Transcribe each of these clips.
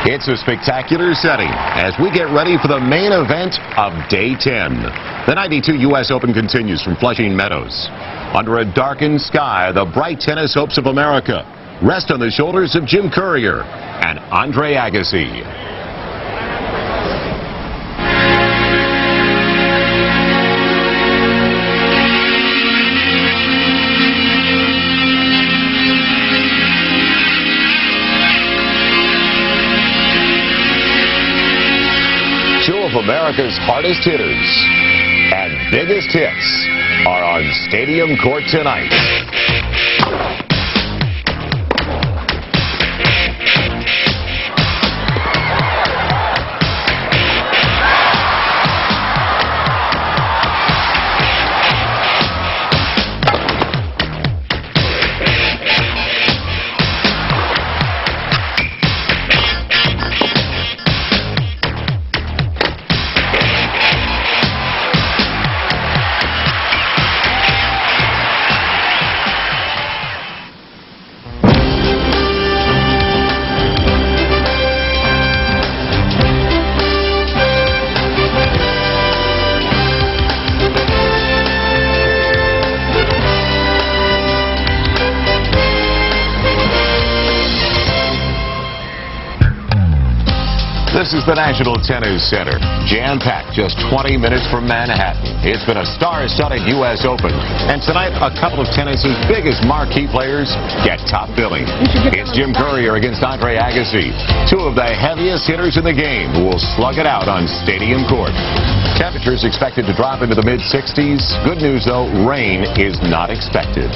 It's a spectacular setting as we get ready for the main event of Day 10. The 92 U.S. Open continues from Flushing Meadows. Under a darkened sky, the bright tennis hopes of America rest on the shoulders of Jim Courier and Andre Agassi. Two of America's hardest hitters and biggest hits are on Stadium Court tonight. This is the National Tennis Center, jam-packed just 20 minutes from Manhattan. It's been a star-studded U.S. Open, and tonight a couple of tennis's biggest marquee players get top billing. It's Jim Courier against Andre Agassi, two of the heaviest hitters in the game who will slug it out on Stadium Court. Temperatures expected to drop into the mid-60s. Good news, though, rain is not expected.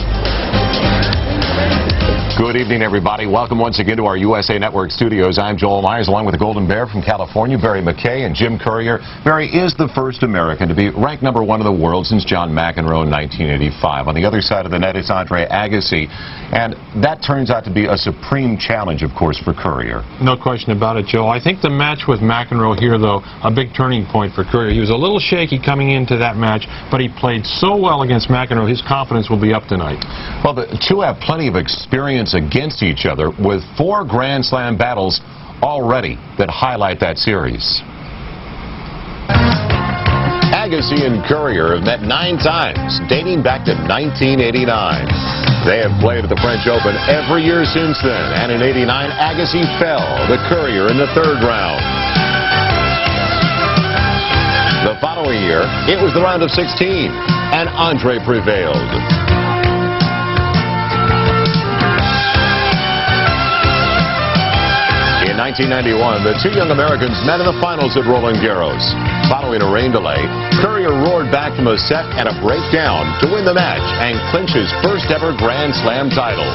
Good evening, everybody. Welcome once again to our USA Network studios. I'm Joel Myers, along with the Golden Bear from California, Barry McKay, and Jim Courier. Barry is the first American to be ranked #1 in the world since John McEnroe in 1985. On the other side of the net, it's Andre Agassi, and that turns out to be a supreme challenge, of course, for Courier. No question about it, Joel. I think the match with McEnroe here, though, a big turning point for Courier. He was a little shaky coming into that match, but he played so well against McEnroe, his confidence will be up tonight. Well, the two have plenty of experience against each other, with 4 Grand Slam battles already that highlight that series. Agassi and Courier have met 9 times, dating back to 1989. They have played at the French Open every year since then, and in '89, Agassi fell to Courier in the 3rd round. The following year, it was the round of 16, and Andre prevailed. In 1991, the two young Americans met in the finals at Roland Garros. Following a rain delay, Courier roared back from a set and a breakdown to win the match and clinch his first ever Grand Slam title.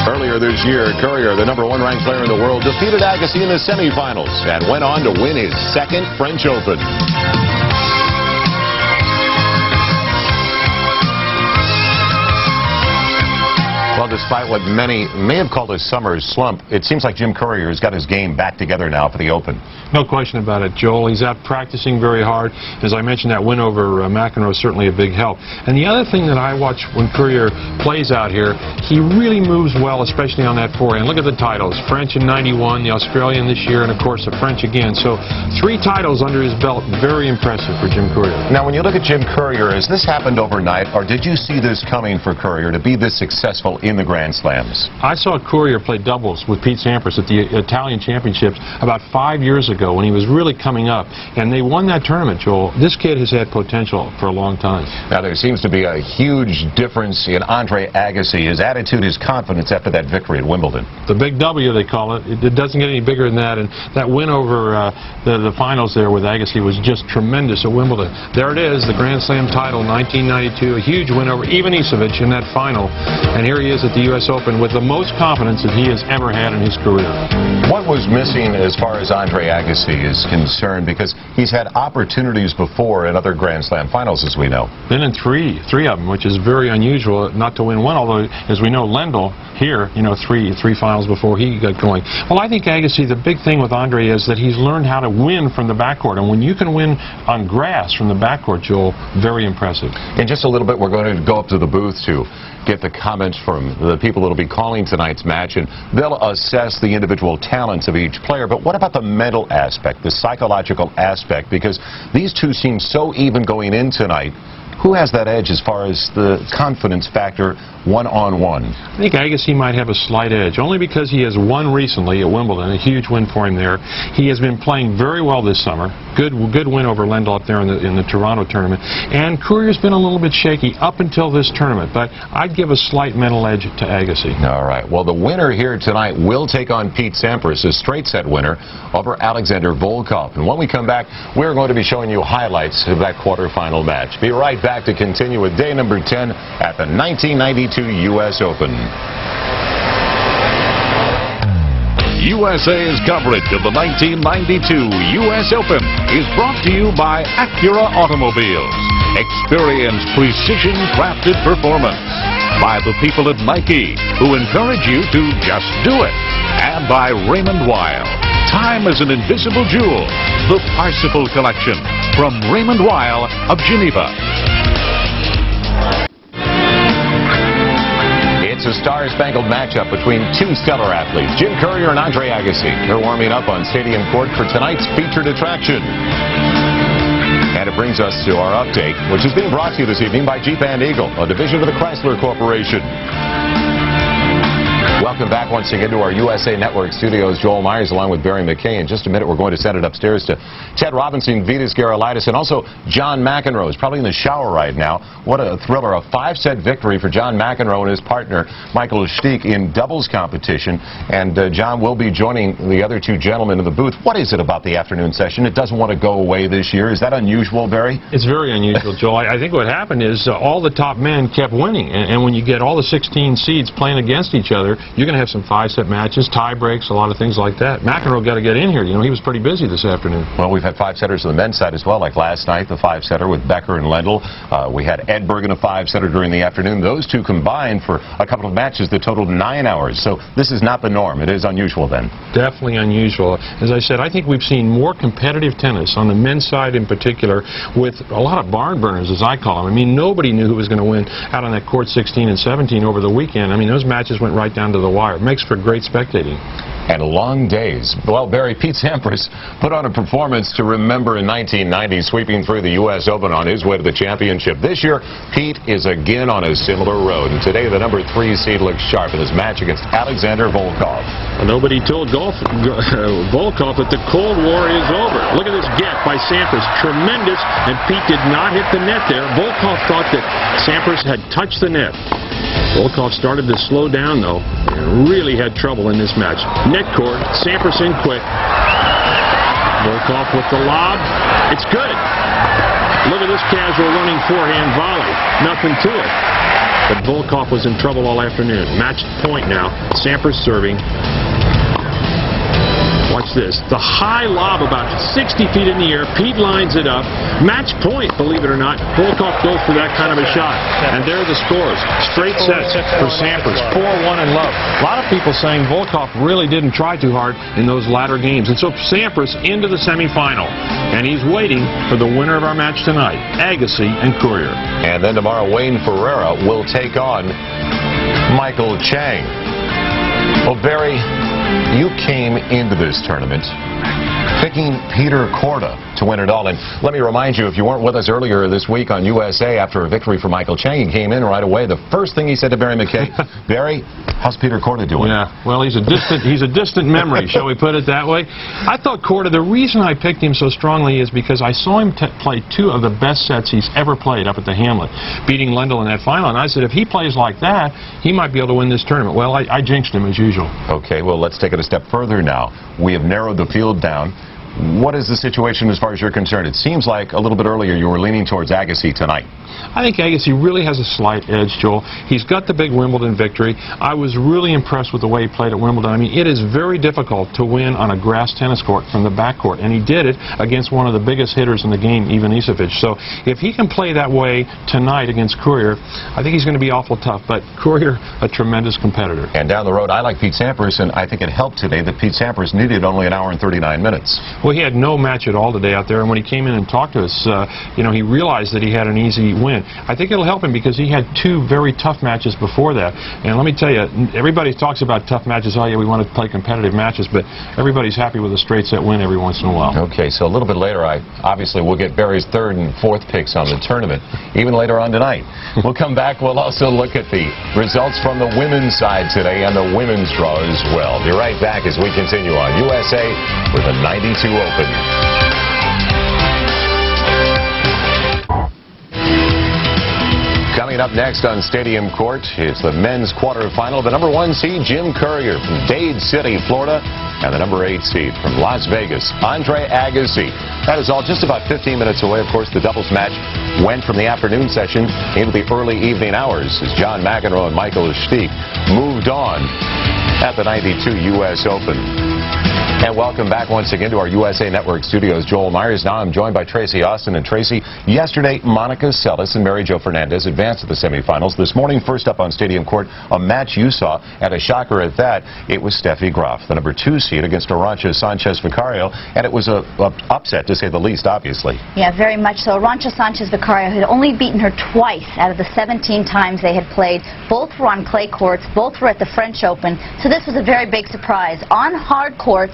Earlier this year, Courier, the #1 ranked player in the world, defeated Agassi in the semifinals and went on to win his 2nd French Open. Well, despite what many may have called a summer slump, it seems like Jim Courier has got his game back together now for the Open. No question about it, Joel. He's out practicing very hard. As I mentioned, that win over McEnroe is certainly a big help. And the other thing that I watch when Courier plays out here, he really moves well, especially on that forehand. Look at the titles. French in '91, the Australian this year, and of course the French again. So 3 titles under his belt. Very impressive for Jim Courier. Now, when you look at Jim Courier, has this happened overnight, or did you see this coming for Courier to be this successful in the Grand Slams? I saw Courier play doubles with Pete Sampras at the Italian Championships about 5 years ago when he was really coming up, and they won that tournament, Joel. This kid has had potential for a long time. Now, there seems to be a huge difference in Andre Agassi, his attitude, his confidence after that victory at Wimbledon. The big W, they call it. It doesn't get any bigger than that, and that win over the finals there with Agassi was just tremendous at Wimbledon. There it is, the Grand Slam title, 1992, a huge win over Ivanisevic in that final, and here he is at the U.S. Open with the most confidence that he has ever had in his career. What was missing as far as Andre Agassi is concerned, because he's had opportunities before in other Grand Slam finals, as we know? Been in three of them, which is very unusual not to win one, although, as we know, Lendl here, you know, three finals before he got going. Well, I think Agassi, the big thing with Andre is that he's learned how to win from the backcourt, and when you can win on grass from the backcourt, Joel, very impressive. In just a little bit, we're going to go up to the booth to get the comments from the people that will be calling tonight's match, and they'll assess the individual talents of each player. But what about the mental aspect, the psychological aspect? Because these two seem so even going in tonight. Who has that edge as far as the confidence factor one-on-one? I think Agassi might have a slight edge, only because he has won recently at Wimbledon, a huge win for him there. He has been playing very well this summer. Good win over Lendl up there in the Toronto tournament. And Courier's been a little bit shaky up until this tournament, but I'd give a slight mental edge to Agassi. All right. Well, the winner here tonight will take on Pete Sampras, a straight set winner over Alexander Volkov. And when we come back, we're going to be showing you highlights of that quarterfinal match. Be right back to continue with day number 10 at the 1992 U.S. Open. USA's coverage of the 1992 U.S. Open is brought to you by Acura Automobiles. Experience precision-crafted performance. By the people at Nike, who encourage you to just do it. And by Raymond Weil. Time is an invisible jewel. The Parsifal Collection from Raymond Weil of Geneva. It's a star-spangled matchup between two stellar athletes, Jim Courier and Andre Agassi. They're warming up on Stadium Court for tonight's featured attraction. And it brings us to our update, which is being brought to you this evening by Jeep and Eagle, a division of the Chrysler Corporation. Welcome back once again to our USA Network studios. Joel Myers along with Barry McKay. In just a minute, we're going to send it upstairs to Ted Robinson, Vitas Gerulaitis, and also John McEnroe is probably in the shower right now. What a thriller. A 5-set victory for John McEnroe and his partner, Michael Stiek, in doubles competition. And John will be joining the other two gentlemen in the booth. What is it about the afternoon session? It doesn't want to go away this year. Is that unusual, Barry? It's very unusual, Joel. I think what happened is all the top men kept winning. And when you get all the 16 seeds playing against each other, you're going to have some 5-set matches, tie breaks, a lot of things like that. McEnroe got to get in here. You know, he was pretty busy this afternoon. Well, we've had 5-setters on the men's side as well, like last night, the 5-setter with Becker and Lendl. We had Edberg in a 5-setter during the afternoon. Those two combined for a couple of matches that totaled 9 hours. So this is not the norm. It is unusual then. Definitely unusual. As I said, I think we've seen more competitive tennis on the men's side in particular, with a lot of barn burners, as I call them. I mean, nobody knew who was going to win out on that court 16 and 17 over the weekend. I mean, those matches went right down to the wire. It makes for great spectating. And long days. Well, Barry, Pete Sampras put on a performance to remember in 1990, sweeping through the U.S. Open on his way to the championship. This year, Pete is again on a similar road. And today, the number 3 seed looks sharp in his match against Alexander Volkov. Well, nobody told Volkov that the Cold War is over. Look at this get by Sampras. Tremendous. And Pete did not hit the net there. Volkov thought that Sampras had touched the net. Volkov started to slow down, though, and really had trouble in this match. Net court, Sampras in quick. Volkov with the lob. It's good. Look at this casual running forehand volley. Nothing to it. But Volkov was in trouble all afternoon. Match point now. Sampras serving. Watch this. The high lob about 60 feet in the air. Pete lines it up. Match point, believe it or not. Volkov goes for that kind of a shot. And there are the scores. Straight sets for Sampras. 4-1 in love. A lot of people saying Volkov really didn't try too hard in those latter games. And so Sampras into the semifinal. And he's waiting for the winner of our match tonight, Agassi and Courier. And then tomorrow, Wayne Ferreira will take on Michael Chang. Well, Barry, you came into this tournament picking Peter Korda to win it all. And let me remind you, if you weren't with us earlier this week on USA after a victory for Michael Chang, he came in right away. The first thing he said to Barry McKay, Barry, how's Peter Korda doing? Yeah, well, he's a distant memory, shall we put it that way? I thought Korda, the reason I picked him so strongly is because I saw him play 2 of the best sets he's ever played up at the Hamlet, beating Lendl in that final. And I said, if he plays like that, he might be able to win this tournament. Well, I jinxed him as usual. Okay, well, let's take it a step further now. We have narrowed the field down. What is the situation as far as you're concerned? It seems like a little bit earlier you were leaning towards Agassi tonight. I think Agassi really has a slight edge, Joel. He's got the big Wimbledon victory. I was really impressed with the way he played at Wimbledon. I mean, it is very difficult to win on a grass tennis court from the backcourt, and he did it against one of the biggest hitters in the game, Ivan Isavic. So if he can play that way tonight against Courier, I think he's going to be awful tough. But Courier, a tremendous competitor. And down the road, I like Pete Sampras, and I think it helped today that Pete Sampras needed only 1 hour and 39 minutes. Well, he had no match at all today out there, and when he came in and talked to us, you know, he realized that he had an easy win. I think it'll help him because he had 2 very tough matches before that. And let me tell you, everybody talks about tough matches. Oh, yeah, we want to play competitive matches, but everybody's happy with a straight set win every once in a while. Okay, so a little bit later, obviously we'll get Barry's 3rd and 4th picks on the tournament, even later on tonight. We'll come back. We'll also look at the results from the women's side today and the women's draw as well. Be right back as we continue on USA with the 92 Open. Coming up next on Stadium Court, it's the men's quarterfinal. The number 1 seed, Jim Courier from Dade City, Florida, and the number 8 seed from Las Vegas, Agassi. That is all just about 15 minutes away. Of course, the doubles match went from the afternoon session into the early evening hours as John McEnroe and Michael Stipe moved on at the 92 U.S. Open. And welcome back once again to our USA Network studios. Joel Myers. Now I'm joined by Tracy Austin. And Tracy, yesterday Monica Seles and Mary Jo Fernandez advanced to the semifinals. This morning, first up on Stadium Court, a match you saw, and a shocker at that. It was Steffi Graf, the number 2 seed against Arantxa Sanchez Vicario, and it was a upset to say the least, obviously. Yeah, very much so. Arantxa Sanchez Vicario had only beaten her twice out of the 17 times they had played. Both were on clay courts. Both were at the French Open. So this was a very big surprise. On hard courts,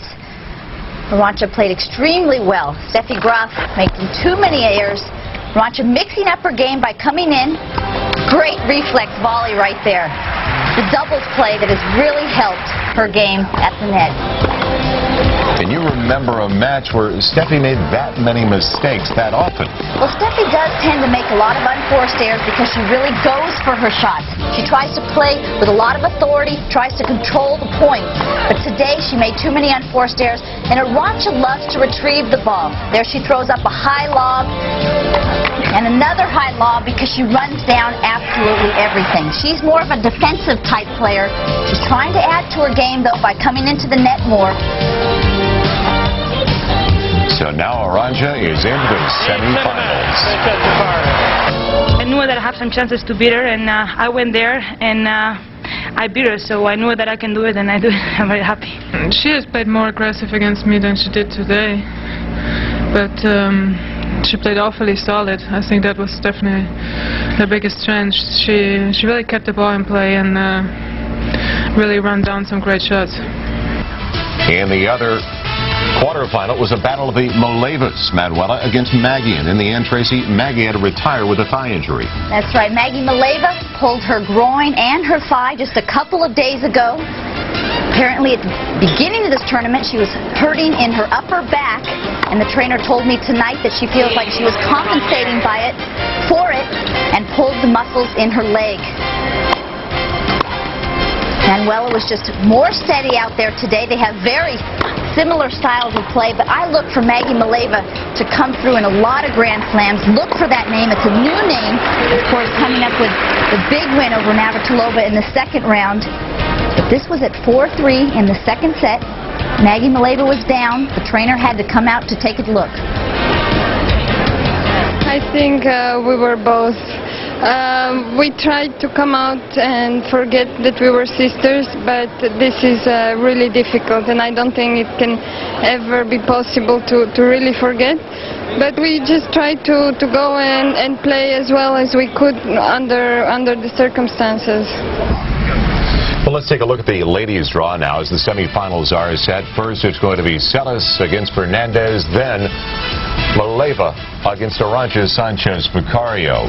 Arantxa played extremely well. Steffi Graf making too many errors. Arantxa mixing up her game by coming in. Great reflex volley right there. The doubles play that has really helped her game at the net. Can you remember a match where Steffi made that many mistakes that often? Well, Steffi does tend to make a lot of unforced errors because she really goes for her shots. She tries to play with a lot of authority, tries to control the point. But today she made too many unforced errors, and Arantxa loves to retrieve the ball. There she throws up a high lob and another high lob because she runs down absolutely everything. She's more of a defensive type player. She's trying to add to her game, though, by coming into the net more. So now Arantxa is in the semifinals. I knew that I have some chances to beat her, and I went there and I beat her, so I knew that I can do it, and I do it. I'm very happy. She has played more aggressive against me than she did today, but she played awfully solid. I think that was definitely her biggest strength. She really kept the ball in play and really ran down some great shots. And the other quarterfinal was a battle of the Malevas, Manuela against Maggie. And in the end, Tracy, Maggie had to retire with a thigh injury. That's right. Maggie Maleva pulled her groin and her thigh just a couple of days ago. Apparently, at the beginning of this tournament, she was hurting in her upper back, and the trainer told me tonight that she feels like she was compensating for it, and pulled the muscles in her leg. Manuela was just more steady out there today. They have very similar styles of play, but I look for Maggie Maleva to come through in a lot of Grand Slams. Look for that name. It's a new name, of course, coming up with the big win over Navratilova in the second round. But this was at 4-3 in the second set. Maggie Maleva was down. The trainer had to come out to take a look. I think we were both. We tried to come out and forget that we were sisters, but this is really difficult, and I don't think it can ever be possible to really forget. But we just tried to go and play as well as we could under the circumstances. Well, let's take a look at the ladies' draw now as the semifinals are set. First, it's going to be Seles against Fernandez, then Maleva against Arantxa Sanchez Vicario.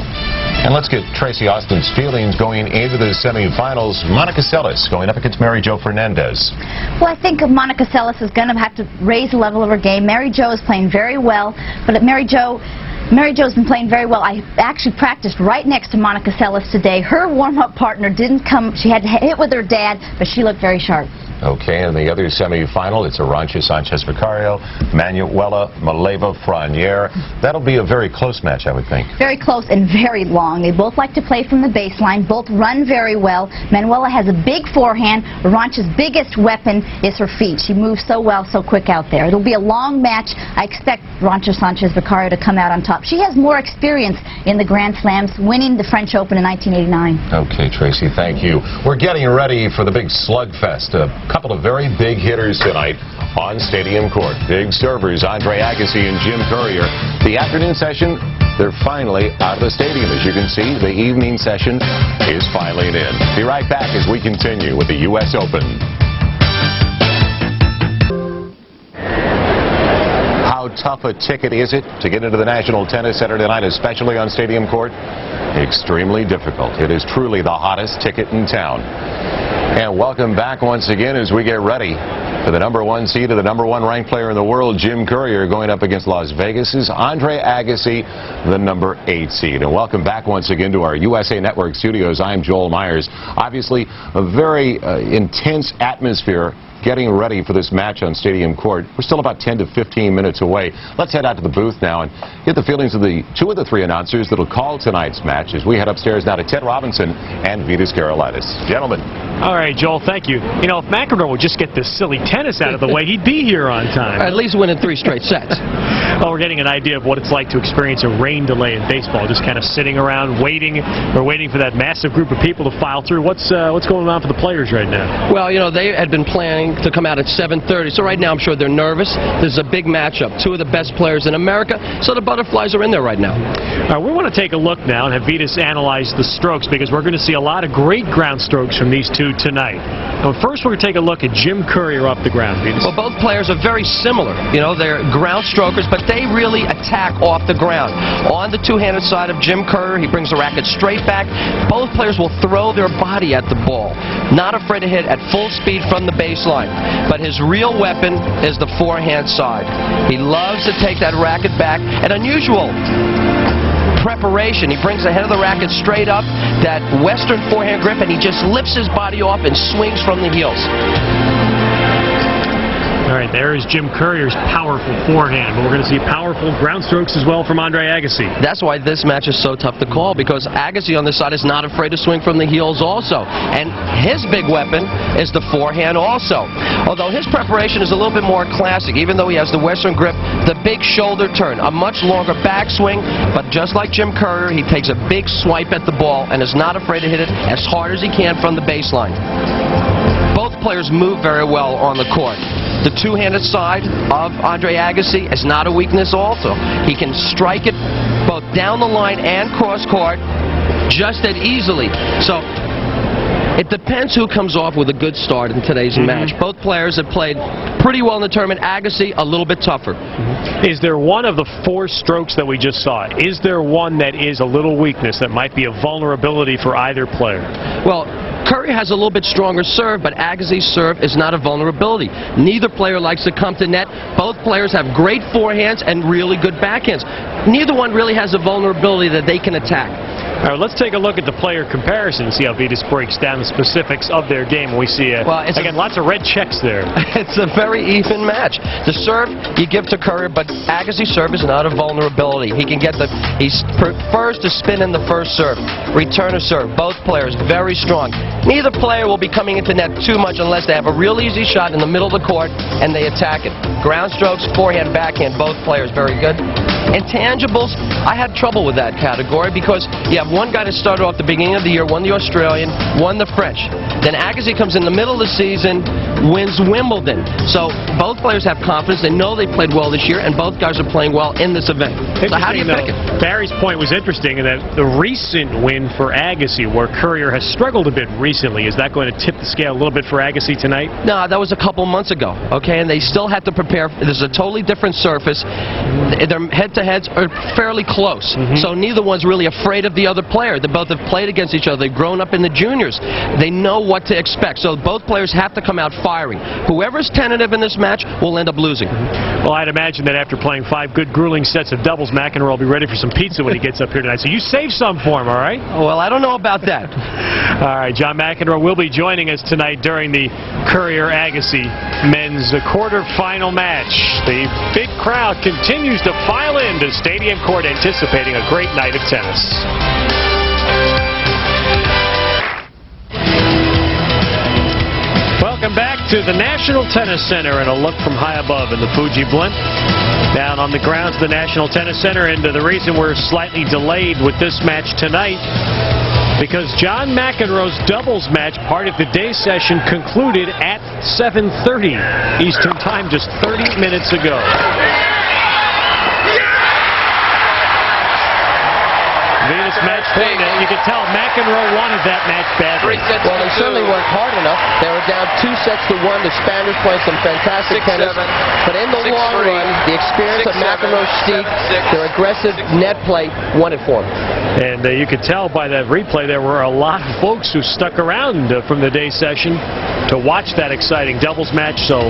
And let's get Tracy Austin's feelings going into the semifinals. Monica Seles going up against Mary Jo Fernandez. Well, I think Monica Seles is going to have to raise the level of her game. Mary Jo is playing very well, but Mary Jo's been playing very well. I actually practiced right next to Monica Seles today. Her warm-up partner didn't come. She had to hit with her dad, but she looked very sharp. Okay, and the other semifinal, it's Arantxa Sanchez Vicario, Manuela Maleva Franier. That'll be a very close match, I would think. Very close and very long. They both like to play from the baseline. Both run very well. Manuela has a big forehand. Arantxa's biggest weapon is her feet. She moves so well, so quick out there. It'll be a long match. I expect Arantxa Sanchez Vicario to come out on top. She has more experience in the Grand Slams, winning the French Open in 1989. Okay, Tracy, thank you. We're getting ready for the big slugfest. A couple of very big hitters tonight. on Stadium Court. Big servers Andre Agassi and Jim Courier. The afternoon session, they're finally out of the stadium. As you can see, the evening session is filing in. Be right back as we continue with the U.S. Open. How tough a ticket is it to get into the National Tennis Center tonight, especially on Stadium Court? Extremely difficult. It is truly the hottest ticket in town. And welcome back once again as we get ready for the #1 seed of the #1 ranked player in the world, Jim Courier, going up against Las Vegas's Andre Agassi, the #8 seed. And welcome back once again to our USA Network studios. I'm Joel Myers. Obviously, a very intense atmosphere getting ready for this match on Stadium Court. We're still about 10 to 15 minutes away. Let's head out to the booth now and get the feelings of the 2 of the 3 announcers that'll call tonight's match as we head upstairs now to Ted Robinson and Vitas Karolaitis. Gentlemen. All right, Joel, thank you. You know, if McEnroe would just get this silly tennis out of the way, he'd be here on time. At least winning 3 straight sets. Well, we're getting an idea of what it's like to experience a rain delay in baseball, just kind of sitting around waiting. We're waiting for that massive group of people to file through. What's going on for the players right now? Well, you know, they had been planning to come out at 7:30, so right now I'm sure they're nervous. This is a big matchup. 2 of the best players in America, so the butterflies are in there right now. We want to take a look now and have Vitas analyze the strokes because we're going to see a lot of great ground strokes from these 2 tonight. Now, first, we're going to take a look at Jim Courier off the ground, Vitas. Well, both players are very similar. You know, they're ground strokers, but they really attack off the ground. On the two-handed side of Jim Courier, he brings the racket straight back. Both players will throw their body at the ball, not afraid to hit at full speed from the baseline. But his real weapon is the forehand side. He loves to take that racket back. An unusual preparation. He brings the head of the racket straight up, that Western forehand grip, and he just lifts his body off and swings from the heels. All right, there is Jim Courier's powerful forehand, but we're going to see powerful ground strokes as well from Andre Agassi. That's why this match is so tough to call, because Agassi on this side is not afraid to swing from the heels also. And his big weapon is the forehand also. Although his preparation is a little bit more classic, even though he has the Western grip, the big shoulder turn, a much longer backswing, but just like Jim Courier, he takes a big swipe at the ball and is not afraid to hit it as hard as he can from the baseline. Both players move very well on the court. The two-handed side of Andre Agassi is not a weakness also. He can strike it both down the line and cross-court just as easily. So it depends who comes off with a good start in today's match. Both players have played pretty well in the tournament. Agassi, a little bit tougher. Is there one of the 4 strokes that we just saw? Is there one that is a little weakness that might be a vulnerability for either player? Well, Courier has a little bit stronger serve, but Agassi's serve is not a vulnerability. Neither player likes to come to net. Both players have great forehands and really good backhands. Neither one really has a vulnerability that they can attack. All right, let's take a look at the player comparison and see how Vitas breaks down the specifics of their game. We see, again, lots of red checks there. It's a very even match. The serve you give to Courier, but Agassi's serve is not a vulnerability. He prefers to spin in the first serve. Return a serve. Both players very strong. Neither player will be coming into net too much unless they have a real easy shot in the middle of the court and they attack it. Ground strokes, forehand, backhand, both players very good. Intangibles, I had trouble with that category because you have one guy that started off the beginning of the year, won the Australian, won the French. Then Agassi comes in the middle of the season, wins Wimbledon. So both players have confidence. They know they played well this year, and both guys are playing well in this event. So how do you pick it? Barry's point was interesting in that the recent win for Agassi, where Courier has struggled a bit recently, is that going to tip the scale a little bit for Agassi tonight? No, that was a couple months ago, okay? And they still had to prepare. This is a totally different surface. Their head-to-heads are fairly close, so neither one's really afraid of the other player. They both have played against each other. They've grown up in the juniors. They know what to expect, so both players have to come out firing. Whoever's tentative in this match will end up losing. Well, I'd imagine that after playing 5 good grueling sets of doubles, McEnroe will be ready for some pizza when he gets up here tonight. So you save some for him, all right? Well, I don't know about that. All right, John McEnroe will be joining us tonight during the Courier-Agassi men's quarterfinal match. The big crowd continues to file into Stadium Court, anticipating a great night of tennis. Welcome back to the National Tennis Center and a look from high above in the Fuji blimp. Down on the grounds of the National Tennis Center, and the reason we're slightly delayed with this match tonight because John McEnroe's doubles match, part of the day session, concluded at 7:30 Eastern Time just 30 minutes ago. Venus match point. You can tell McEnroe wanted that match badly. Well, they certainly worked hard enough. They were down 2-1. The Spaniards playing some fantastic tennis. But in the long run, the experience of McEnroe's Stieg, their aggressive net play, won it for them. And you could tell by that replay there were a lot of folks who stuck around from the day session to watch that exciting doubles match. So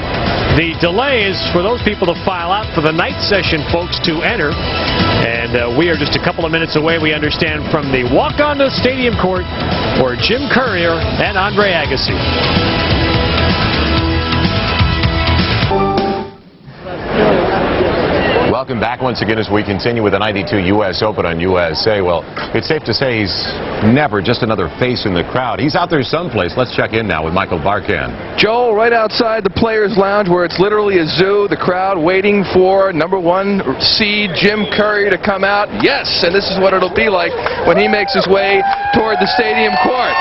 the delay is for those people to file out, for the night session folks to enter. And we are just a couple of minutes away, we understand, from the walk on the stadium court for Jim Courier and Andre Agassi. Welcome back once again as we continue with the 92 U.S. Open on USA. Well, it's safe to say he's never just another face in the crowd. He's out there someplace. Let's check in now with Michael Barkan. Joel, right outside the Players' Lounge, where it's literally a zoo, the crowd waiting for #1 seed Jim Courier to come out. Yes, and this is what it'll be like when he makes his way toward the stadium court.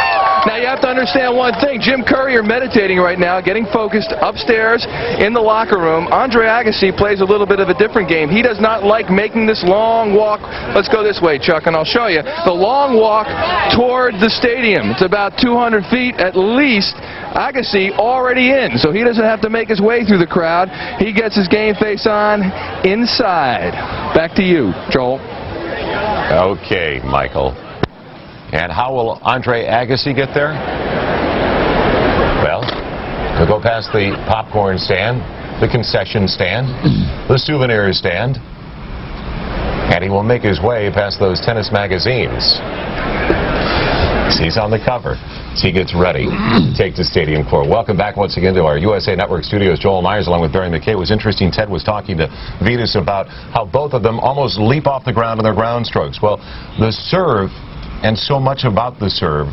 Now, you have to understand one thing. Jim Courier meditating right now, getting focused upstairs in the locker room. Andre Agassi plays a little bit of a different game. He does not like making this long walk. Let's go this way, Chuck, and I'll show you. The long walk toward the stadium. It's about 200 feet at least. Agassi already in, so he doesn't have to make his way through the crowd. He gets his game face on inside. Back to you, Joel. Okay, Michael. And how will Andre Agassi get there? Well, he'll go past the popcorn stand, the concession stand, the souvenir stand, and he will make his way past those tennis magazines. He's on the cover. He gets ready to take the stadium court. Welcome back once again to our USA Network studios. Joel Myers along with Barry McKay. It was interesting. Ted was talking to Venus about how both of them almost leap off the ground in their ground strokes. Well, the serve, and so much about the serve,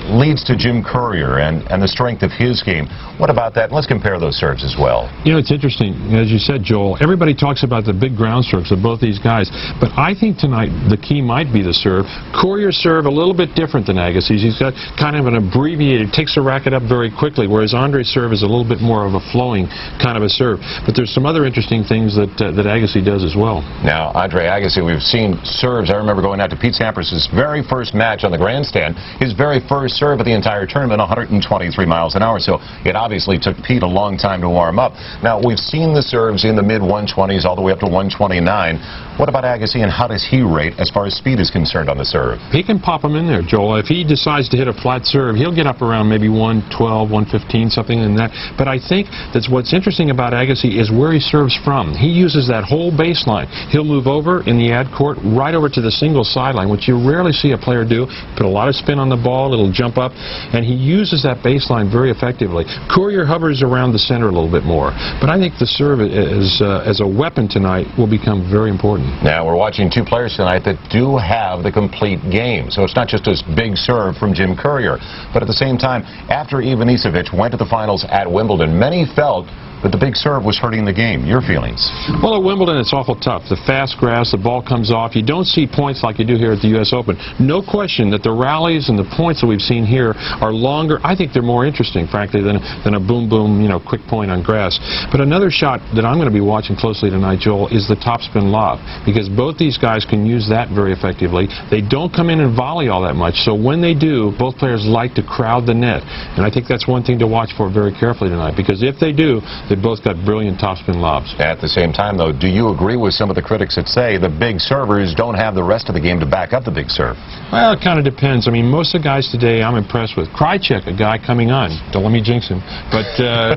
leads to Jim Courier and the strength of his game. What about that? Let's compare those serves as well. You know, it's interesting, as you said, Joel, everybody talks about the big ground strokes of both these guys, but I think tonight the key might be the serve. Courier's serve a little bit different than Agassi's. He's got kind of an abbreviated, takes the racket up very quickly, whereas Andre's serve is a little bit more of a flowing kind of a serve. But there's some other interesting things that Agassi does as well. Now, Andre Agassi, we've seen serves. I remember going out to Pete Sampras' very first match on the grandstand, his very first serve of the entire tournament, 123 miles an hour. So it obviously took Pete a long time to warm up. Now, we've seen the serves in the mid-120s all the way up to 129. What about Agassi, and how does he rate as far as speed is concerned on the serve? He can pop him in there, Joel. If he decides to hit a flat serve, he'll get up around maybe 112, 115, something in that. But I think that's what's interesting about Agassi is where he serves from. He uses that whole baseline. He'll move over in the ad court right over to the single sideline, which you rarely see a player do. Put a lot of spin on the ball, it'll jump up, and he uses that baseline very effectively. Courier hovers around the center a little bit more. But I think the serve as a weapon tonight will become very important. Now, we're watching two players tonight that do have the complete game. So it's not just this big serve from Jim Courier. But at the same time, after Ivanisevic went to the finals at Wimbledon, many felt that the big serve was hurting the game. Your feelings? Well, at Wimbledon, it's awful tough. The fast grass, the ball comes off. You don't see points like you do here at the U.S. Open. No question that the rallies and the points that we've seen here are longer. I think they're more interesting, frankly, than a boom-boom, quick point on grass. But another shot that I'm going to be watching closely tonight, Joel, is the topspin lob, because both these guys can use that very effectively. They don't come in and volley all that much, so when they do, both players like to crowd the net. And I think that's one thing to watch for very carefully tonight, because if they do, they've both got brilliant topspin lobs. At the same time, though, do you agree with some of the critics that say the big servers don't have the rest of the game to back up the big serve? Well, it kind of depends. I mean, most of the guys today I'm impressed with. Krychek, a guy coming on. Don't let me jinx him. But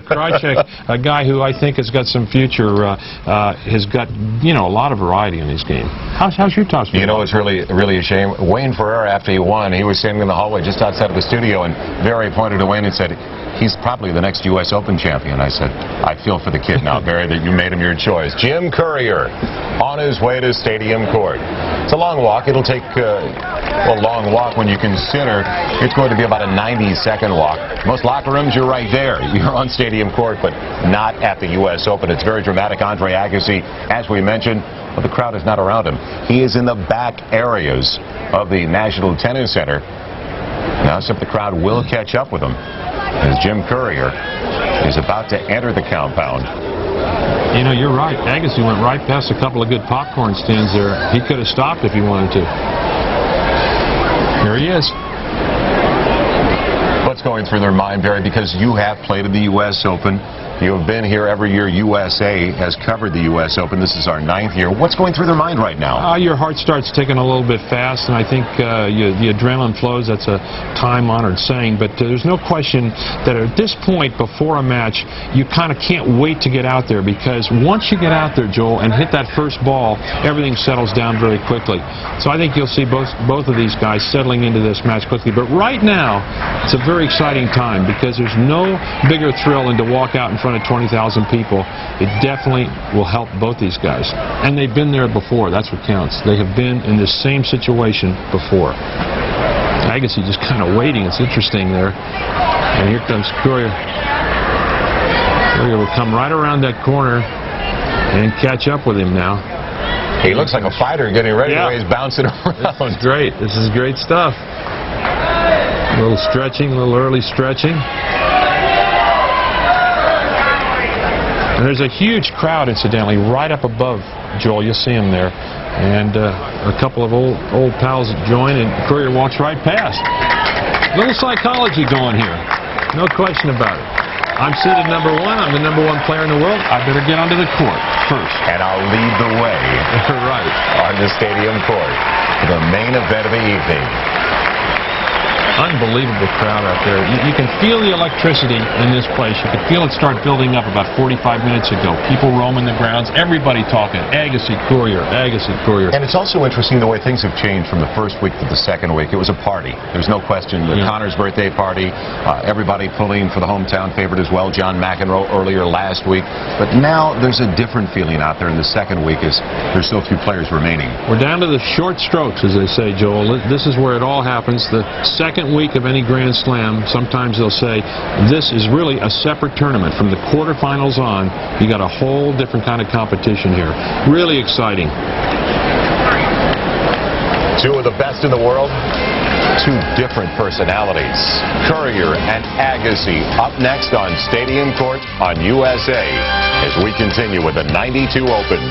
Krychek, a guy who I think has got some future, has got, a lot of variety in his game. How's your topspin? You know, it's really a shame. Wayne Ferrer, after he won, he was standing in the hallway just outside of the studio, and Barry pointed to Wayne and said, he's probably the next U.S. Open champion. I said, I feel for the kid now, Barry, that you made him your choice. Jim Courier on his way to Stadium Court. It's a long walk. It'll take, a long walk when you consider it's going to be about a 90-second walk. Most locker rooms, you're right there. You're on Stadium Court, but not at the U.S. Open. It's very dramatic. Andre Agassi, as we mentioned, but the crowd is not around him. He is in the back areas of the National Tennis Center. Now, see if the crowd will catch up with him as Jim Courier is about to enter the compound. You know, you're right. Agassi went right past a couple of good popcorn stands there. He could have stopped if he wanted to. Here he is. What's going through their mind, Barry? Because you have played in the U.S. Open. You have been here every year. USA has covered the U.S. Open. This is our 9th year. What's going through their mind right now? Your heart starts ticking a little bit fast, and I think the adrenaline flows. That's a time-honored saying, but there's no question that at this point before a match, you kind of can't wait to get out there, because once you get out there, Joel, and hit that first ball, everything settles down very quickly. So I think you'll see both of these guys settling into this match quickly. But right now, it's a very exciting time, because there's no bigger thrill than to walk out in front of 20,000 people. It definitely will help both these guys. And they've been there before. That's what counts. They have been in this same situation before. Agassi just kind of waiting. It's interesting there. And here comes Courier. Courier will come right around that corner and catch up with him now. He looks like a fighter getting ready. The way he's bouncing around. This is great. This is great stuff. A little stretching, a little early stretching. And there's a huge crowd, incidentally, right up above Joel. You'll see him there. And a couple of old pals join, and Courier walks right past. A little psychology going here. No question about it. I'm seated number 1. I'm the number 1 player in the world. I better get onto the court first. And I'll lead the way right on the stadium court for the main event of the evening. Unbelievable crowd out there. You can feel the electricity in this place. You could feel it start building up about 45 minutes ago. People roaming the grounds, everybody talking. Agassi, Courier, Agassi, Courier. And it's also interesting the way things have changed from the first week to the second week. It was a party. There's no question. The Connor's birthday party, everybody pulling for the hometown favorite as well, John McEnroe earlier last week. But now there's a different feeling out there in the second week as there's so few players remaining. We're down to the short strokes, as they say, Joel. This is where it all happens. The second week of any Grand Slam, sometimes they'll say this is really a separate tournament. From the quarterfinals on, you got a whole different kind of competition here. Really exciting. Two of the best in the world, two different personalities. Courier and Agassi up next on Stadium Court on USA as we continue with the 92 Open.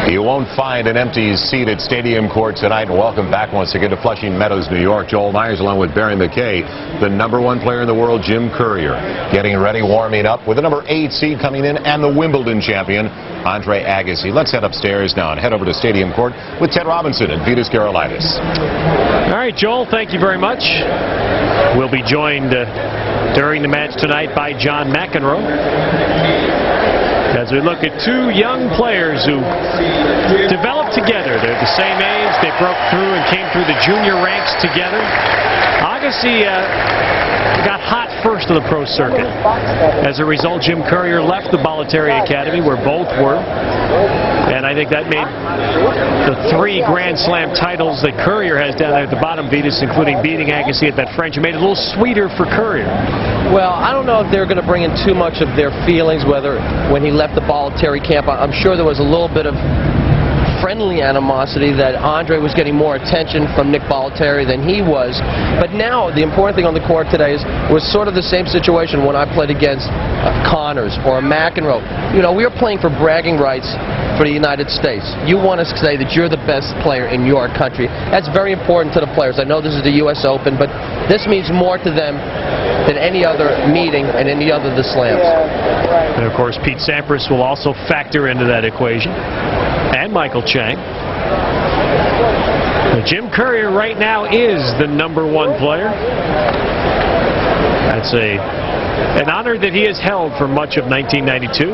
You won't find an empty seat at Stadium Court tonight. And welcome back once again to Flushing Meadows, New York. Joel Myers along with Barry McKay, the number 1 player in the world, Jim Courier, getting ready, warming up with the number 8 seed coming in, and the Wimbledon champion, Andre Agassi. Let's head upstairs now and head over to Stadium Court with Ted Robinson and Vitas Gerulaitis. All right, Joel, thank you very much. We'll be joined during the match tonight by John McEnroe, as we look at two young players who developed together. They're the same age. They broke through and came through the junior ranks together. Agassi got hot first of the pro circuit. As a result, Jim Courier left the Bollettieri Academy, where both were. And I think that made the 3 Grand Slam titles that Courier has down there at the bottom, Vitas, including beating Agassi at that French, made it a little sweeter for Courier. Well, I don't know if they're going to bring in too much of their feelings, whether when he left the Bollettieri camp. I'm sure there was a little bit of friendly animosity that Andre was getting more attention from Nick Bollettieri than he was. But now, the important thing on the court today was sort of the same situation when I played against Connors or McEnroe. You know, we were playing for bragging rights for the United States. You want to say that you're the best player in your country. That's very important to the players. I know this is the U.S. Open, but this means more to them than any other meeting and any other of the slams. And of course, Pete Sampras will also factor into that equation. And Michael Chang. Jim Courier right now is the number 1 player. That's an honor that he has held for much of 1992.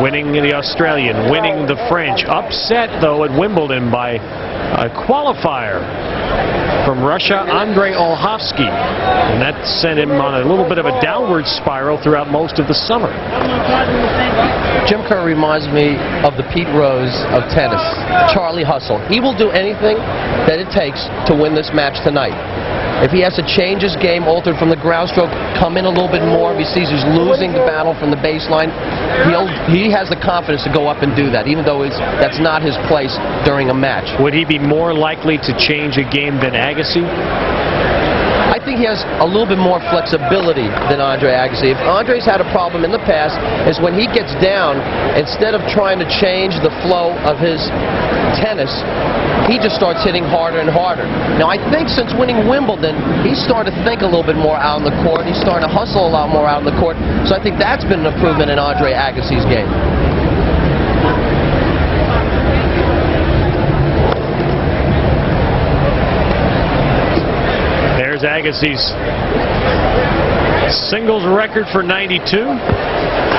Winning the Australian, winning the French. Upset, though, at Wimbledon by a qualifier from Russia, Andrei Olhovsky. And that sent him on a little bit of a downward spiral throughout most of the summer. Jim Courier reminds me of the Pete Rose of tennis, Charlie Hustle. He will do anything that it takes to win this match tonight. If he has to change his game, altered from the ground stroke, come in a little bit more, if he sees he's losing the battle from the baseline, he has the confidence to go up and do that, even though that's not his place during a match. Would he be more likely to change a game than Agassi? I think he has a little bit more flexibility than Andre Agassi. If Andre's had a problem in the past, is when he gets down, instead of trying to change the flow of his tennis, he just starts hitting harder and harder. Now, I think since winning Wimbledon, he's started to think a little bit more out on the court. He's starting to hustle a lot more out on the court. So I think that's been an improvement in Andre Agassi's game. There's Agassi's singles record for 92.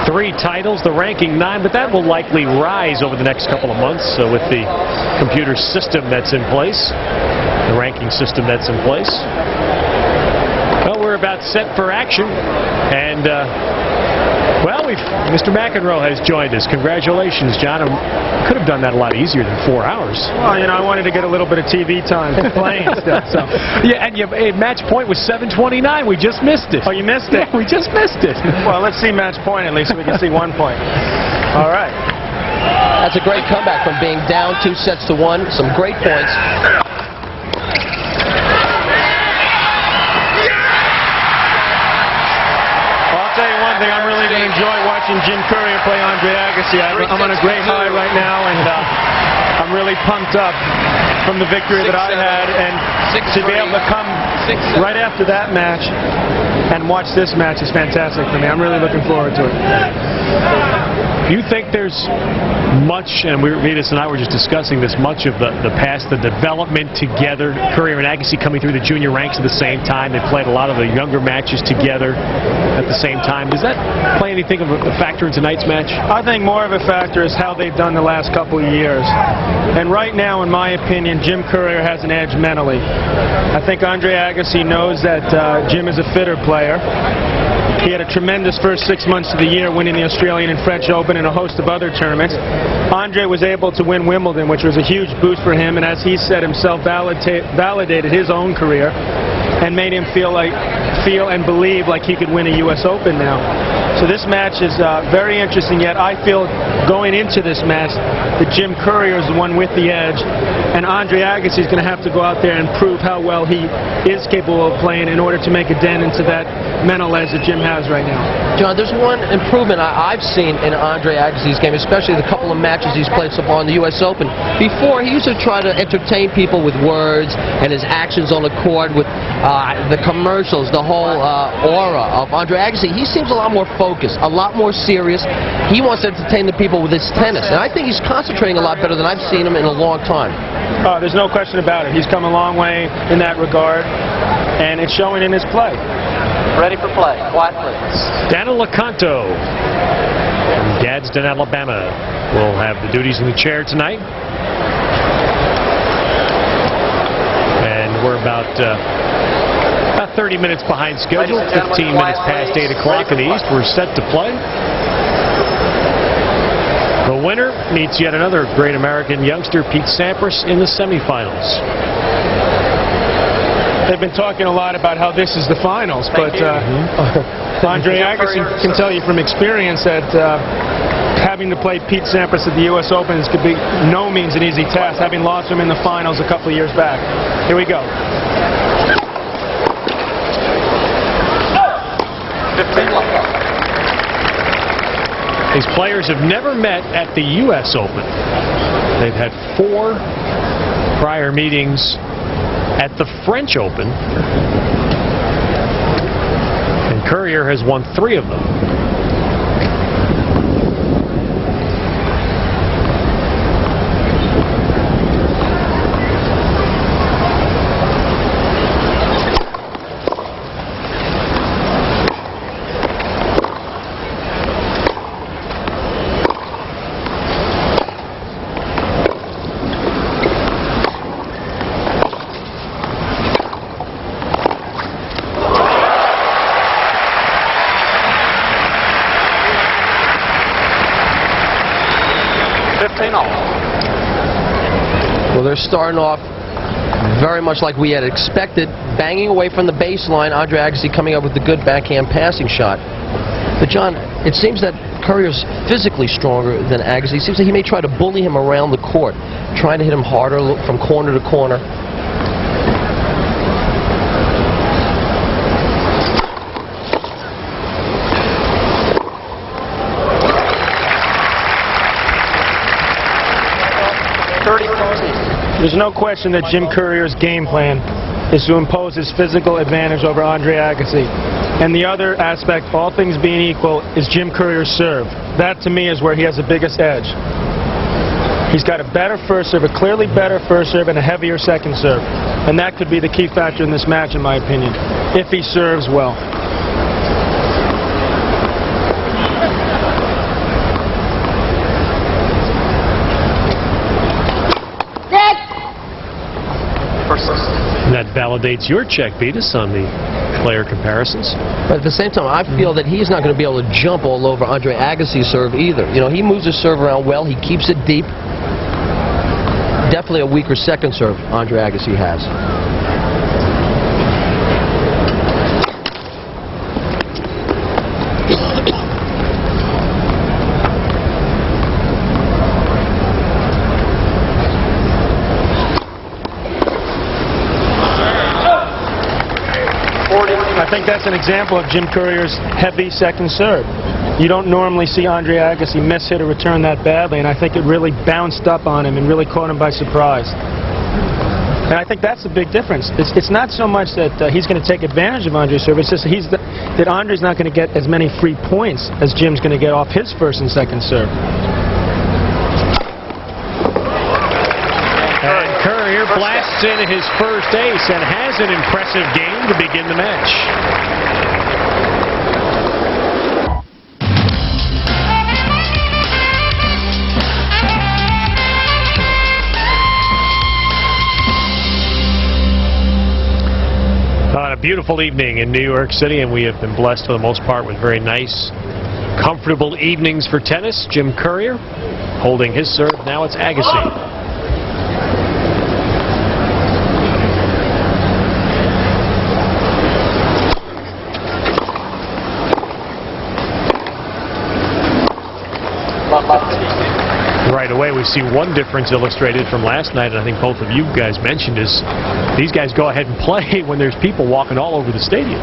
3 titles, the ranking 9, but that will likely rise over the next couple of months with the computer system that's in place, the ranking system that's in place. Well, we're about set for action, and well, Mr. McEnroe has joined us. Congratulations, John. I could have done that a lot easier than 4 hours. Well, you know, I wanted to get a little bit of TV time playing stuff. So. Yeah, and match point was 7:29. We just missed it. Oh, you missed it? Yeah, we just missed it. Well, let's see match point at least so we can see 1 point. All right. That's a great comeback from being down 2 sets to 1. Some great points. I'm really going to enjoy watching Jim Courier play Andre Agassi. I'm on a great high right now, and I'm really pumped up from the victory that I had, and to be able to come right after that match and watch this match is fantastic for me. I'm really looking forward to it. Do you think there's much, and Vitas and I were just discussing this, much of the past, the development together, Courier and Agassi coming through the junior ranks at the same time, they played a lot of the younger matches together at the same time. Does that play anything of a factor in tonight's match? I think more of a factor is how they've done the last couple of years. And right now, in my opinion, Jim Courier has an edge mentally. I think Andre Agassi knows that Jim is a fitter player. He had a tremendous first 6 months of the year, winning the Australian and French Open and a host of other tournaments. Andre was able to win Wimbledon, which was a huge boost for him, and as he said himself, validated his own career and made him feel and believe like he could win a U.S. Open now. So this match is very interesting, yet I feel going into this match that Jim Courier is the one with the edge, and Andre Agassi is going to have to go out there and prove how well he is capable of playing in order to make a dent into that mental edge that Jim has right now. John, there's one improvement I've seen in Andre Agassi's game, especially the couple of matches he's played so far in the U.S. Open. Before, he used to try to entertain people with words and his actions on the court, with the commercials, the whole aura of Andre Agassi. He seems a lot more focused, a lot more serious. He wants to entertain the people with his tennis, and I think he's concentrating a lot better than I've seen him in a long time. There's no question about it. He's come a long way in that regard, and it's showing in his play. Ready for play. Quiet, please. Daniel LeConto from Gadsden, Alabama, will have the duties in the chair tonight. And we're about 30 minutes behind schedule, 15 minutes past 8 o'clock in the East. We're set to play. The winner meets yet another great American youngster, Pete Sampras, in the semifinals. They've been talking a lot about how this is the finals, but Andre Agassi can tell you from experience that having to play Pete Sampras at the U.S. Open could be no means an easy task, having lost him in the finals a couple of years back. Here we go. These players have never met at the U.S. Open. They've had 4 prior meetings at the French Open, and Courier has won 3 of them. Well, they're starting off very much like we had expected, banging away from the baseline. Andre Agassi coming up with a good backhand passing shot. But John, it seems that Courier's physically stronger than Agassi. It seems that he may try to bully him around the court, trying to hit him harder from corner to corner. There's no question that Jim Courier's game plan is to impose his physical advantage over Andre Agassi. And the other aspect, all things being equal, is Jim Courier's serve. That, to me, is where he has the biggest edge. He's got a better first serve, a clearly better first serve, and a heavier second serve. And that could be the key factor in this match, in my opinion, if he serves well. That validates your check, Beatus, on the player comparisons. But at the same time, I feel that he's not going to be able to jump all over Andre Agassi's serve either. You know, he moves his serve around well. He keeps it deep. Definitely a weaker second serve Andre Agassi has. I think that's an example of Jim Courier's heavy second serve. You don't normally see Andre Agassi miss hit or return that badly, and I think it really bounced up on him and really caught him by surprise. And I think that's the big difference. It's not so much that he's going to take advantage of Andre's serve, it's just that Andre's not going to get as many free points as Jim's going to get off his first and second serve. And Courier blasts in his first ace and has an impressive game to begin the match. On a beautiful evening in New York City, and we have been blessed for the most part with very nice, comfortable evenings for tennis. Jim Courier holding his serve. Now it's Agassi. Right away, we see one difference illustrated from last night, and I think both of you guys mentioned, is these guys go ahead and play when there's people walking all over the stadium.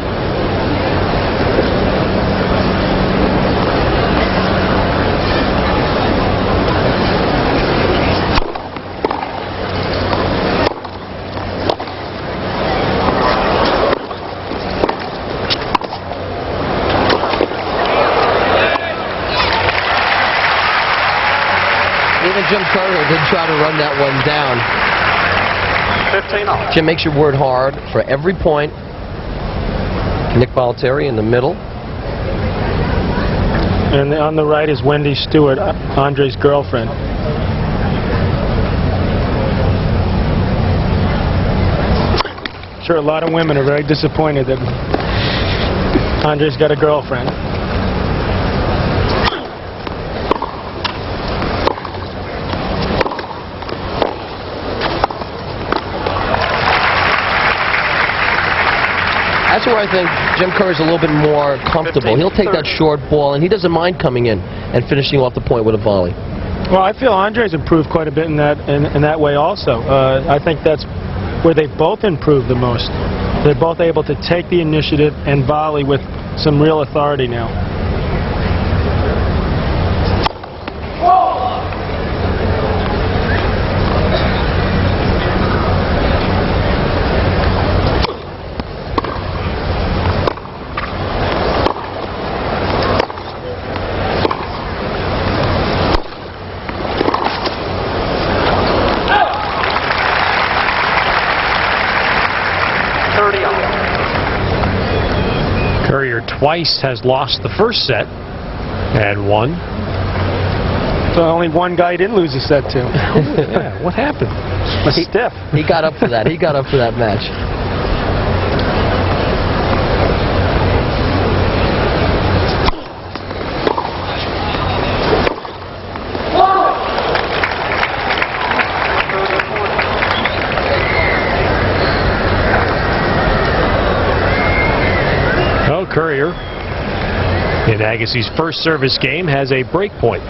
Jim Courier did try to run that one down. 15-all. Jim makes your word hard for every point. Nick Bollettieri in the middle. And on the right is Wendy Stewart, Andre's girlfriend. Sure, a lot of women are very disappointed that Andre's got a girlfriend. That's where I think Jim Courier's a little bit more comfortable. He'll take that short ball, and he doesn't mind coming in and finishing off the point with a volley. Well, I feel Andre's improved quite a bit in that way also. I think that's where they both improved the most. They're both able to take the initiative and volley with some real authority now. Courier twice has lost the first set and won. So only one guy didn't lose a set to. Yeah, what happened? Stiff. He got up for that. He got up for that match. And Agassi's first service game has a break point.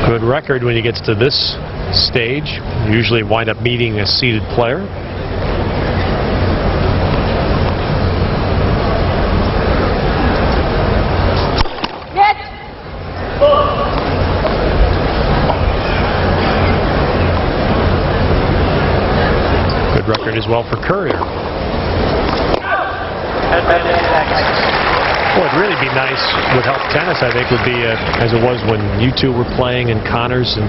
Good record when he gets to this stage. Usually wind up meeting a seeded player. Good record as well for Courier. Well, it'd really be nice with help tennis, I think, would be as it was when you two were playing and Connors, and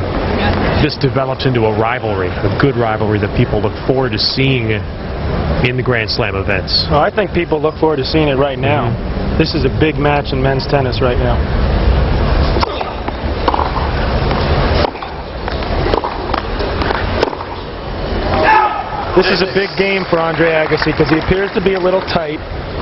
this develops into a rivalry, a good rivalry that people look forward to seeing in the Grand Slam events. Well, I think people look forward to seeing it right now. This is a big match in men's tennis right now. This is a big game for Andre Agassi because he appears to be a little tight.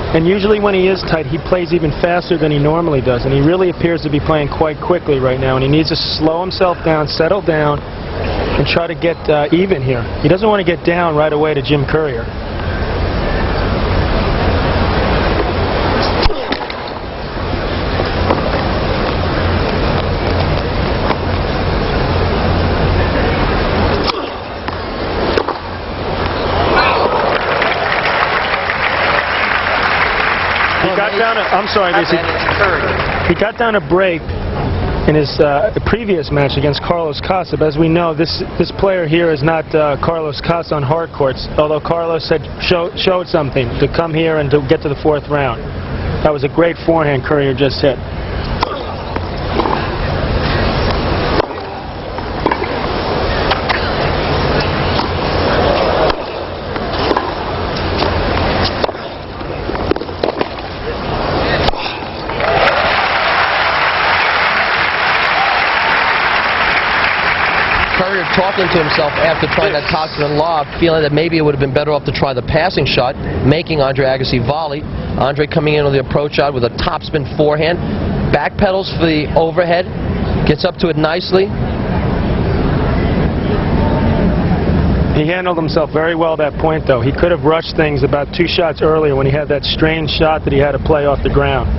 And usually when he is tight, he plays even faster than he normally does. And he really appears to be playing quite quickly right now. And he needs to slow himself down, settle down, and try to get even here. He doesn't want to get down right away to Jim Courier. I'm sorry, he got down a break in his previous match against Carlos Casa. But as we know, this player here is not Carlos Casa on hard courts, although Carlos had showed something to come here and to get to the fourth round. That was a great forehand Courier just hit. Talking to himself after trying that topspin lob, feeling that maybe it would have been better off to try the passing shot, making Andre Agassi volley. Andre coming in on the approach shot with a topspin forehand, backpedals for the overhead, gets up to it nicely. He handled himself very well at that point, though. He could have rushed things about 2 shots earlier when he had that strange shot that he had to play off the ground.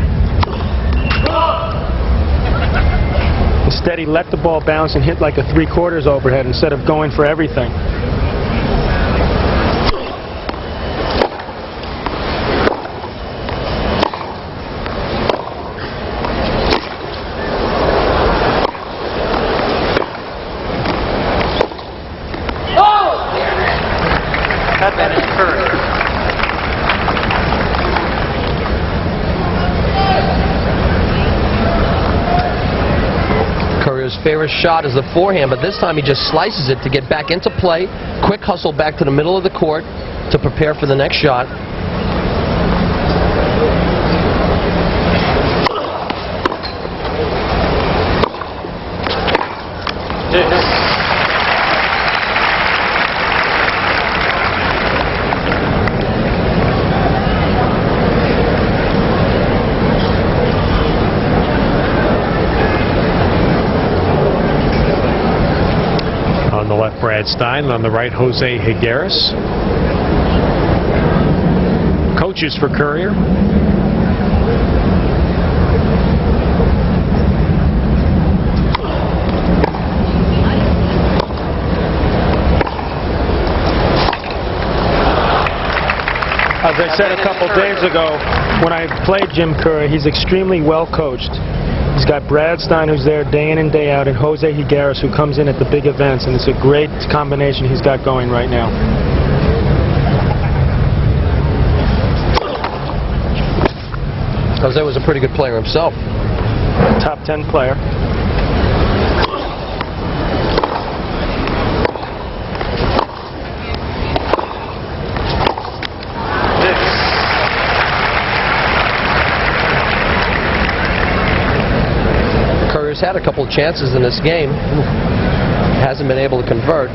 Instead, he let the ball bounce and hit like a 3/4 overhead instead of going for everything. His favorite shot is the forehand, but this time he just slices it to get back into play. Quick hustle back to the middle of the court to prepare for the next shot. On the left, Brad Stein, and on the right, Jose Higueras. Coaches for Courier. As I said a couple days ago, when I played Jim Courier, he's extremely well coached. He's got Brad Stein, who's there day in and day out, and Jose Higueras, who comes in at the big events, and it's a great combination he's got going right now. Jose was a pretty good player himself. Top 10 player. Had a couple of chances in this game. hasn't been able to convert.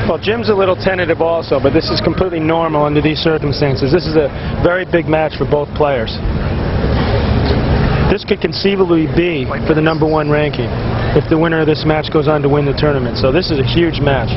Well, Jim's a little tentative also, but this is completely normal under these circumstances. This is a very big match for both players. This could conceivably be for the #1 ranking if the winner of this match goes on to win the tournament. So this is a huge match.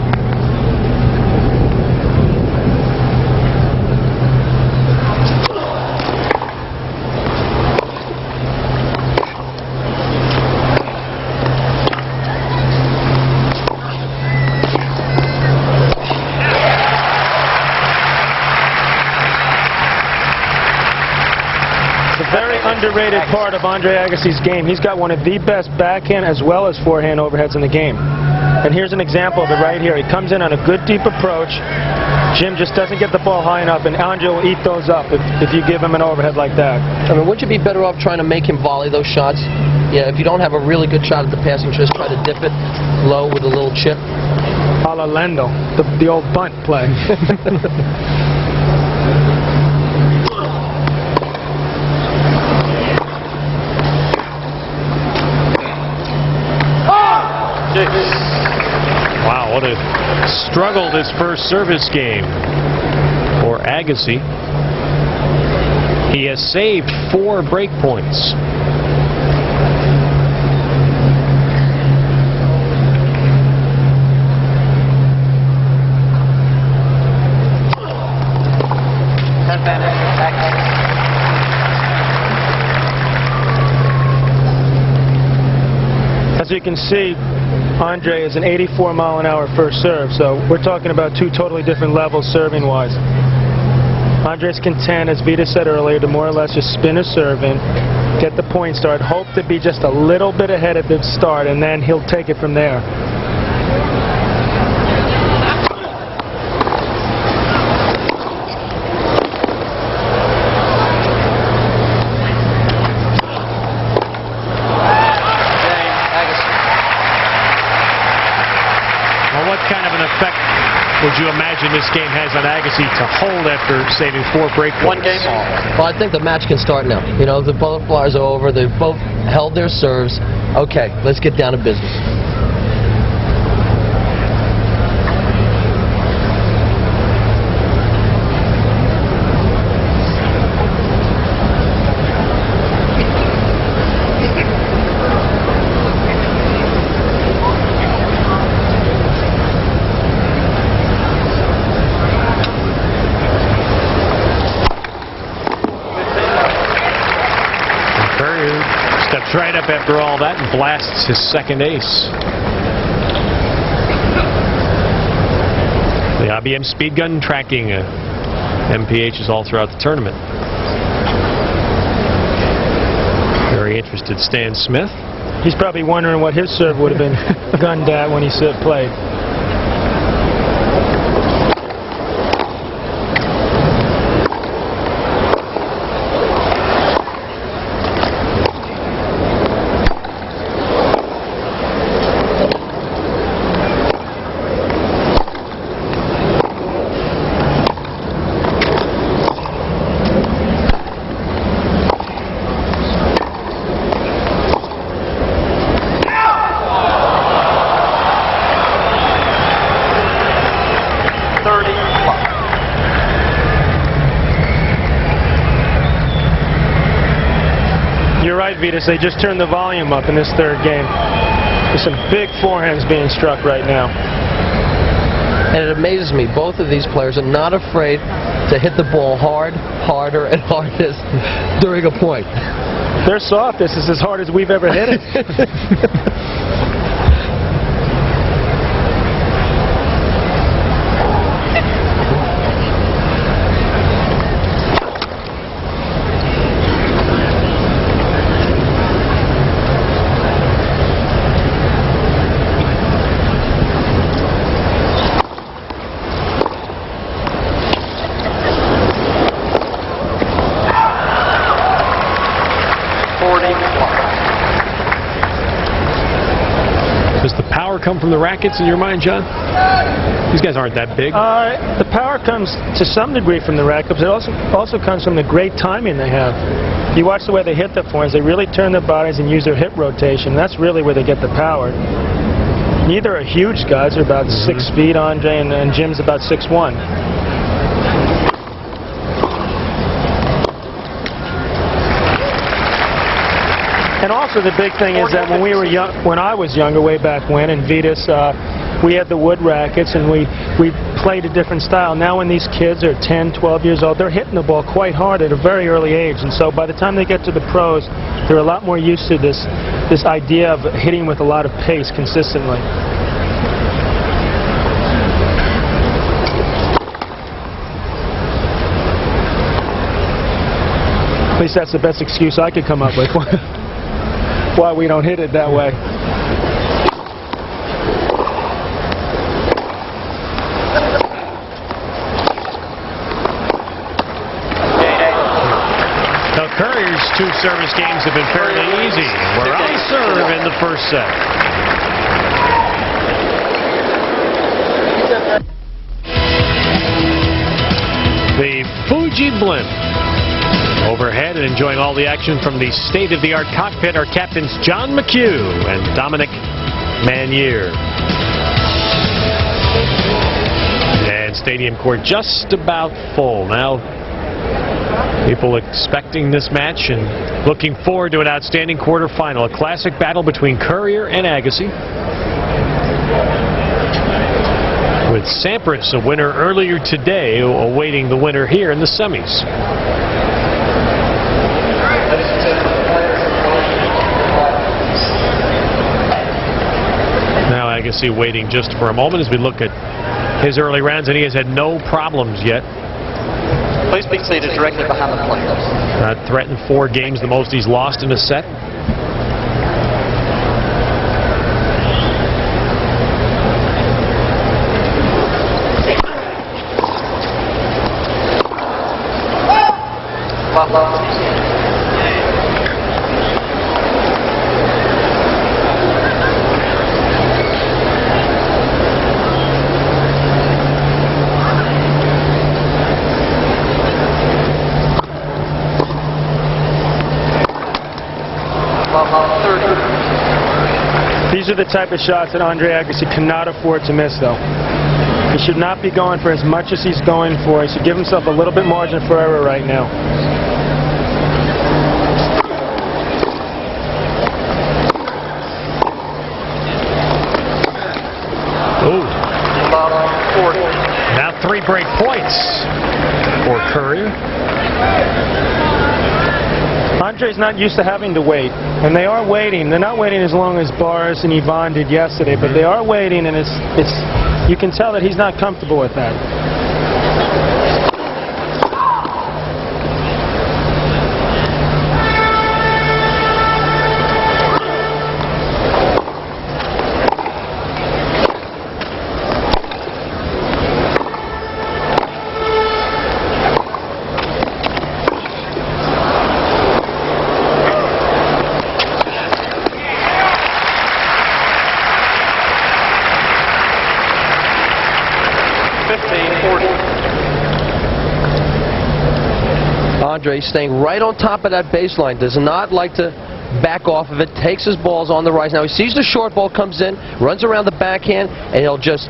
Underrated part of Andre Agassi's game. He's got one of the best backhand as well as forehand overheads in the game. And here's an example of it right here. He comes in on a good deep approach. Jim just doesn't get the ball high enough, and Andre will eat those up if you give him an overhead like that. I mean, wouldn't you be better off trying to make him volley those shots? Yeah, if you don't have a really good shot at the passing, just try to dip it low with a little chip. A la Lendl, the old bunt play. Wow, what a struggle this first service game for Agassi. He has saved 4 break points. As you can see, Andre is an 84-mile-an-hour first serve, so we're talking about 2 totally different levels serving-wise. Andre's content, as Vita said earlier, to more or less just spin a serve in, get the point start, hope to be just a little bit ahead at the start, and then he'll take it from there. Would you imagine this game has on Agassi to hold after saving 4 break points? 1 game off. Well, I think the match can start now. You know, the butterflies are over. They've both held their serves. Okay, let's get down to business. Steps right up after all that and blasts his second ace. The IBM Speed Gun tracking MPHs all throughout the tournament. Very interested Stan Smith. He's probably wondering what his serve would have been gunned at when he played. Vitas, they just turned the volume up in this third game. There's some big forehands being struck right now. And it amazes me, both of these players are not afraid to hit the ball hard, harder, and hardest during a point. Their softest is as hard as we've ever hit it. Does the power come from the rackets in your mind, John? These guys aren't that big. The power comes to some degree from the rackets. It also comes from the great timing they have. You watch the way they hit the forehands. They really turn their bodies and use their hip rotation. That's really where they get the power. Neither are huge guys. They're about 6 feet, Andre, and Jim's about 6'1". And also the big thing is that when we were young, when I was younger, way back when, in Vetus, we had the wood rackets and we played a different style. Now when these kids are 10, 12 years old, they're hitting the ball quite hard at a very early age. And so by the time they get to the pros, they're a lot more used to this idea of hitting with a lot of pace consistently. At least that's the best excuse I could come up with. Why we don't hit it that way. Now Courier's 2 service games have been fairly easy. We're on serve in the first set. The Fuji Blimp. Overhead and enjoying all the action from the state-of-the-art cockpit are captains John McHugh and Dominic Manier. And stadium court just about full. Now, people expecting this match and looking forward to an outstanding quarterfinal. A classic battle between Courier and Agassi. With Sampras, a winner earlier today, awaiting the winner here in the semis. Now Agassi waiting just for a moment as we look at his early rounds, and he has had no problems yet. Please be seated directly behind the plate. Threatened 4 games, the most he's lost in a set. These are the type of shots that Andre Agassi cannot afford to miss, though. He should not be going for as much as he's going for. He should give himself a little bit margin for error right now. Ooh. Now 3 break points for Courier. Andre's not used to having to wait, and they are waiting. They're not waiting as long as Boris and Ivan did yesterday, but they are waiting, and you can tell that he's not comfortable with that. Andre staying right on top of that baseline, does not like to back off of it, takes his balls on the rise. Now he sees the short ball comes in, runs around the backhand, and he'll just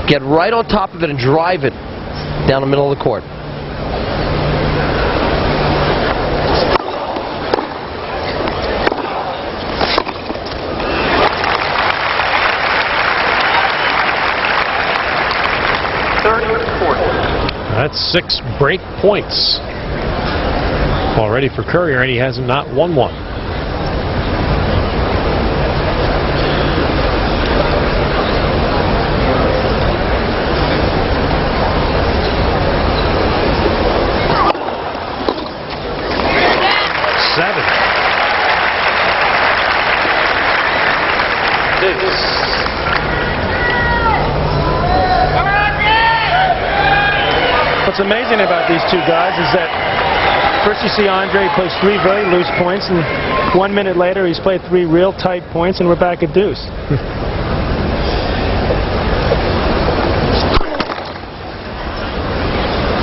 get right on top of it and drive it down the middle of the court. That's 6 break points already for Courier, and he has not won one. What's amazing about these two guys is that first you see Andre plays 3 very loose points, and 1 minute later he's played 3 real tight points, and we're back at deuce.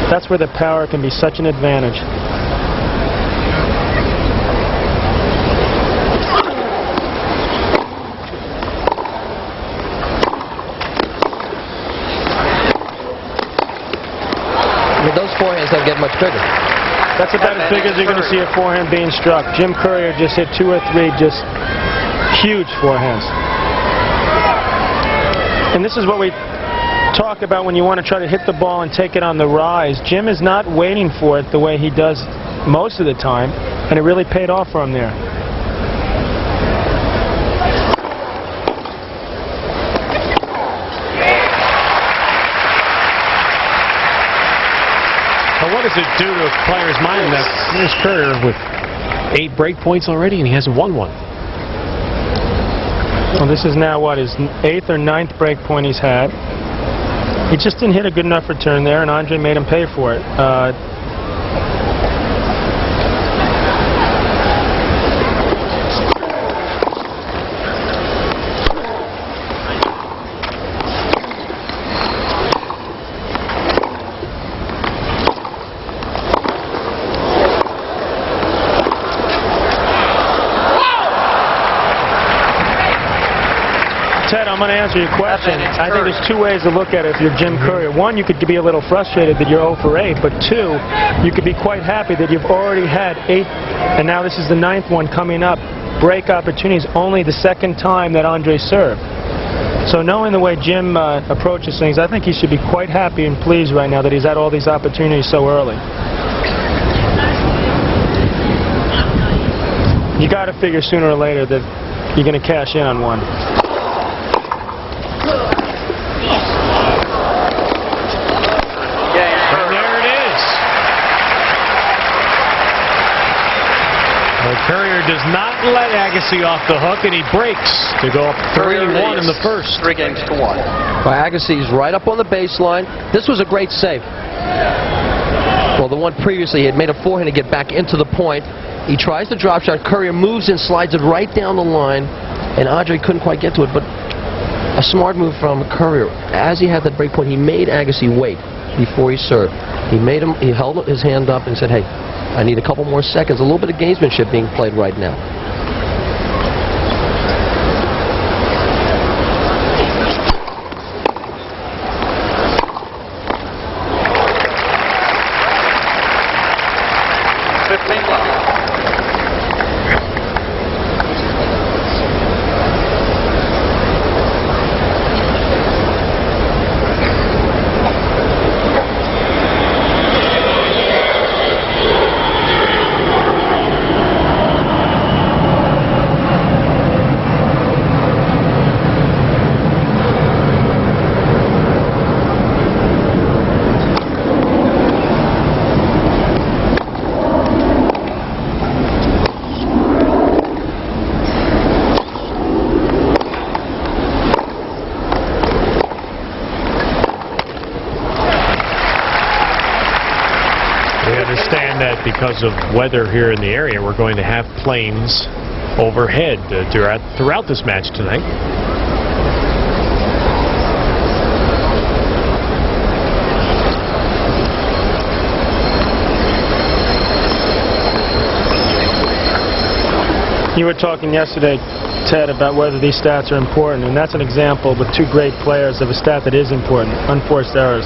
That's where the power can be such an advantage. forehand's don't get much bigger. That's about as big as you're going to see a forehand being struck. Jim Courier just hit 2 or 3 just huge forehands. And this is what we talk about when you want to try to hit the ball and take it on the rise. Jim is not waiting for it the way he does most of the time, and it really paid off for him there. What does it do to a player's mind that here's Courier with 8 break points already and he hasn't won one? Well, this is now what, his 8th or 9th break point he's had. He just didn't hit a good enough return there, and Andre made him pay for it. Ted, I'm going to answer your question. I think there's 2 ways to look at it if you're Jim Courier. 1, you could be a little frustrated that you're 0 for 8, but 2, you could be quite happy that you've already had 8, and now this is the 9th one coming up. Break opportunities, only the 2nd time that Andre served. So knowing the way Jim approaches things, I think he should be quite happy and pleased right now that he's had all these opportunities so early. You got to figure sooner or later that you're going to cash in on one. Courier does not let Agassi off the hook, and he breaks to go up 3-1 in the first. 3 games to 1. Well, Agassi's right up on the baseline. This was a great save. Well, the one previously, he had made a forehand to get back into the point. He tries the drop shot. Courier moves and slides it right down the line, and Andre couldn't quite get to it, but a smart move from Courier. As he had that break point, he made Agassi wait before he served. He held his hand up and said, hey, I need a couple more seconds. A little bit of gamesmanship being played right now. Because of weather here in the area, we're going to have planes overhead throughout this match tonight. You were talking yesterday, Ted, about whether these stats are important, and that's an example with 2 great players of a stat that is important, unforced errors.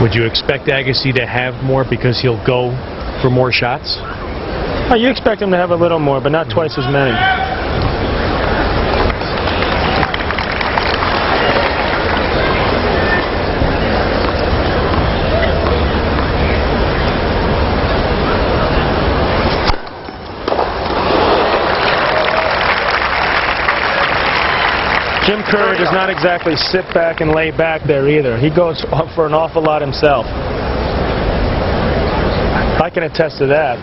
Would you expect Agassi to have more because he'll go for more shots? Oh, you expect him to have a little more, but not twice as many. Jim Courier does not exactly sit back and lay back there either. He goes for an awful lot himself. I can attest to that.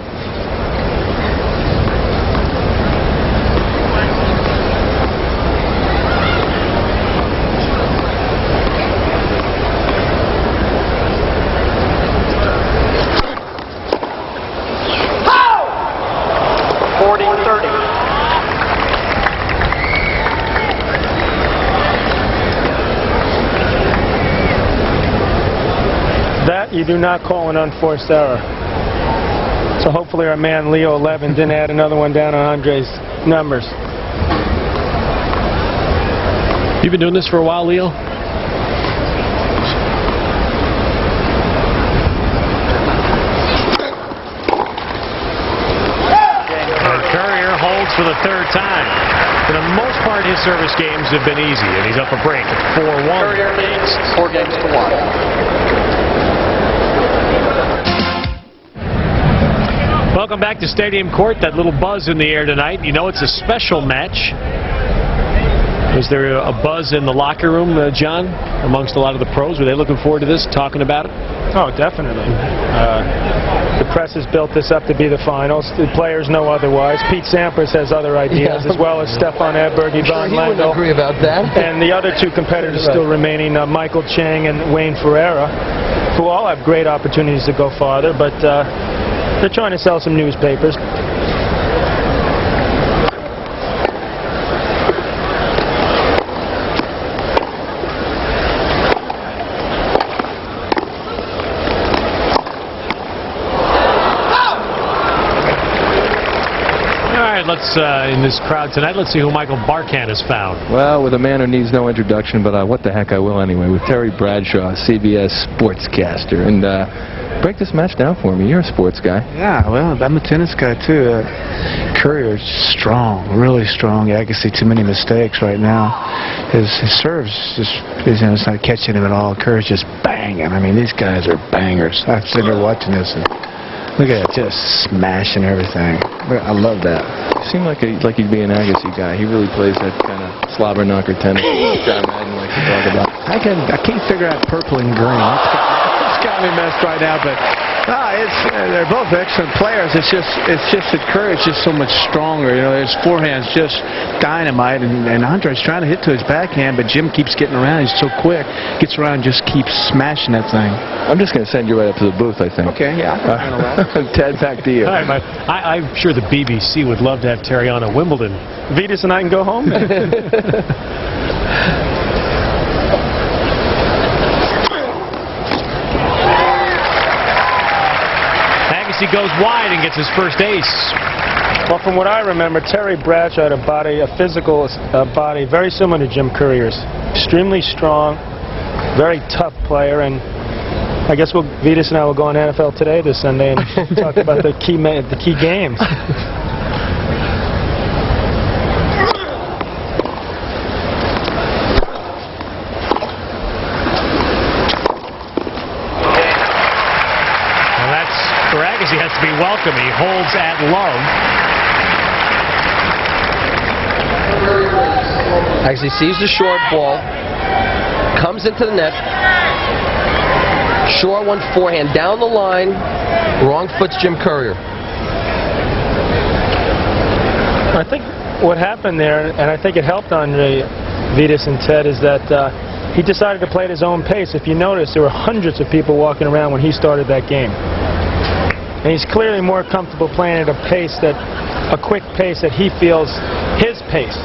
Oh! 40-30. you do not call an unforced error. So hopefully our man Leo 11 didn't add another one down on Andre's numbers. You've been doing this for a while, Leo? And Courier holds for the third time. For the most part, his service games have been easy, and he's up a break at 4-1. Courier leads 4 games to 1. Welcome back to Stadium Court. That little buzz in the air tonight. You know it's a special match. Was there a buzz in the locker room, John, amongst a lot of the pros? Were they looking forward to this, talking about it? Oh, definitely. The press has built this up to be the finals. The players know otherwise. Pete Sampras has other ideas, as well as Stefan Edberg, Ivan He wouldn't Lendl. agree about that. And the other two competitors still remaining, Michael Chang and Wayne Ferreira, who all have great opportunities to go farther, but they're trying to sell some newspapers. Let's, in this crowd tonight, let's see who Michael Barkan has found. Well, with a man who needs no introduction, but what the heck I will anyway, with Terry Bradshaw, CBS sportscaster. And break this match down for me. You're a sports guy. Yeah, well, I'm a tennis guy, too. Courier's strong, really strong. Agassi, too many mistakes right now. His serves just, it's not catching him at all. Courier's just banging. I mean, these guys are bangers. I'm sitting there watching this, and look at that, just smashing everything. I love that. You seem like he'd be an Agassi guy. He really plays that kind of slobber knocker tennis John Madden likes to talk about. I can't figure out purple and green. It's got me messed right now, but they're both excellent players. It's just that Courier's just so much stronger. You know, his forehand's just dynamite, and Andre's trying to hit to his backhand, but Jim keeps getting around. He's so quick, gets around, and just keeps smashing that thing. I'm just going to send you right up to the booth, I think. Okay, yeah. Ted, back to you. All right, I'm sure the BBC would love to have Terry on at Wimbledon. Vitas and I can go home. He goes wide and gets his first ace. Well, from what I remember, Terry Bradshaw had a physical body very similar to Jim Courier's. Extremely strong, very tough player, and I guess Vitas and I will go on NFL Today this Sunday and talk about the key games. Agassi has to be welcome. He holds at love. Agassi sees the short ball, comes into the net. Short one forehand down the line. Wrong foot's Jim Courier. I think what happened there, and I think it helped Andre, Vitas, and Ted, is that he decided to play at his own pace. If you notice, there were hundreds of people walking around when he started that game. And he's clearly more comfortable playing at a quick pace that he feels his pace.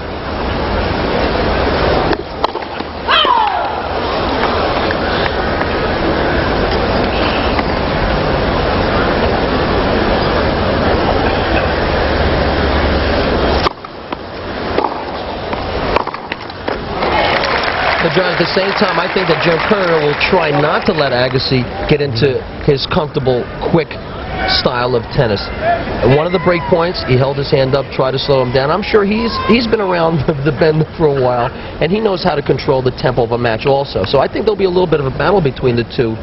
But John, at the same time, I think that Jim Courier will try not to let Agassi get into his comfortable, quick style of tennis. And one of the break points, he held his hand up, tried to slow him down. I'm sure he's been around the bend for a while, and he knows how to control the tempo of a match also. So I think there'll be a little bit of a battle between the two.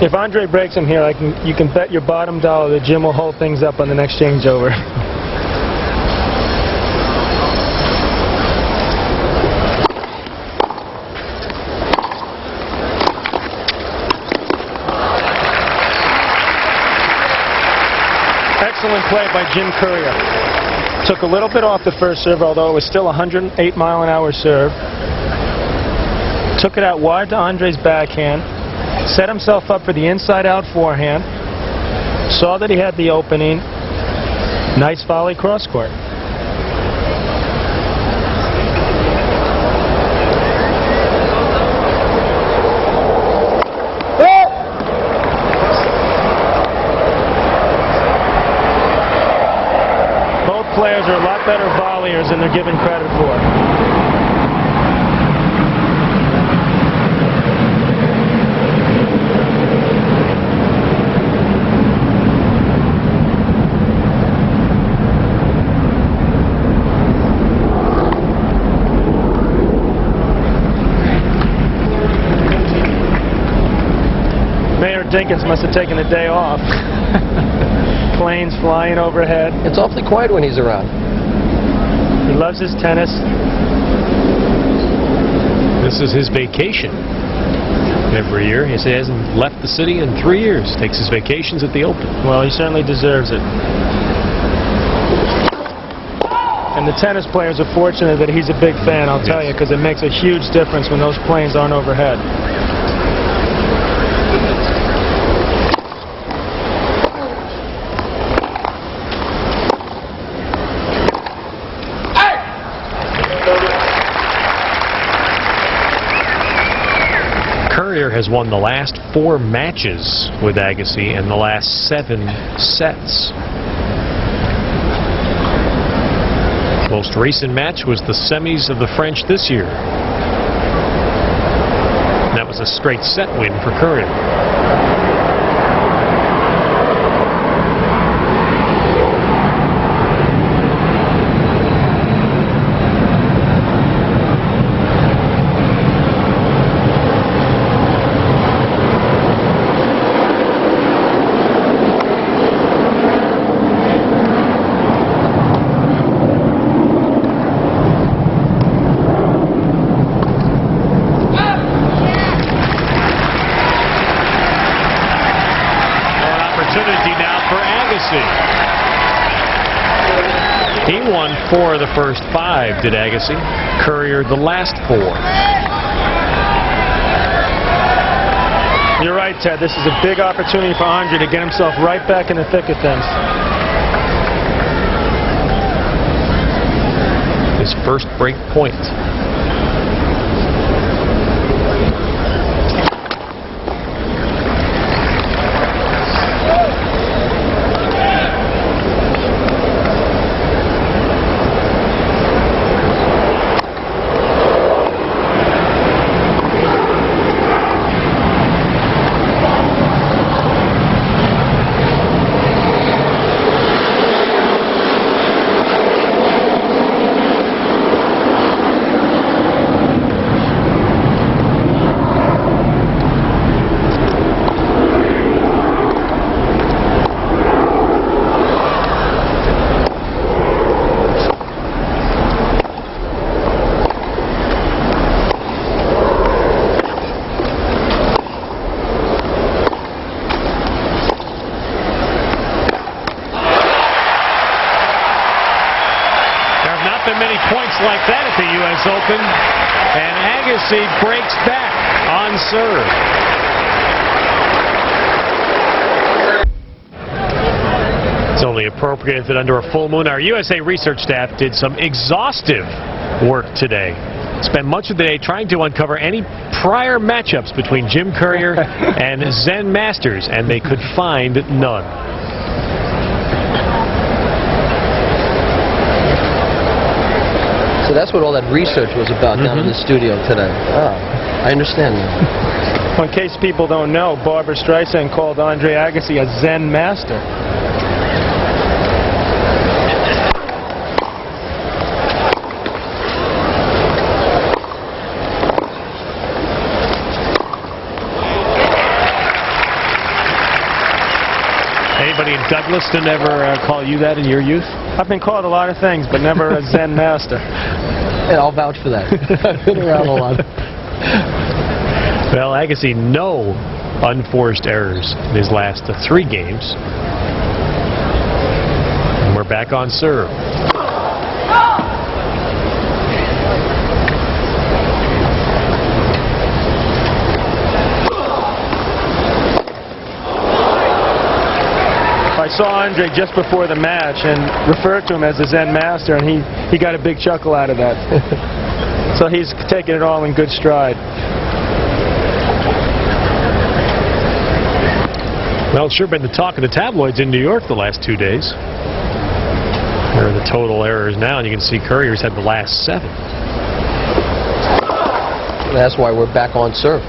If Andre breaks him here, you can bet your bottom dollar that Jim will hold things up on the next changeover. Excellent play by Jim Courier. Took a little bit off the first serve, although it was still a 108-mile-an-hour serve. Took it out wide to Andre's backhand. Set himself up for the inside-out forehand. Saw that he had the opening. Nice volley cross-court. better volleyers than they're given credit for. Dinkins must have taken a day off. Planes flying overhead. It's awfully quiet when he's around. He loves his tennis. This is his vacation. Every year. He hasn't left the city in 3 years. Takes his vacations at the Open. Well, he certainly deserves it. And the tennis players are fortunate that he's a big fan, I'll tell you, because it makes a huge difference when those planes aren't overhead. Courier has won the last 4 matches with Agassi and the last 7 sets. Most recent match was the semis of the French this year. And that was a straight set win for Courier. He won 4 of the first 5, did Agassi. Courier the last 4. You're right, Ted. This is a big opportunity for Andre to get himself right back in the thick of things. His first break point. Many points like that at the U.S. Open, and Agassi breaks back on serve. It's only appropriate that under a full moon, our USA research staff did some exhaustive work today. Spent much of the day trying to uncover any prior matchups between Jim Courier and Zen Masters, and they could find none. So that's what all that research was about down in the studio today. Oh, I understand now. In case people don't know, Barbara Streisand called Andre Agassi a Zen master. Anybody in Douglaston ever call you that in your youth? I've been called a lot of things, but never a Zen master. Yeah, I'll vouch for that. I've been around a lot. Well, Agassi, no unforced errors in his last 3 games. And we're back on serve. I saw Andre just before the match and referred to him as the Zen master, and he got a big chuckle out of that. So he's taking it all in good stride. Well, it's sure been the talk of the tabloids in New York the last 2 days. There are the total errors now, and you can see Courier's had the last 7. That's why we're back on serve.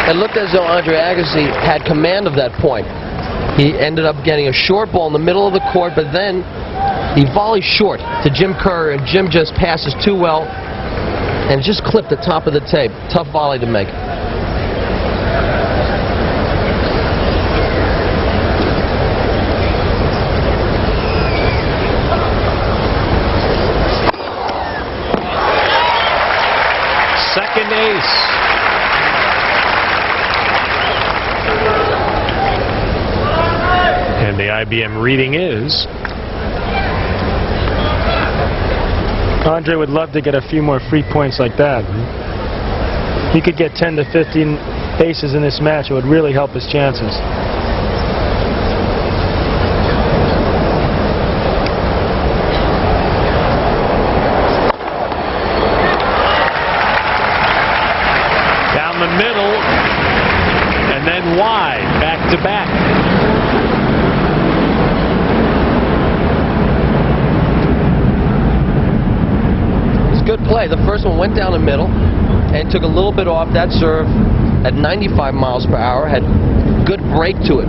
It looked as though Andre Agassi had command of that point. He ended up getting a short ball in the middle of the court, but then he volleyed short to Jim Courier, and Jim just passes too well, and it just clipped the top of the tape. Tough volley to make. Second ace. And the IBM reading is... Andre would love to get a few more free points like that. He could get 10 to 15 aces in this match. It would really help his chances. Down the middle, and then wide, back to back. Good play. The first one went down the middle and took a little bit off that serve at 95 miles per hour. Had good break to it.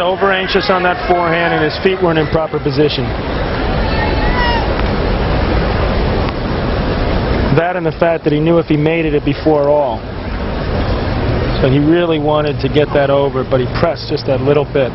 Over anxious on that forehand, and his feet weren't in proper position. That and the fact that he knew if he made it, it'd be 4-all. So he really wanted to get that over, but he pressed just that little bit.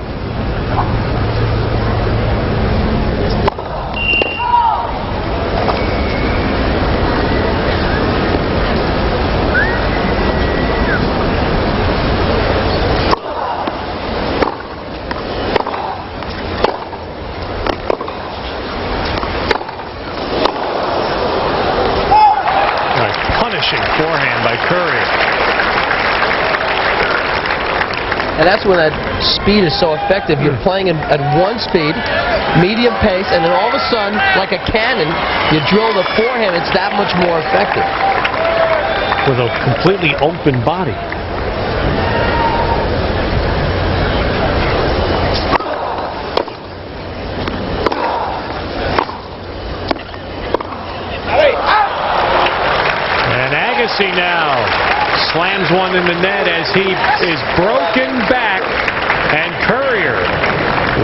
Forehand by Courier. And that's when that speed is so effective. You're playing at one speed, medium pace, and then all of a sudden, like a cannon, you drill the forehand. It's that much more effective. With a completely open body. Agassi now slams one in the net as he is broken back, and Courier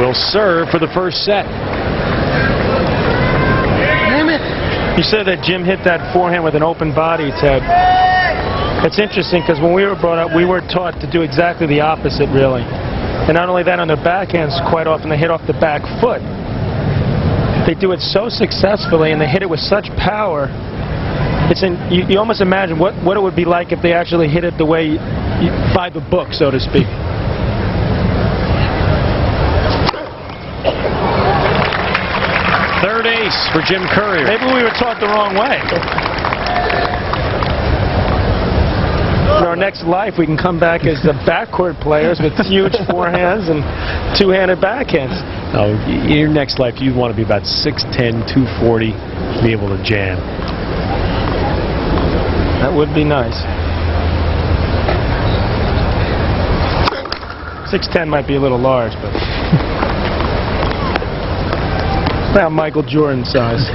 will serve for the first set. You said that Jim hit that forehand with an open body, Ted. It's interesting because when we were brought up, we were taught to do exactly the opposite, really. And not only that, on their backhands, quite often they hit off the back foot. They do it so successfully, and they hit it with such power. You almost imagine what it would be like if they actually hit it the way by the book, so to speak. Third ace for Jim Courier. Maybe we were taught the wrong way. In our next life, we can come back as the backcourt players with huge forehands and two-handed backhands. Oh, in your next life, you want to be about 6'10", 240, be able to jam. That would be nice. 6'10" might be a little large, but about Michael Jordan size.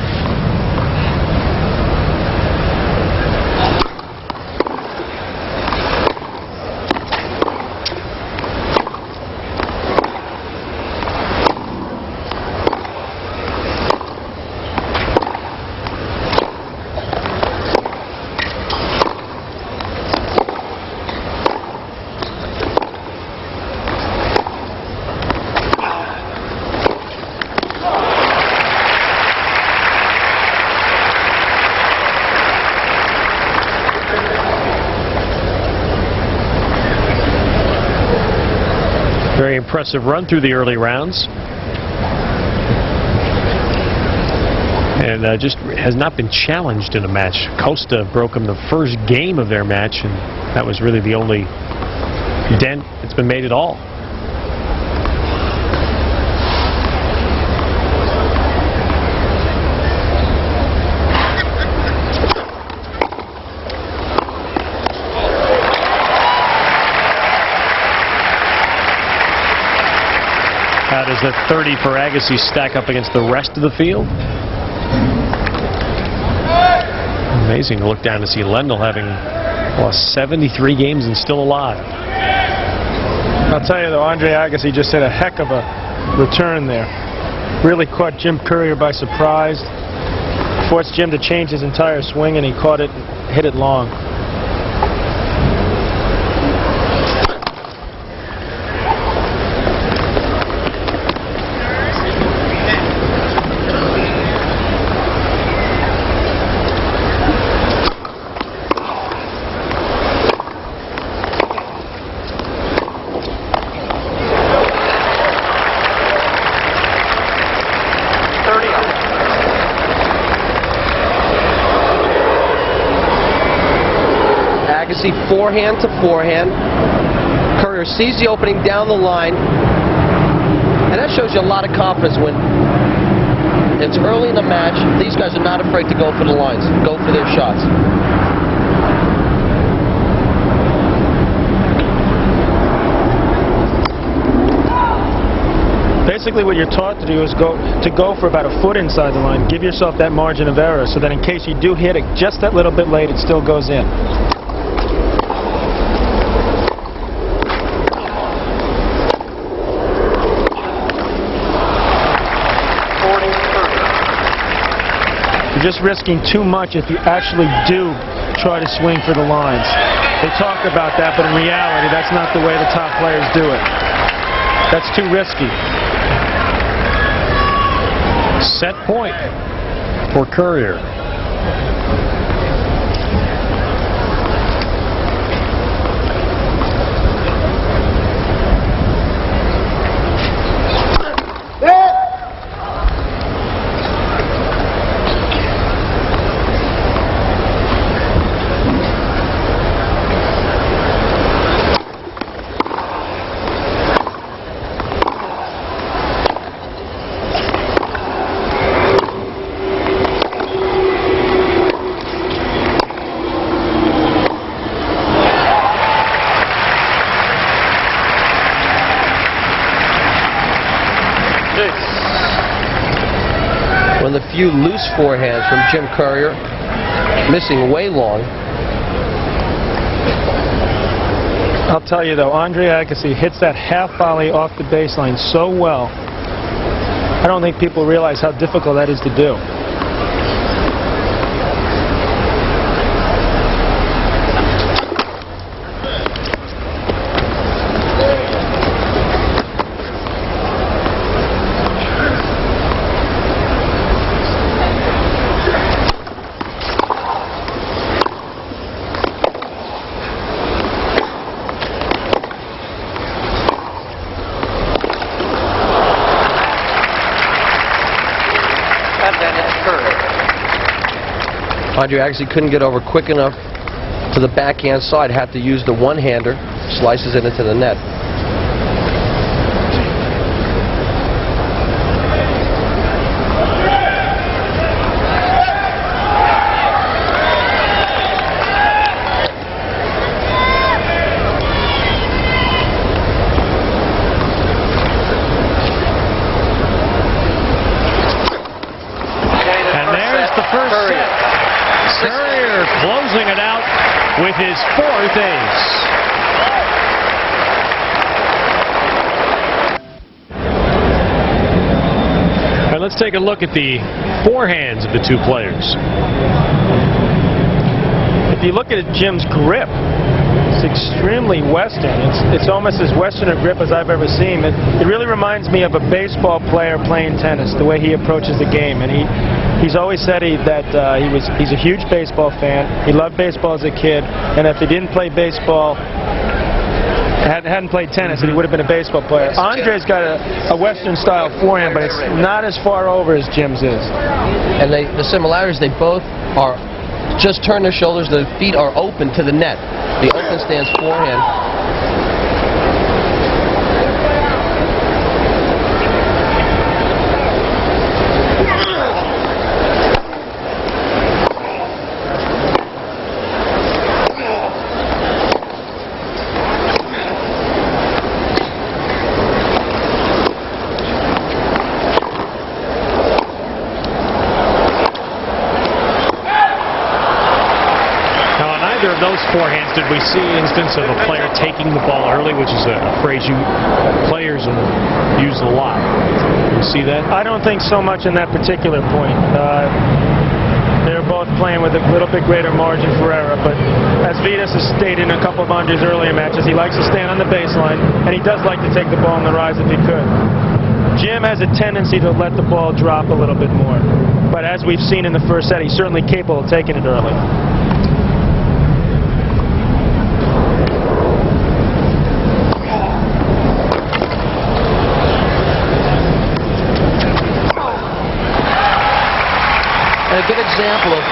Very impressive run through the early rounds. And just has not been challenged in a match. Costa broke him the first game of their match, and that was really the only dent that's been made at all. How does the 30 for Agassi stack up against the rest of the field? Amazing to look down to see Lendl having lost 73 games and still alive. I'll tell you though, Andre Agassi just had a heck of a return there. Really caught Jim Courier by surprise. Forced Jim to change his entire swing, and he caught it and hit it long. Agassi forehand to forehand. Courier sees the opening down the line, and that shows you a lot of confidence when it's early in the match. These guys are not afraid to go for the lines, go for their shots. Basically what you're taught to do is go for about a foot inside the line. Give yourself that margin of error so that in case you do hit it just that little bit late, it still goes in. You're just risking too much if you actually do try to swing for the lines. They talk about that, but in reality, that's not the way the top players do it. That's too risky. Set point for Courier. One of the few loose forehands from Jim Courier, missing way long. I'll tell you though, Andre Agassi hits that half volley off the baseline so well. I don't think people realize how difficult that is to do. Andre Agassi couldn't get over quick enough to the backhand side, had to use the one-hander, slices it into the net. And there's the first set. Courier closing it out with his fourth ace. All right, let's take a look at the forehands of the two players. If you look at Jim's grip, it's extremely Western. It's almost as Western a grip as I've ever seen. It really reminds me of a baseball player playing tennis, the way he approaches the game. And he's always said that he's a huge baseball fan. He loved baseball as a kid, and if he didn't play baseball hadn't played tennis, and he would have been a baseball player. Andre's got a Western-style forehand, but it's not as far over as Jim's is. And the similarities, they both are just turn their shoulders, the feet are open to the net. The open stance forehand. Neither of those forehands did we see an instance of a player taking the ball early, which is a phrase players use a lot. You see that? I don't think so much in that particular point. They were both playing with a little bit greater margin for error, but as Vitas has stated in a couple of Andre's earlier matches, he likes to stand on the baseline, and he does like to take the ball on the rise if he could. Jim has a tendency to let the ball drop a little bit more, but as we've seen in the first set, he's certainly capable of taking it early. A good example of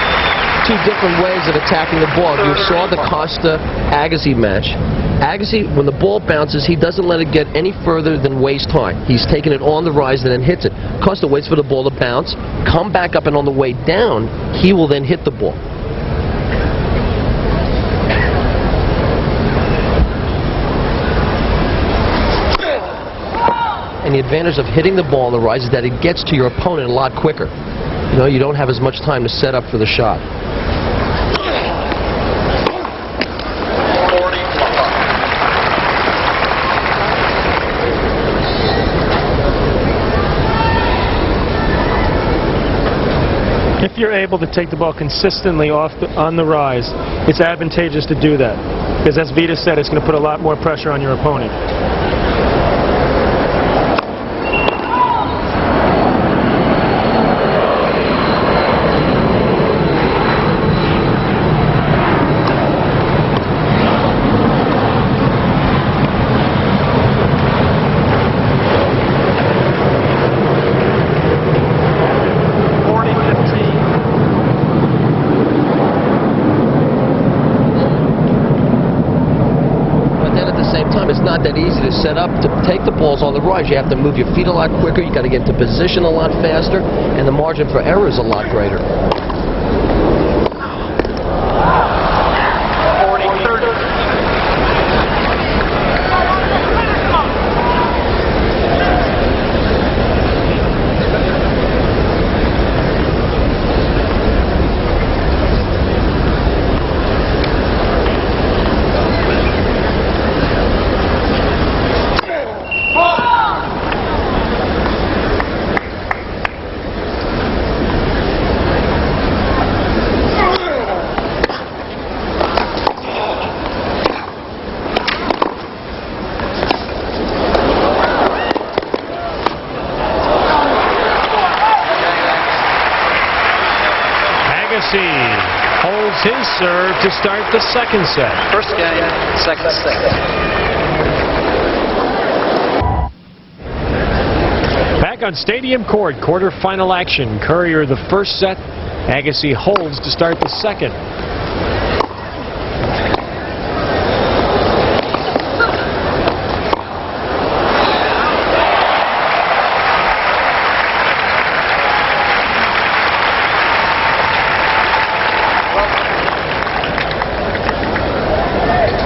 two different ways of attacking the ball. You saw the Costa-Agassi match. Agassi, when the ball bounces, he doesn't let it get any further than waist high. He's taking it on the rise and then hits it. Costa waits for the ball to bounce, come back up, and on the way down, he will then hit the ball. And the advantage of hitting the ball on the rise is that it gets to your opponent a lot quicker. You know, you don't have as much time to set up for the shot. If you're able to take the ball consistently on the rise, it's advantageous to do that. Because as Vitas said, it's going to put a lot more pressure on your opponent. It's not that easy to set up to take the balls on the rise. You have to move your feet a lot quicker, you got to get into position a lot faster, and the margin for error is a lot greater. Agassi holds his serve to start the second set. First game, second set. Back on Stadium Court, quarterfinal action. Courier the first set. Agassi holds to start the second.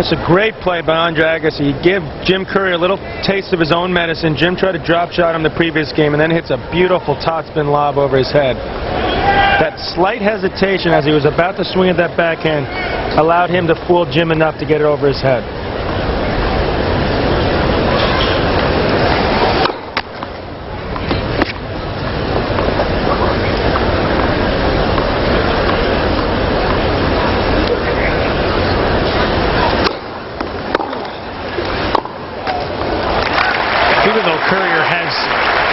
It's a great play by Andre Agassi. He gave Jim Courier a little taste of his own medicine. Jim tried to drop shot him the previous game and then hits a beautiful topspin lob over his head. That slight hesitation as he was about to swing at that backhand allowed him to fool Jim enough to get it over his head. Even though Courier has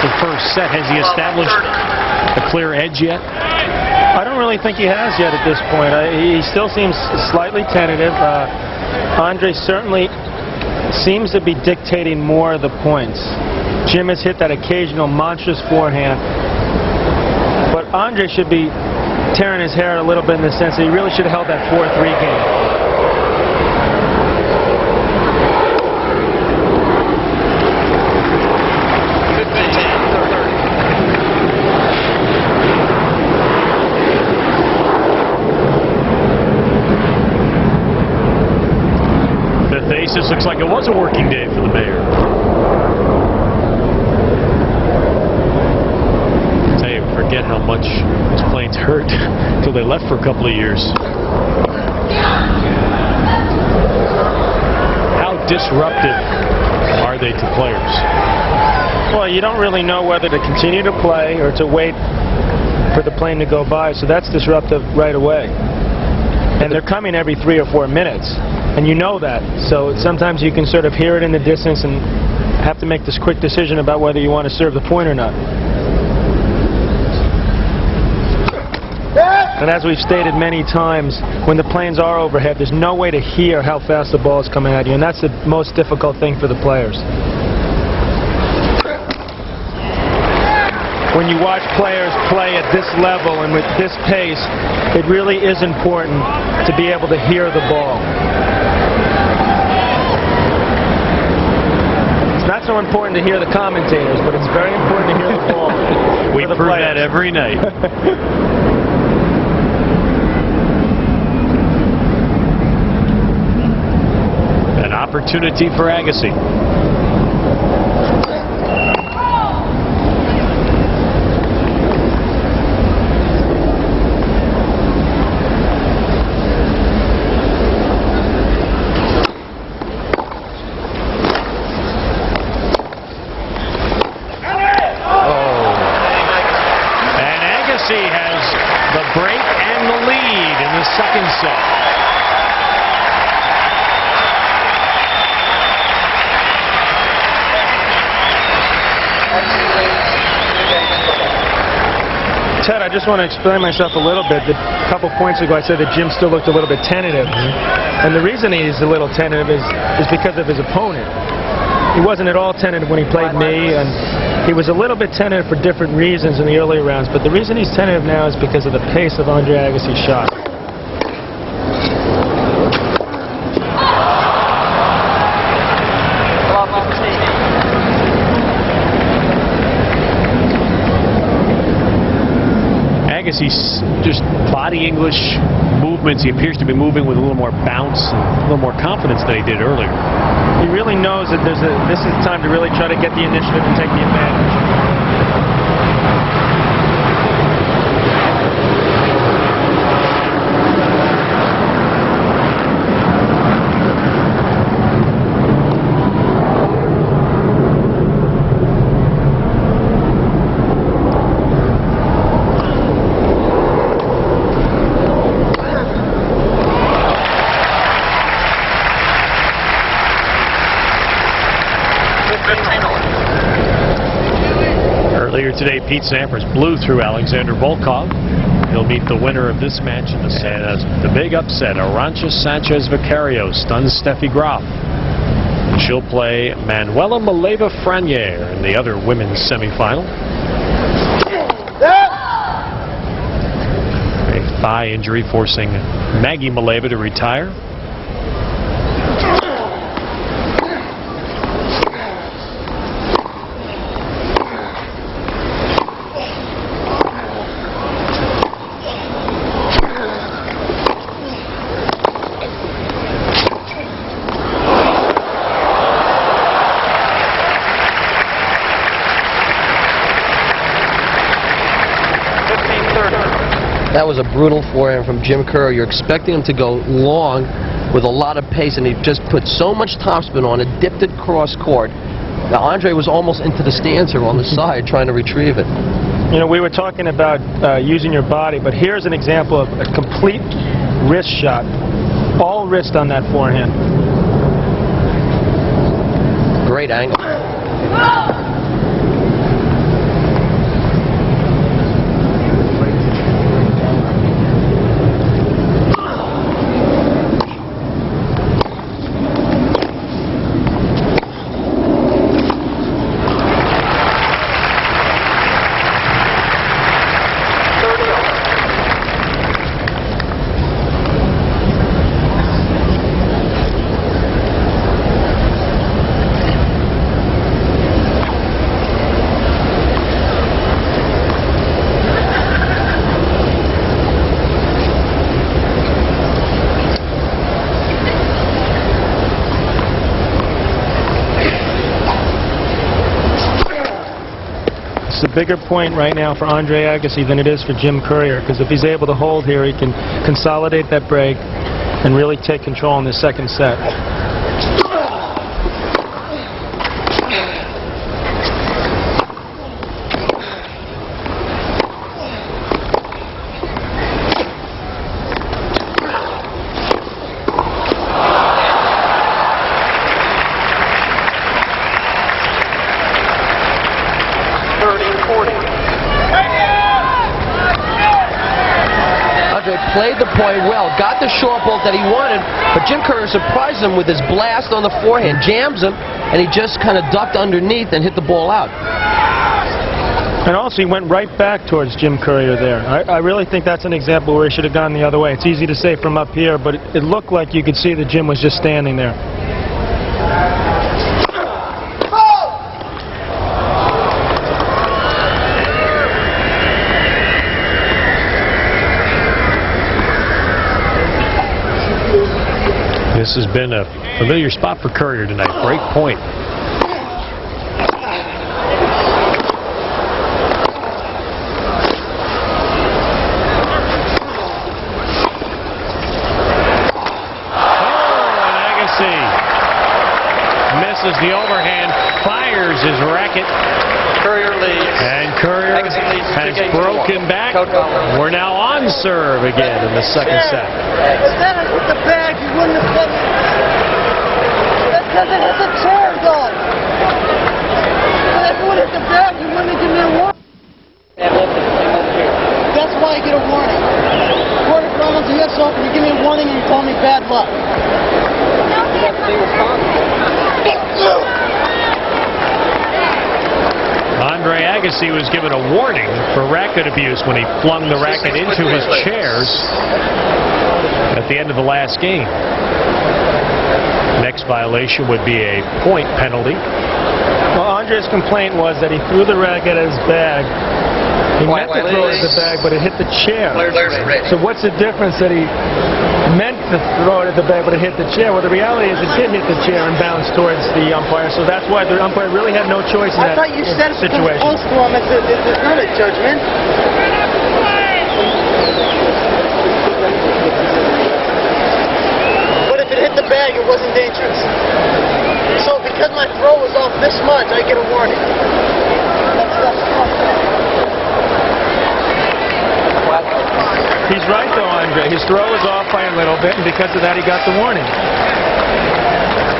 the first set, has he established a clear edge yet? I don't really think he has yet at this point. He still seems slightly tentative. Andre certainly seems to be dictating more of the points. Jim has hit that occasional monstrous forehand, but Andre should be tearing his hair out a little bit in the sense that he really should have held that 4-3 game. This looks like it was a working day for the mayor. I tell you, forget how much those planes hurt until they left for a couple of years. How disruptive are they to players? Well, you don't really know whether to continue to play or to wait for the plane to go by, so that's disruptive right away. And they're coming every 3 or 4 minutes. And you know that, so sometimes you can sort of hear it in the distance and have to make this quick decision about whether you want to serve the point or not. And as we've stated many times, when the planes are overhead, there's no way to hear how fast the ball is coming at you, and that's the most difficult thing for the players. When you watch players play at this level and with this pace, it really is important to be able to hear the ball. It's not so important to hear the commentators, but it's very important to hear the ball. We prove that every night. An opportunity for Agassi. Has the break and the lead in the second set. Ted, I just want to explain myself a little bit. A couple points ago I said that Jim still looked a little bit tentative. And the reason he's a little tentative is because of his opponent. He wasn't at all tentative when he played me, and he was a little bit tentative for different reasons in the earlier rounds, but the reason he's tentative now is because of the pace of Andre Agassi's shot. Agassi's just body English movements. He appears to be moving with a little more bounce and a little more confidence than he did earlier. He really knows that this is time to really try to get the initiative and take the advantage. Earlier today, Pete Sampras blew through Alexander Volkov. He'll meet the winner of this match in the big upset. Arantxa Sanchez Vicario stuns Steffi Graf. She'll play Manuela Maleva-Franier in the other women's semifinal. A thigh injury forcing Maggie Maleva to retire. That was a brutal forehand from Jim Courier. You're expecting him to go long with a lot of pace, and he just put so much topspin on it, dipped it cross court. Now, Andre was almost into the stands here on the side trying to retrieve it. You know, we were talking about using your body, but here's an example of a complete wrist shot. All wrist on that forehand. Great angle. it's a bigger point right now for Andre Agassi than it is for Jim Courier, because if he's able to hold here, he can consolidate that break and really take control in the second set. Played the point well, got the short ball that he wanted, but Jim Courier surprised him with his blast on the forehand, jams him, and he just kind of ducked underneath and hit the ball out. And also, he went right back towards Jim Courier there. I really think that's an example where he should have gone the other way. It's easy to say from up here, but it looked like you could see that Jim was just standing there. This has been a familiar spot for Courier tonight. Break point. Agassi misses the overhand, fires his racket. Courier leads. And Courier has broken back. We're now on serve again in the second set. With the bag, you wouldn't have put it. That's because it hit the chair, though. If it would hit the bag, you wouldn't have given me a warning. That's why I get a warning. Quarterfinals, the US Open, you give me a warning and you call me bad luck. You have to be responsible. Andre Agassi was given a warning for racket abuse when he flung the racket into his chairs at the end of the last game. Next violation would be a point penalty. Well, Andre's complaint was that he threw the racket at his bag. He meant to throw it at the bag, but it hit the chair. So what's the difference that he meant to throw it at the bag, but it hit the chair? Well, the reality is it did hit the chair and bounce towards the umpire, so that's why the umpire really had no choice in that situation. I thought you said it was close to him. It's not a judgment. But if it hit the bag, it wasn't dangerous. So because my throw was off this much, I get a warning. He's right, though, Andre. His throw was off by a little bit, and because of that, he got the warning.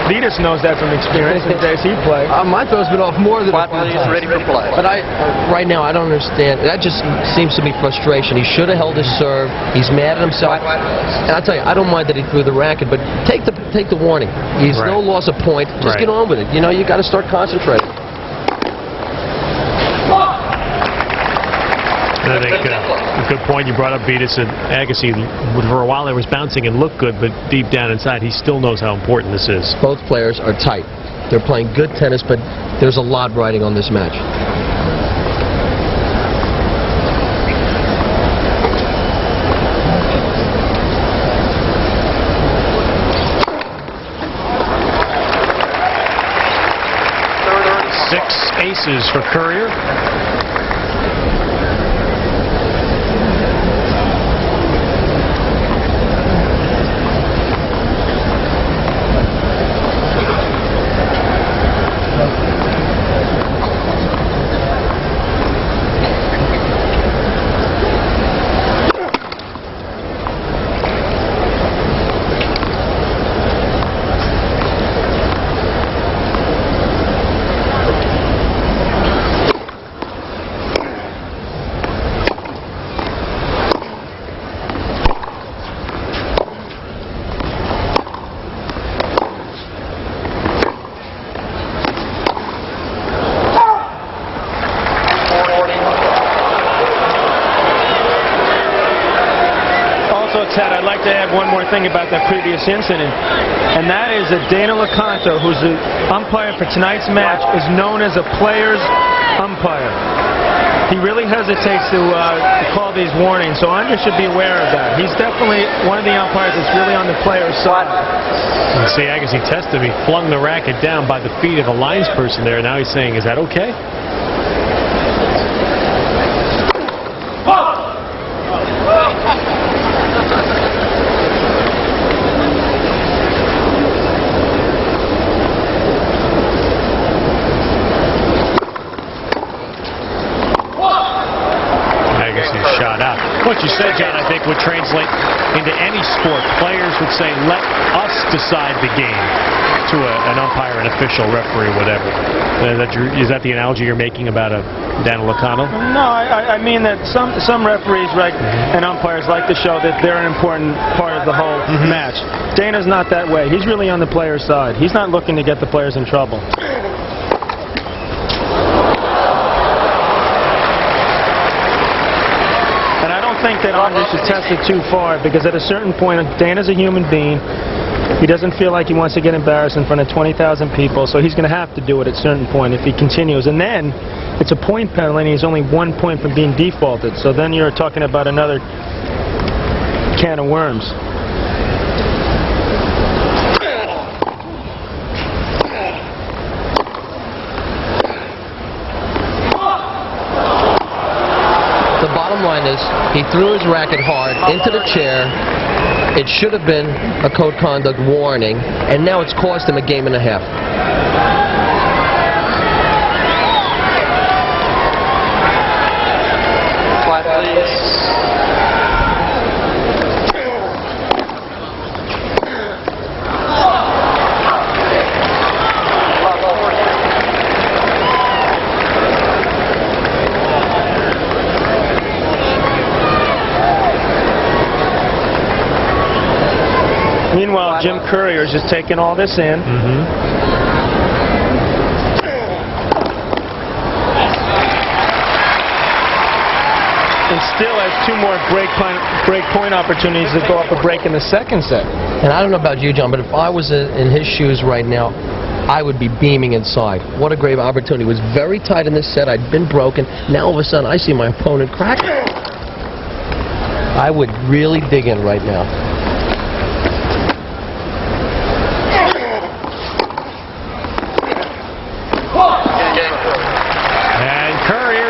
Vitas knows that from experience in the days he played. My throw's been off more than a few times. Ready for play. But right now, I don't understand. That just seems to be frustration. He should have held his serve. He's mad at himself. And I'll tell you, I don't mind that he threw the racket, but take the warning. He's no loss of point. Just get on with it. You know, you got to start concentrating. I think a good point you brought up, Vitas, and Agassi. For a while there was bouncing and looked good, but deep down inside he still knows how important this is. Both players are tight. They're playing good tennis, but there's a lot riding on this match. Six aces for Courier. Ted, I'd like to add one more thing about that previous incident, and that is that Dana Lecanto, who's the umpire for tonight's match, is known as a player's umpire. He really hesitates to call these warnings, so Andre should be aware of that. He's definitely one of the umpires that's really on the player's side. You see, Agassi tested him. He flung the racket down by the feet of a linesperson there, and now he's saying, is that okay? What you said, John, I think would translate into any sport. Players would say, let us decide the game, to an umpire, an official, referee, whatever. Is that the analogy you're making about Dan Locano? No, I mean that some referees and umpires like to show that they're an important part of the whole match. Dana's not that way. He's really on the player's side. He's not looking to get the players in trouble. And I don't think that Andre should test it too far, because at a certain point, Dana's a human being. He doesn't feel like he wants to get embarrassed in front of 20,000 people, so he's going to have to do it at a certain point if he continues. And then it's a point penalty, and he's only 1 point from being defaulted. So then you're talking about another can of worms. The bottom line is he threw his racket hard into the chair. It should have been a code conduct warning, and now it's cost him a game and a half. Quiet, please. Meanwhile, Jim Courier is just taking all this in. And still has 2 more break point opportunities to go up a break in the second set. And I don't know about you, John, but if I was in his shoes right now, I would be beaming inside. What a great opportunity. It was very tight in this set. I'd been broken. Now all of a sudden I see my opponent crack. I would really dig in right now.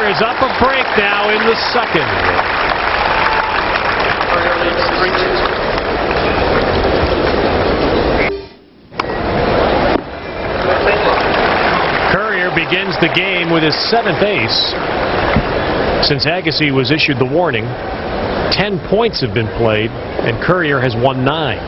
Is up a break now in the second. Courier begins the game with his 7th ace. Since Agassi was issued the warning, 10 points have been played, and Courier has won 9.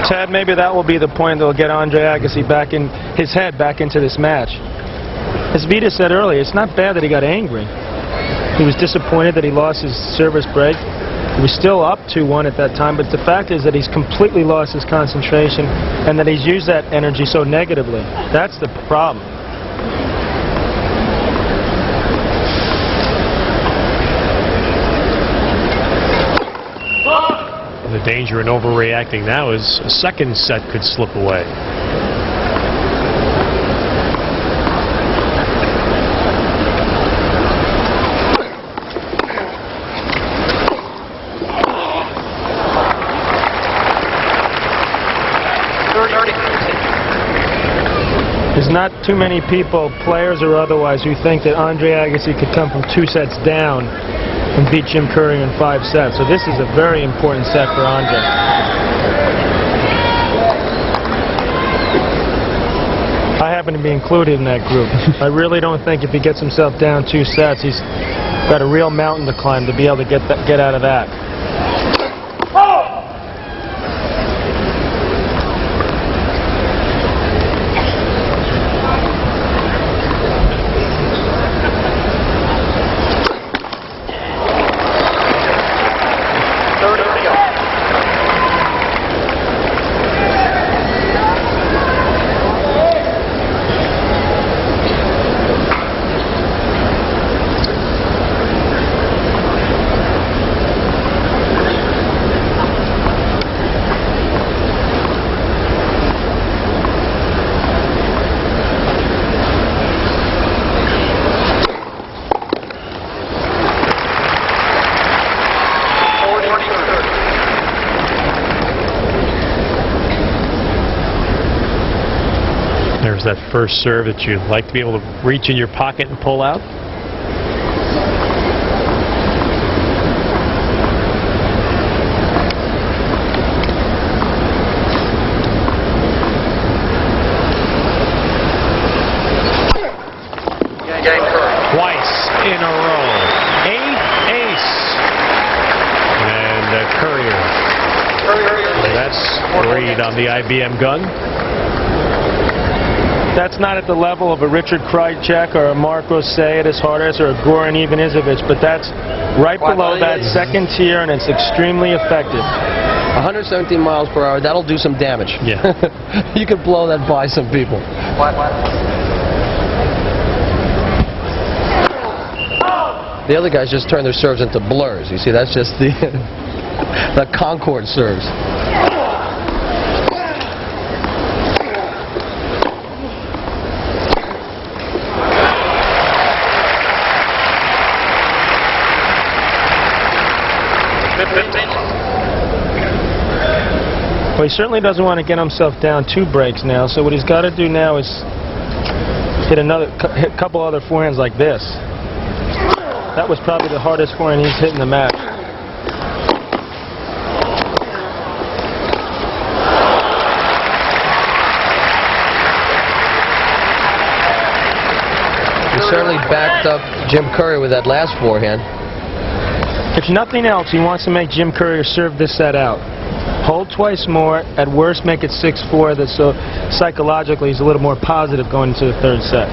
Ted, maybe that will be the point that will get Andre Agassi back in his head back into this match. As Vita said earlier, it's not bad that he got angry. He was disappointed that he lost his service break. He was still up 2-1 at that time, but the fact is that he's completely lost his concentration and that he's used that energy so negatively. That's the problem. The danger in overreacting now is a second set could slip away. There's not too many people, players or otherwise, who think that Andre Agassi could come from 2 sets down and beat Jim Courier in 5 sets. So this is a very important set for Andre. I happen to be included in that group. I really don't think if he gets himself down 2 sets, he's got a real mountain to climb to be able to get out of that. There's that first serve that you'd like to be able to reach in your pocket and pull out. Twice in a row. 8th ace. And Courier. That's Reed on the IBM gun. That's not at the level of a Richard Krajicek or a Marco Sayed Hardes or a Goran Ivanisevic, but that's right below that second tier, and it's extremely effective. 117 miles per hour, that'll do some damage. Yeah. You could blow that by some people. The other guys just turn their serves into blurs. You see, that's just the the Concord serves. Well, he certainly doesn't want to get himself down 2 breaks now, so what he's got to do now is hit a couple other forehands like this. That was probably the hardest forehand he's hit in the match. He certainly backed up Jim Courier with that last forehand. If nothing else, he wants to make Jim Courier serve this set out. Hold twice more, at worst make it 6-4, so psychologically he's a little more positive going into the 3rd set.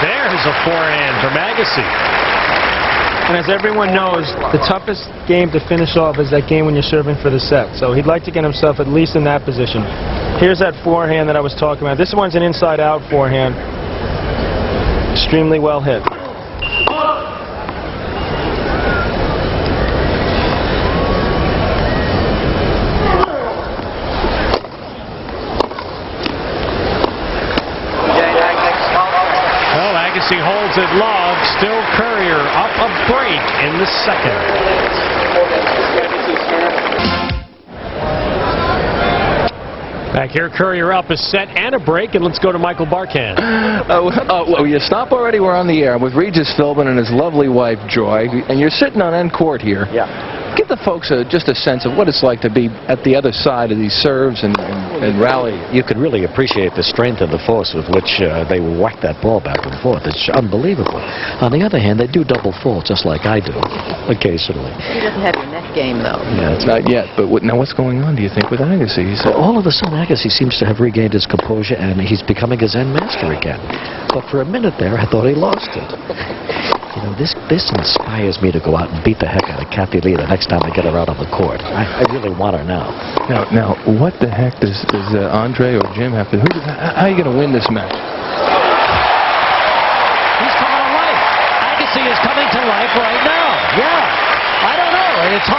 There's a forehand from Agassi. And as everyone knows, the toughest game to finish off is that game when you're serving for the set. So he'd like to get himself at least in that position. Here's that forehand that I was talking about. This one's an inside-out forehand. Extremely well hit. Well, Agassi holds it long. Still Courier up a break in the 2nd. Back here, Courier up a set and a break, and let's go to Michael Barkan. Well, you stop already. We're on the air with Regis Philbin and his lovely wife, Joy, and you're sitting on end court here. Yeah. Give the folks just a sense of what it's like to be at the other side of these serves and rally. You could really appreciate the strength and the force with which they whack that ball back and forth. It's unbelievable. On the other hand, they do double fault just like I do, occasionally. He doesn't have your net game, though. Yeah, it's not yet. But now what's going on, do you think, with Agassi? Well, all of a sudden, Agassi seems to have regained his composure, and he's becoming a Zen master again. But for a minute there, I thought he lost it. You know, this inspires me to go out and beat the heck out of Kathy Lee the next time I get her out on the court. I really want her now. Now, what the heck does Andre or Jim have to do? How are you going to win this match? He's coming to life. Agassi is coming to life right now. Yeah. I don't know. It's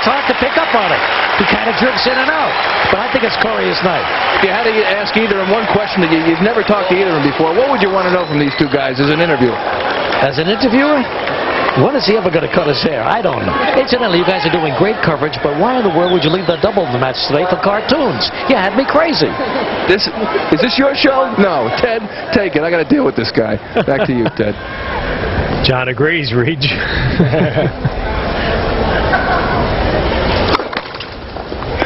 hard to pick up on it. He kind of drifts in and out. But I think it's Courier's night. If you had to ask either of them one question that you've never talked to either of them before, what would you want to know from these two guys as an interviewer? As an interviewer? When is he ever going to cut his hair? I don't know. Incidentally, you guys are doing great coverage, but why in the world would you leave the double in the match today for cartoons? You had me crazy. Is this your show? No. Ted, take it. I got to deal with this guy. Back to you, Ted. John agrees, Reed.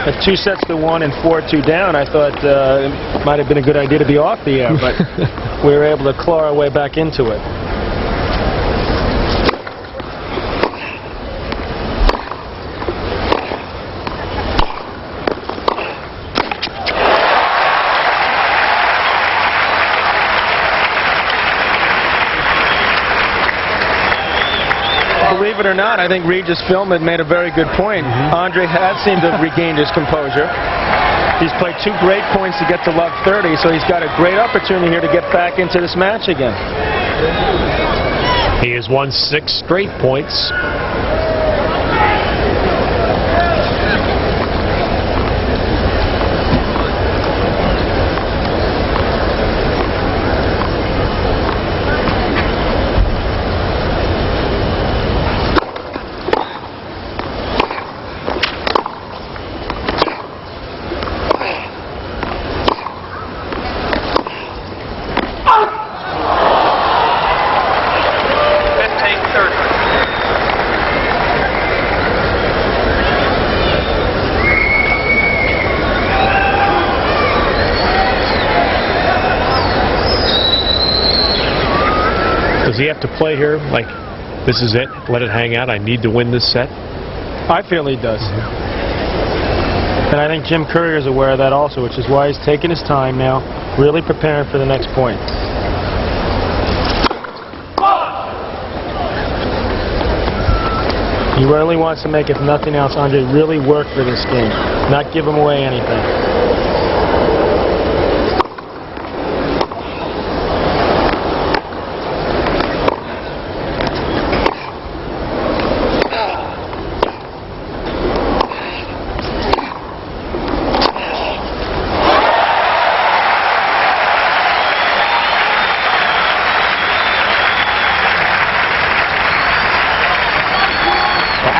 At 2-1 and 4-2 down, I thought it might have been a good idea to be off the air, but we were able to claw our way back into it. Believe it or not, I think Regis Philbin made a very good point. Andre has seemed to have regained his composure. He's played 2 great points to get to love 30, so he's got a great opportunity here to get back into this match again. He has won 6 straight points. he have to play here like this is it, let it hang out, I need to win this set? I feel he does. And I think Jim Courier is aware of that also, which is why he's taking his time now, really preparing for the next point. He really wants to make, if nothing else, Andre really work for this game, not give him away anything.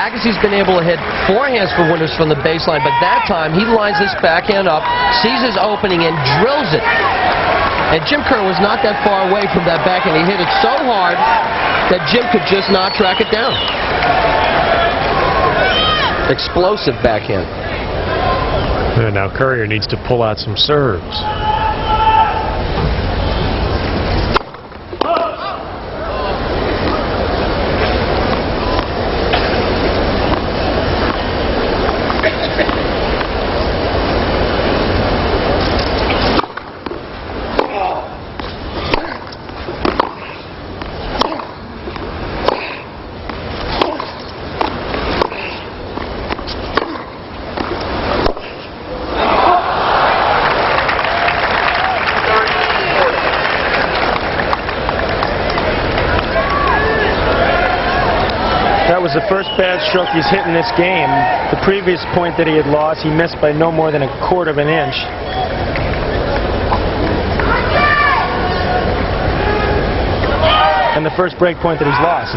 Agassi's been able to hit forehands for winners from the baseline, but that time he lines this backhand up, sees his opening, and drills it. And Jim Courier was not that far away from that backhand. He hit it so hard that Jim could just not track it down. Explosive backhand. And now Courier needs to pull out some serves. That was the first bad stroke he's hit in this game. The previous point that he had lost, he missed by no more than 1/4 of an inch. And the first break point that he's lost.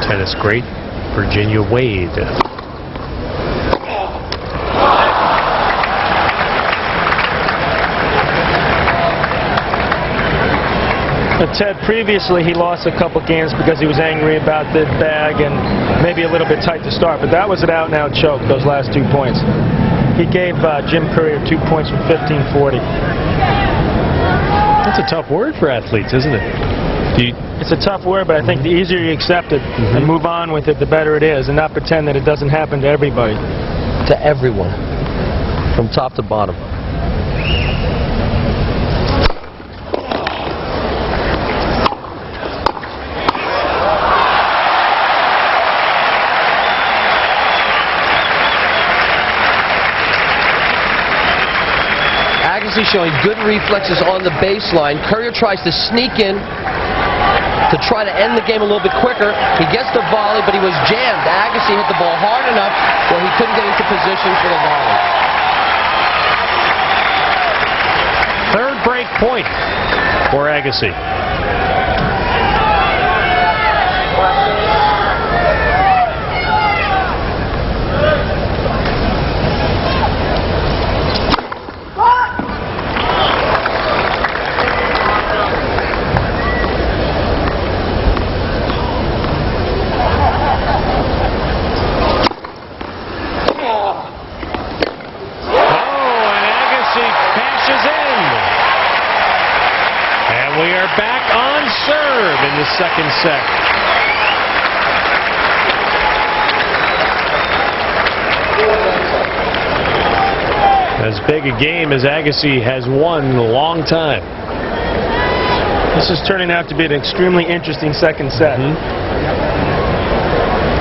Tennis great Virginia Wade. But Ted, previously he lost a couple games because he was angry about the bag and maybe a little bit tight to start, but that was an out-and-out choke, those last 2 points. He gave Jim Courier 2 points from 15-40. That's a tough word for athletes, isn't it? It's a tough word, but I think the easier you accept it and move on with it, the better it is, and not pretend that it doesn't happen to everybody. To everyone, from top to bottom. Agassi showing good reflexes on the baseline. Courier tries to sneak in to try to end the game a little bit quicker. He gets the volley, but he was jammed. Agassi hit the ball hard enough where he couldn't get into position for the volley. Third break point for Agassi. Back on serve in the second set. As big a game as Agassi has won in a long time. This is turning out to be an extremely interesting second set.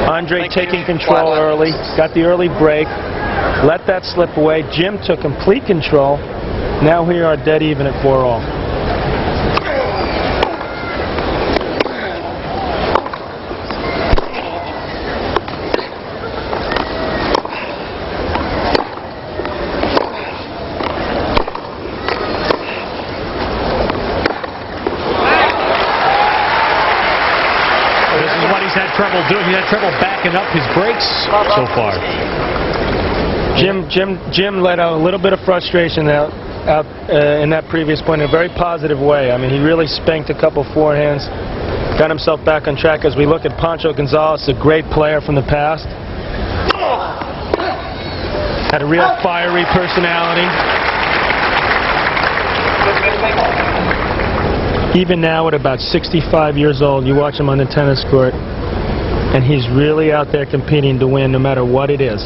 Andre taking control early, got the early break, let that slip away. Jim took complete control. Now we are dead even at 4-all. Trouble doing. He had trouble backing up his breaks so far. Jim let out a little bit of frustration out in that previous point in a very positive way. I mean, he really spanked a couple forehands, got himself back on track. As we look at Pancho Gonzalez, a great player from the past, had a real fiery personality. Even now, at about 65 years old, you watch him on the tennis court, and he's really out there competing to win no matter what it is.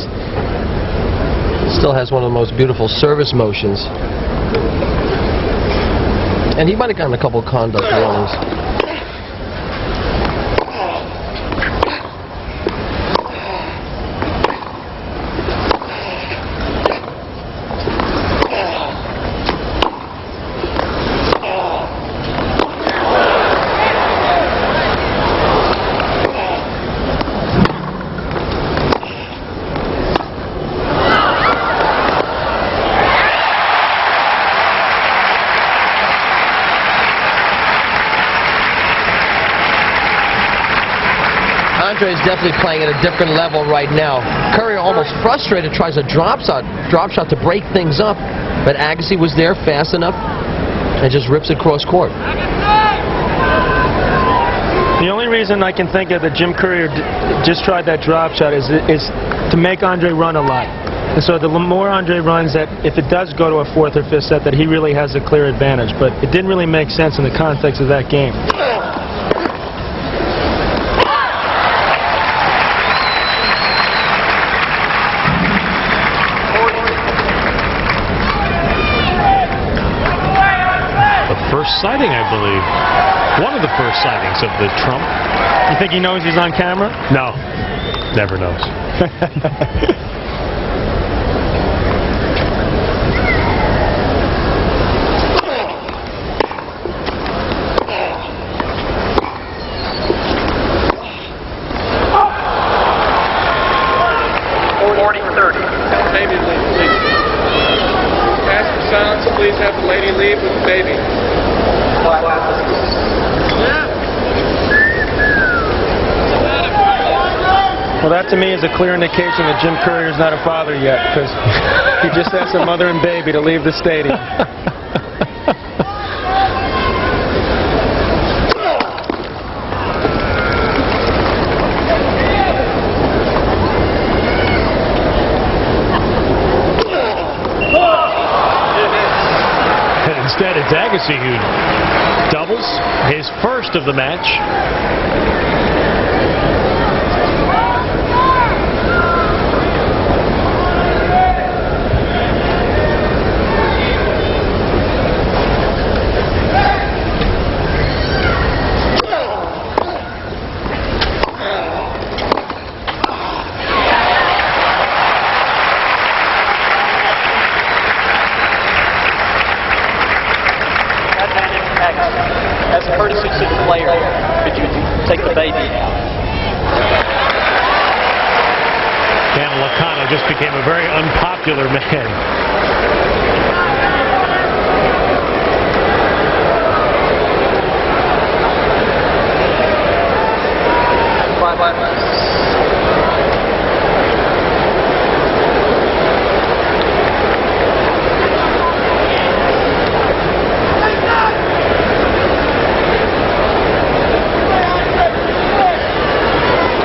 Still has one of the most beautiful service motions. And he might have gotten a couple of conduct warnings. Andre is definitely playing at a different level right now. Courier, almost frustrated, tries a drop shot to break things up, but Agassi was there fast enough and just rips it cross court. The only reason I can think of that Jim Courier just tried that drop shot is to make Andre run a lot. And so the more Andre runs, that if it does go to a fourth or fifth set, that he really has a clear advantage. But it didn't really make sense in the context of that game. First sighting, I believe. One of the first sightings of the Trump. You think he knows he's on camera? No. Never knows. Baby, please. Ask for silence. Please have the lady leave with the baby. Well, that to me is a clear indication that Jim Courier is not a father yet, because he just asked a mother and baby to leave the stadium. And instead, it's Agassi who doubles, his first of the match. As a courtesy to the player, could you take the baby out? Dan Lacano just became a very unpopular man.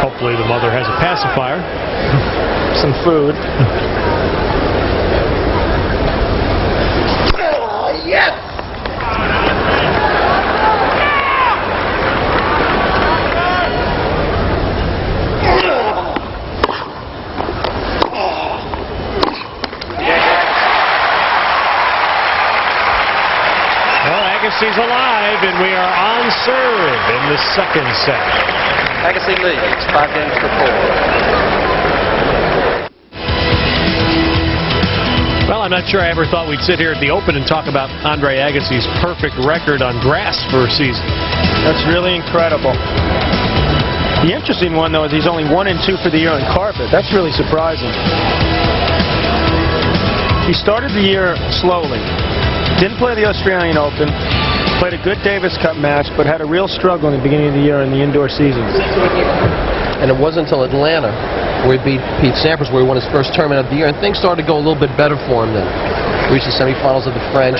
Hopefully the mother has a pacifier. Some food. Yes! Well, Agassi's alive, and we are on serve in the second set. Agassi leads 5 games to 4. Well, I'm not sure I ever thought we'd sit here at the Open and talk about Andre Agassi's perfect record on grass for a season. That's really incredible. The interesting one, though, is he's only 1 and 2 for the year on carpet. That's really surprising. He started the year slowly. Didn't play the Australian Open. Played a good Davis Cup match, but had a real struggle in the beginning of the year in the indoor season. And it wasn't until Atlanta where he beat Pete Sampras, where he won his first tournament of the year, and things started to go a little bit better for him then. Reached the semifinals of the French.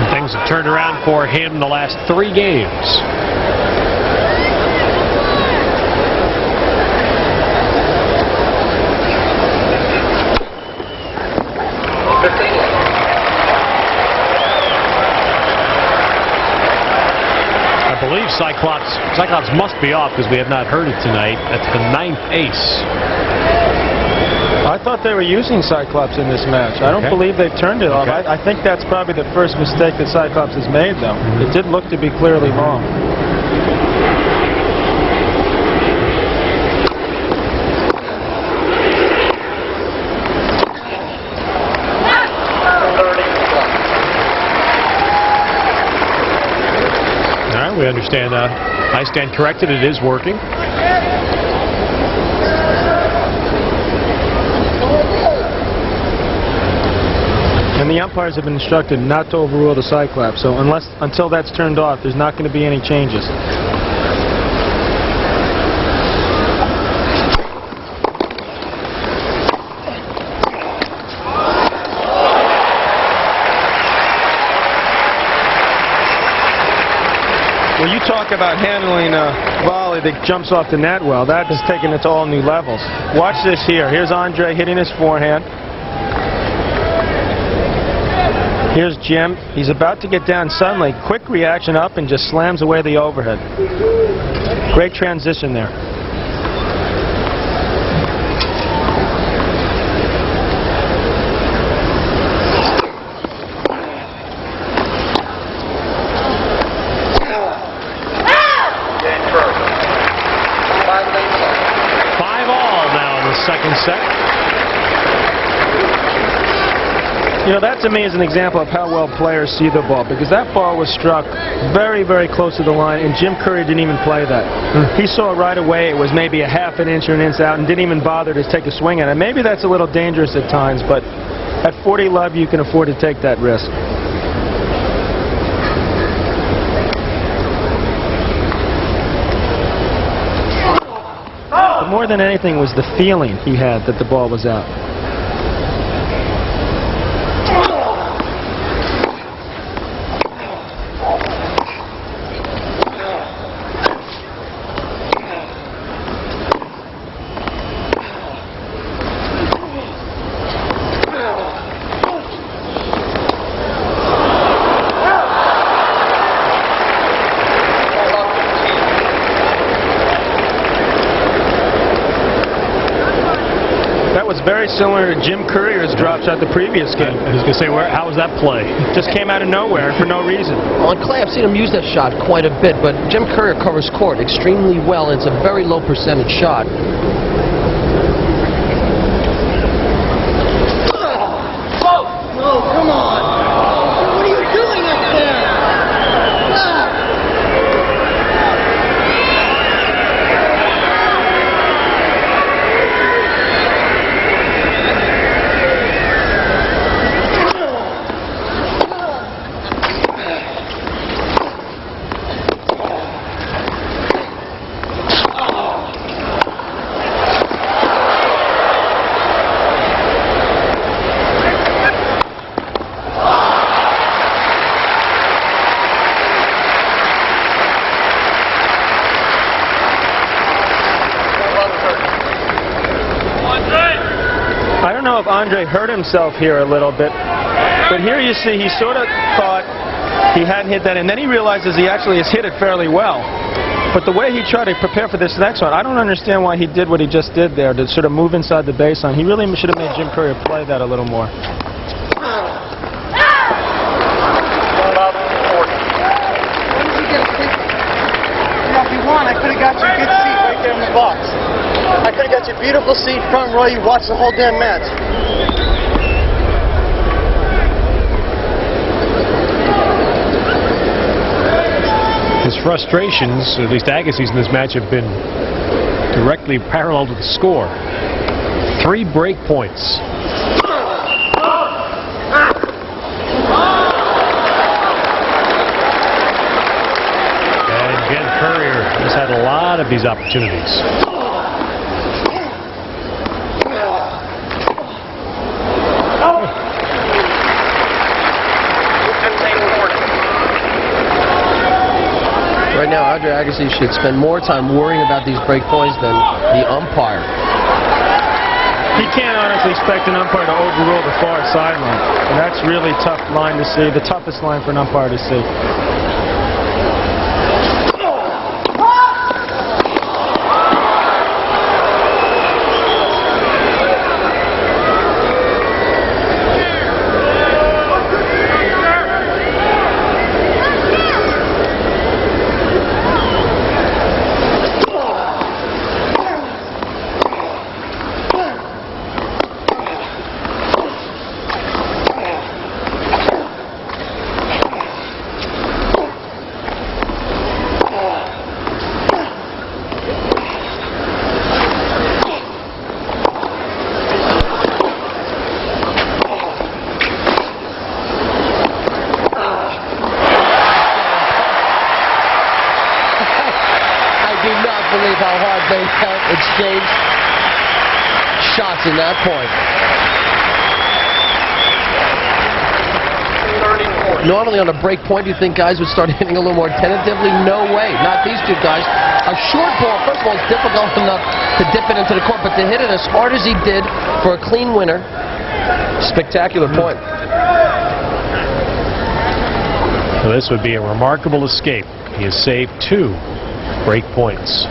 And things have turned around for him the last 3 games. I believe Cyclops must be off because we have not heard it tonight. That's the 9th ace. I thought they were using Cyclops in this match. I don't believe they've turned it off. I think that's probably the first mistake that Cyclops has made, though. It did look to be clearly wrong. We understand. I stand corrected. It is working. And the umpires have been instructed not to overrule the Cyclops. So until that's turned off, there's not going to be any changes. When you talk about handling a volley that jumps off the net well, that is taking it to all new levels. Watch this here. Here's Andre hitting his forehand. Here's Jim. He's about to get down suddenly. Quick reaction up and just slams away the overhead. Great transition there. Second set. You know, that to me is an example of how well players see the ball, because that ball was struck very, very close to the line, and Jim Courier didn't even play that. He saw right away it was maybe a half an inch or an inch out and didn't even bother to take a swing at it. Maybe that's a little dangerous at times, but at 40 love you can afford to take that risk. More than anything was the feeling he had that the ball was out. Very similar to Jim Courier's drop shot the previous game. I was going to say, how was that play? Just came out of nowhere for no reason. On clay, I've seen him use that shot quite a bit, but Jim Courier covers court extremely well, and it's a very low percentage shot. Oh, come on! What are you doing up there? I don't know if Andre hurt himself here a little bit, but here you see he sort of thought he hadn't hit that, and then he realizes he actually has hit it fairly well. But the way he tried to prepare for this next one, I don't understand why he did what he just did there, to sort of move inside the baseline. He really should have made Jim Courier play that a little more. If you want, I could have got you a good seat right there in the box. I could have got you a beautiful seat, front row. You watch the whole damn match. His frustrations, at least Agassi's in this match, have been directly parallel to the score. 3 break points. And again, Courier He's had a lot of these opportunities. Right now, Andre Agassi should spend more time worrying about these break points than the umpire. He can't honestly expect an umpire to overrule the far sideline. And that's really tough line to see, the toughest line for an umpire to see. How hard they exchanged shots in that point. Normally on a break point, you think guys would start hitting a little more tentatively. No way. Not these two guys. A short ball, first of all, is difficult enough to dip it into the court, but to hit it as hard as he did for a clean winner, spectacular point. Well, this would be a remarkable escape. He has saved 2 break points.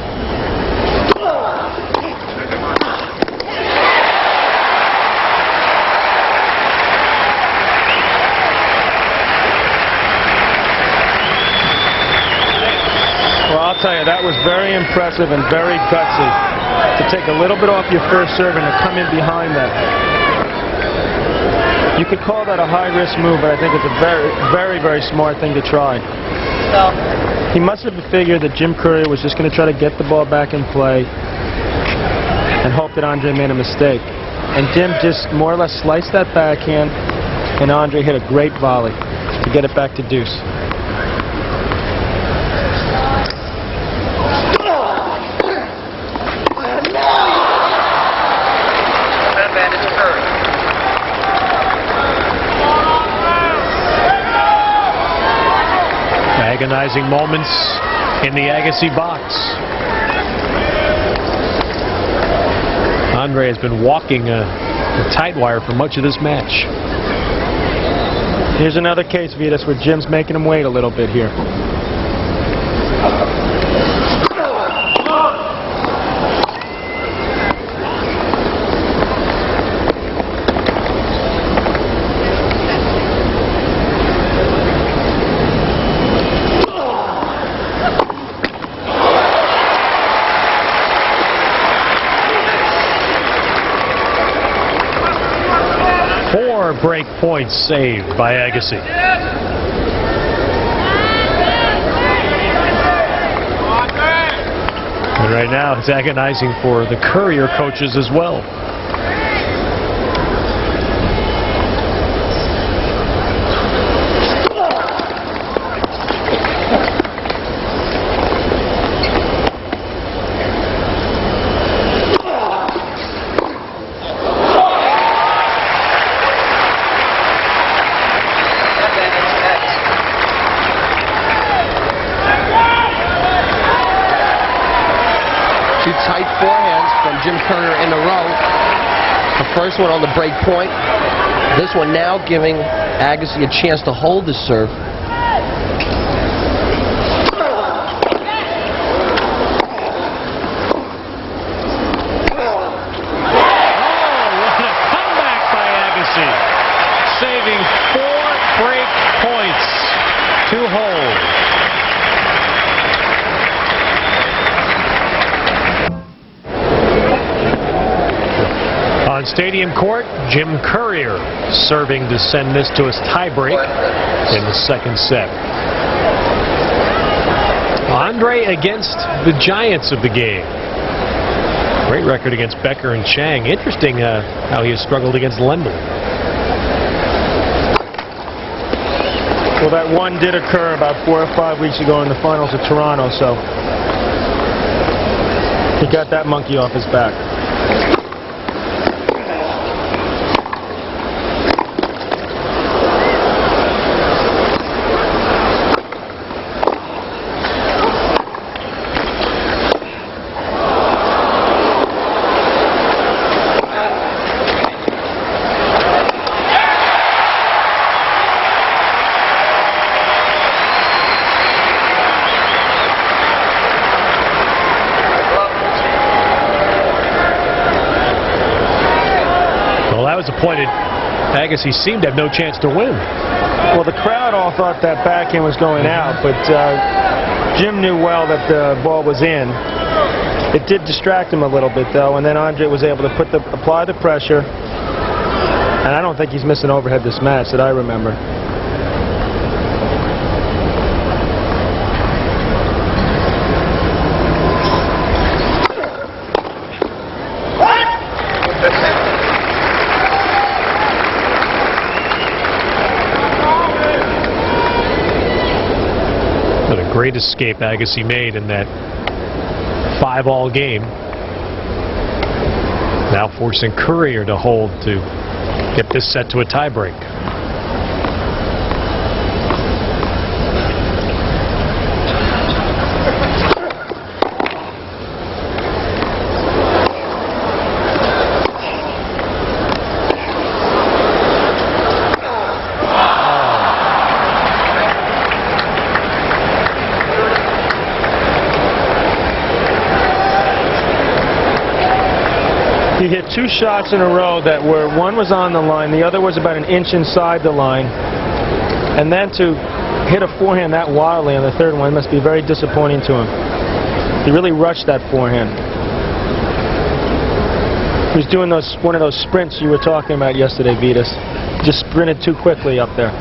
I'll tell you, that was very impressive and very gutsy to take a little bit off your first serve and to come in behind that. You could call that a high-risk move, but I think it's a very smart thing to try. He must have figured that Jim Courier was just going to try to get the ball back in play and hope that Andre made a mistake. And Jim just more or less sliced that backhand, and Andre hit a great volley to get it back to deuce. Agonizing moments in the Agassi box. Andre has been walking a tight wire for much of this match. Here's another case, Vitas, where Jim's making him wait a little bit here. Break points saved by Agassi. And right now it's agonizing for the Courier coaches as well. Two tight forehands from Jim Courier in a row. The first one on the break point. This one now giving Agassi a chance to hold the serve. Saving 4 break points to hold. On Stadium Court, Jim Courier serving to send this to his tiebreak in the second set. Andre against the giants of the game. Great record against Becker and Chang. Interesting how he has struggled against Lendl. Well, that one did occur about 4 or 5 weeks ago in the finals of Toronto, so He got that monkey off his back. Was appointed. Agassi seemed to have no chance to win. Well, the crowd all thought that backhand was going out, but Jim knew well that the ball was in. It did distract him a little bit, though, and then Andre was able to apply the pressure. And I don't think he's missed an overhead this match that I remember. Great escape Agassi made in that 5-all game. Now forcing Courier to hold to get this set to a tiebreak. He hit 2 shots in a row that were, one was on the line, the other was about an inch inside the line. And then to hit a forehand that wildly on the third one must be very disappointing to him. He really rushed that forehand. He was doing one of those sprints you were talking about yesterday, Vitas. Just sprinted too quickly up there.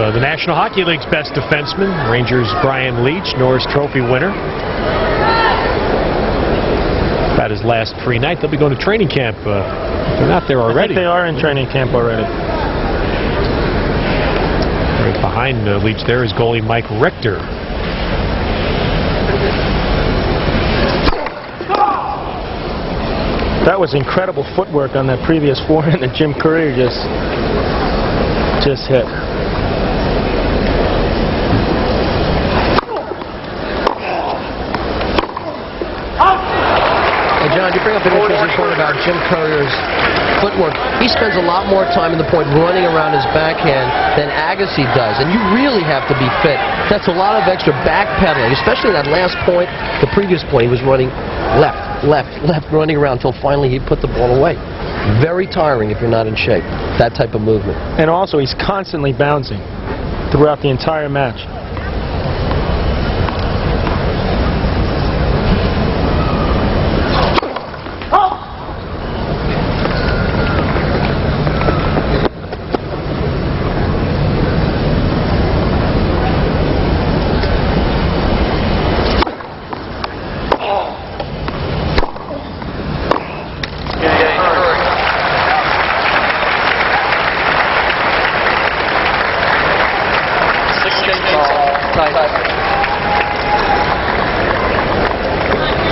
The National Hockey League's best defenseman, Rangers' Brian Leach, Norris Trophy winner. About his last free night. They'll be going to training camp. They're not there already. I think they are in training camp already. Right behind Leach there is goalie Mike Richter. That was incredible footwork on that previous forehand that Jim Courier just hit. John, you bring up an interesting point about Jim Courier's footwork. He spends a lot more time in the point running around his backhand than Agassi does, and you really have to be fit. That's a lot of extra backpedaling, especially that last point, the previous point. He was running left, running around until finally he put the ball away. Very tiring if you're not in shape, that type of movement. And also, he's constantly bouncing throughout the entire match.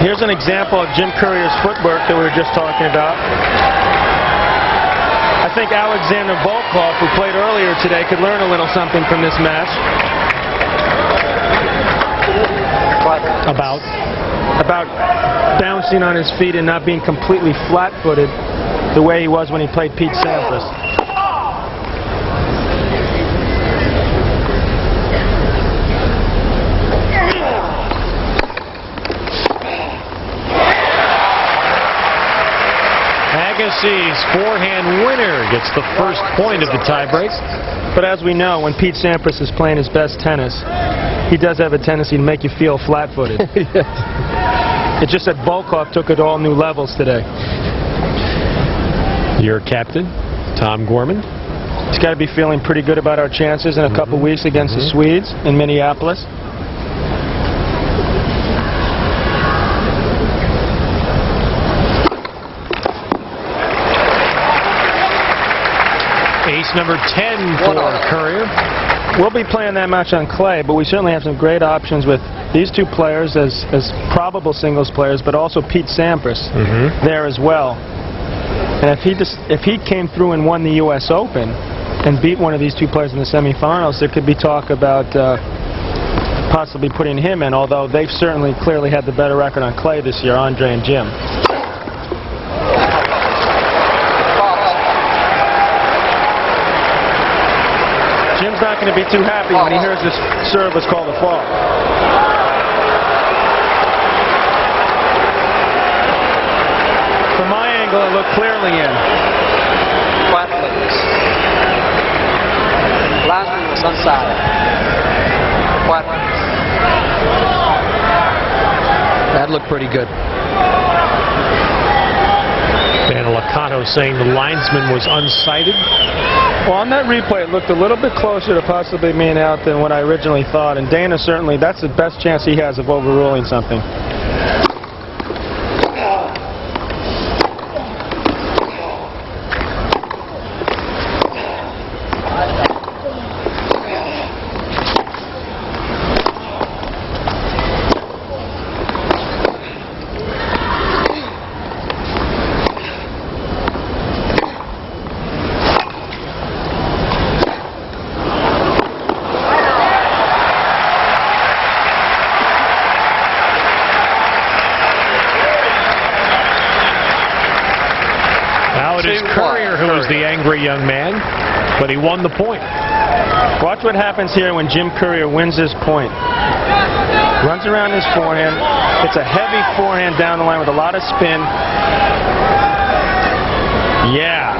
Here's an example of Jim Courier's footwork that we were just talking about. I think Alexander Volkov, who played earlier today, could learn a little something from this match. About bouncing on his feet and not being completely flat-footed the way he was when he played Pete Sampras. Agassi's forehand winner gets the first point of the tiebreak. But as we know, when Pete Sampras is playing his best tennis, he does have a tendency to make you feel flat-footed. It's just that Volkov took it all new levels today. Your captain, Tom Gorman. He's got to be feeling pretty good about our chances in a couple weeks against the Swedes in Minneapolis. Ace number 10 for Courier. We'll be playing that match on clay, but we certainly have some great options with these two players as probable singles players, but also Pete Sampras there as well. And if he came through and won the U.S. Open and beat one of these two players in the semifinals, there could be talk about possibly putting him in, although they've certainly clearly had the better record on clay this year, Andre and Jim. Jim's not going to be too happy when he hears this serve was called a fault. From my angle, it looked clearly in. Last one was onside. That looked pretty good. And Licano saying the linesman was unsighted. Well, on that replay, it looked a little bit closer to possibly being out than what I originally thought. And Dana certainly, that's the best chance he has of overruling something. Now it is Courier who is the angry young man, but he won the point. Watch what happens here when Jim Courier wins this point. Runs around his forehand. It's a heavy forehand down the line with a lot of spin. Yeah.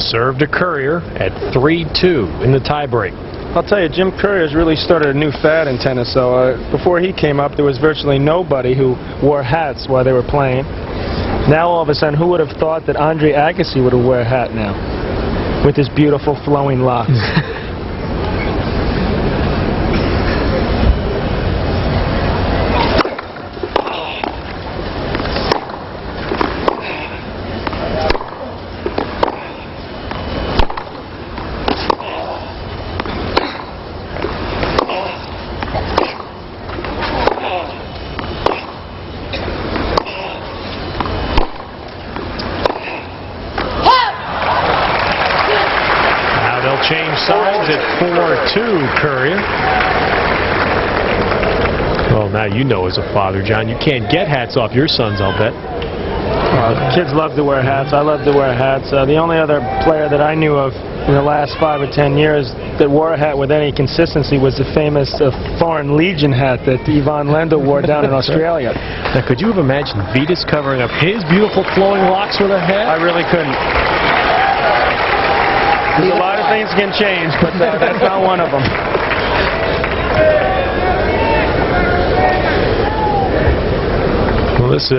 Serve to Courier at 3-2 in the tiebreak. I'll tell you, Jim Courier has really started a new fad in tennis. So before he came up, there was virtually nobody who wore hats while they were playing. Now all of a sudden, who would have thought that Andre Agassi would have wear a hat now with his beautiful flowing locks? Change sides at 4-2, Courier. Well, now you know as a father, John, you can't get hats off your sons, I'll bet. Kids love to wear hats. I love to wear hats. The only other player that I knew of in the last 5 or 10 years that wore a hat with any consistency was the famous Foreign Legion hat that Ivan Lendl wore down in Australia. Now, could you have imagined Vitas covering up his beautiful flowing locks with a hat? I really couldn't. There's a lot of things can change, but that's not one of them. Well, this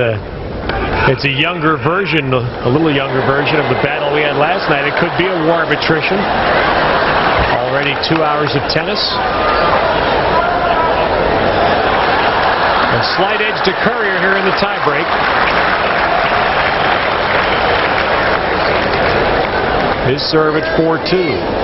It's a younger version, a little younger version of the battle we had last night. It could be a war of attrition. Already 2 hours of tennis. A slight edge to Courier here in the tiebreak. His serve at 4-2.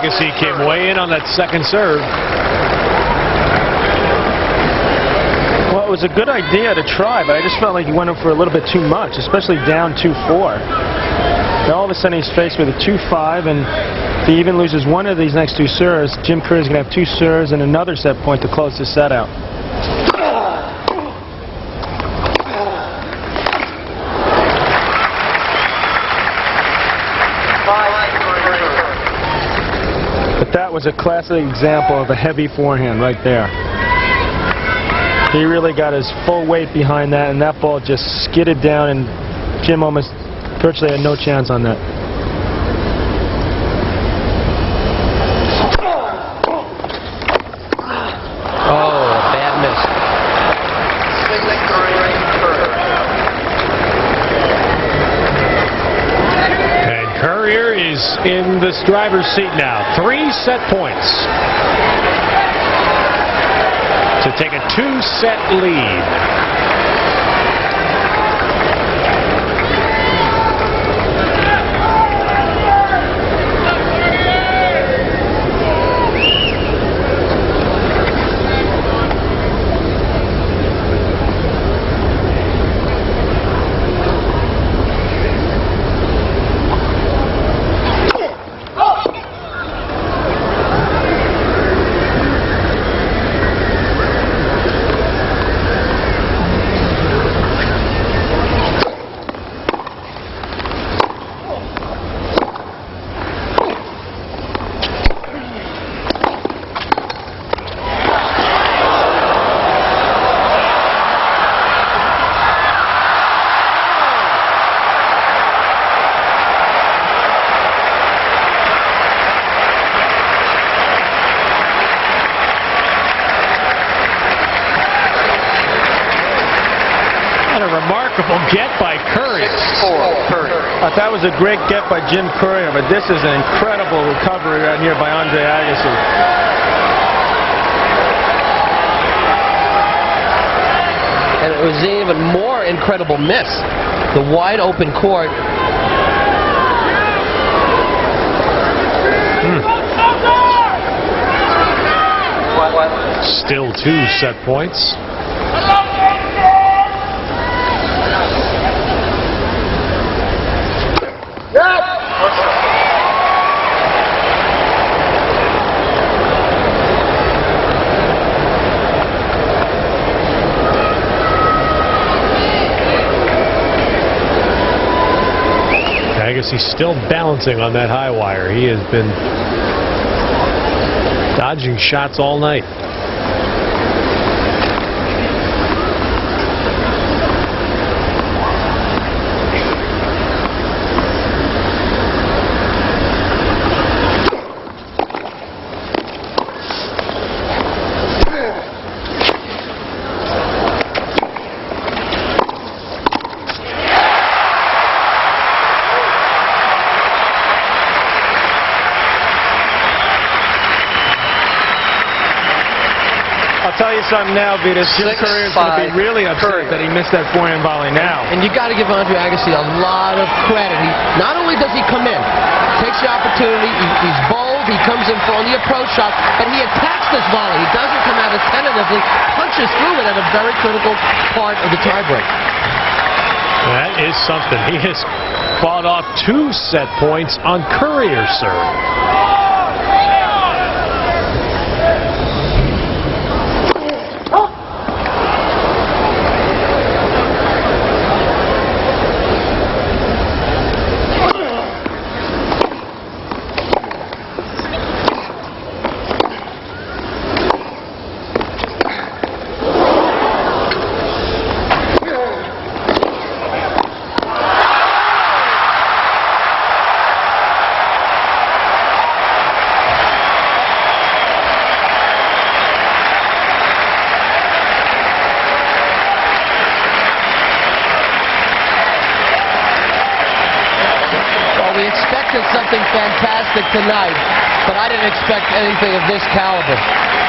Agassi came way in on that second serve. Well, it was a good idea to try, but I just felt like he went in for a little bit too much, especially down 2-4. Now all of a sudden he's faced with a 2-5, and if he even loses one of these next two serves, Jim Courier's going to have two serves and another set point to close this set out. But that was a classic example of a heavy forehand right there. He really got his full weight behind that, and that ball just skidded down, and Jim almost virtually had no chance on that. Oh, a bad miss. And Courier is in the driver's seat now. 3 set points to take a 2-set lead. Remarkable get by Courier. That was a great get by Jim Courier, but this is an incredible recovery right here by Andre Agassi. And it was an even more incredible miss. The wide open court. Still 2 set points. Agassi's still balancing on that high wire. He has been dodging shots all night. I'll tell you something now, Vitas. Jim Courier is going to be really upset that he missed that forehand volley now. And you got to give Andre Agassi a lot of credit. Not only does he come in, takes the opportunity, he's bold, he comes in for on the approach shot, but he attacks this volley. He doesn't come out as tentatively, punches through it at a very critical part of the tiebreak. That is something. He has fought off 2 set points on Courier's serve. something fantastic tonight, but I didn't expect anything of this caliber.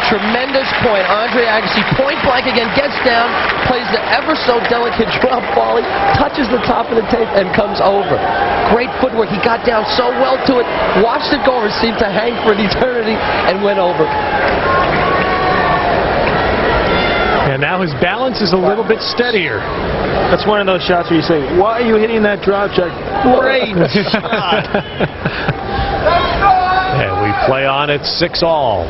Tremendous point. Andre Agassi, point blank again, gets down, plays the ever so delicate drop volley, touches the top of the tape, and comes over. Great footwork. He got down so well to it, watched it go over, seemed to hang for an eternity, and went over. And now his balance is a little bit steadier. That's one of those shots where you say, why are you hitting that drop shot? Great shot. And we play on at 6-all.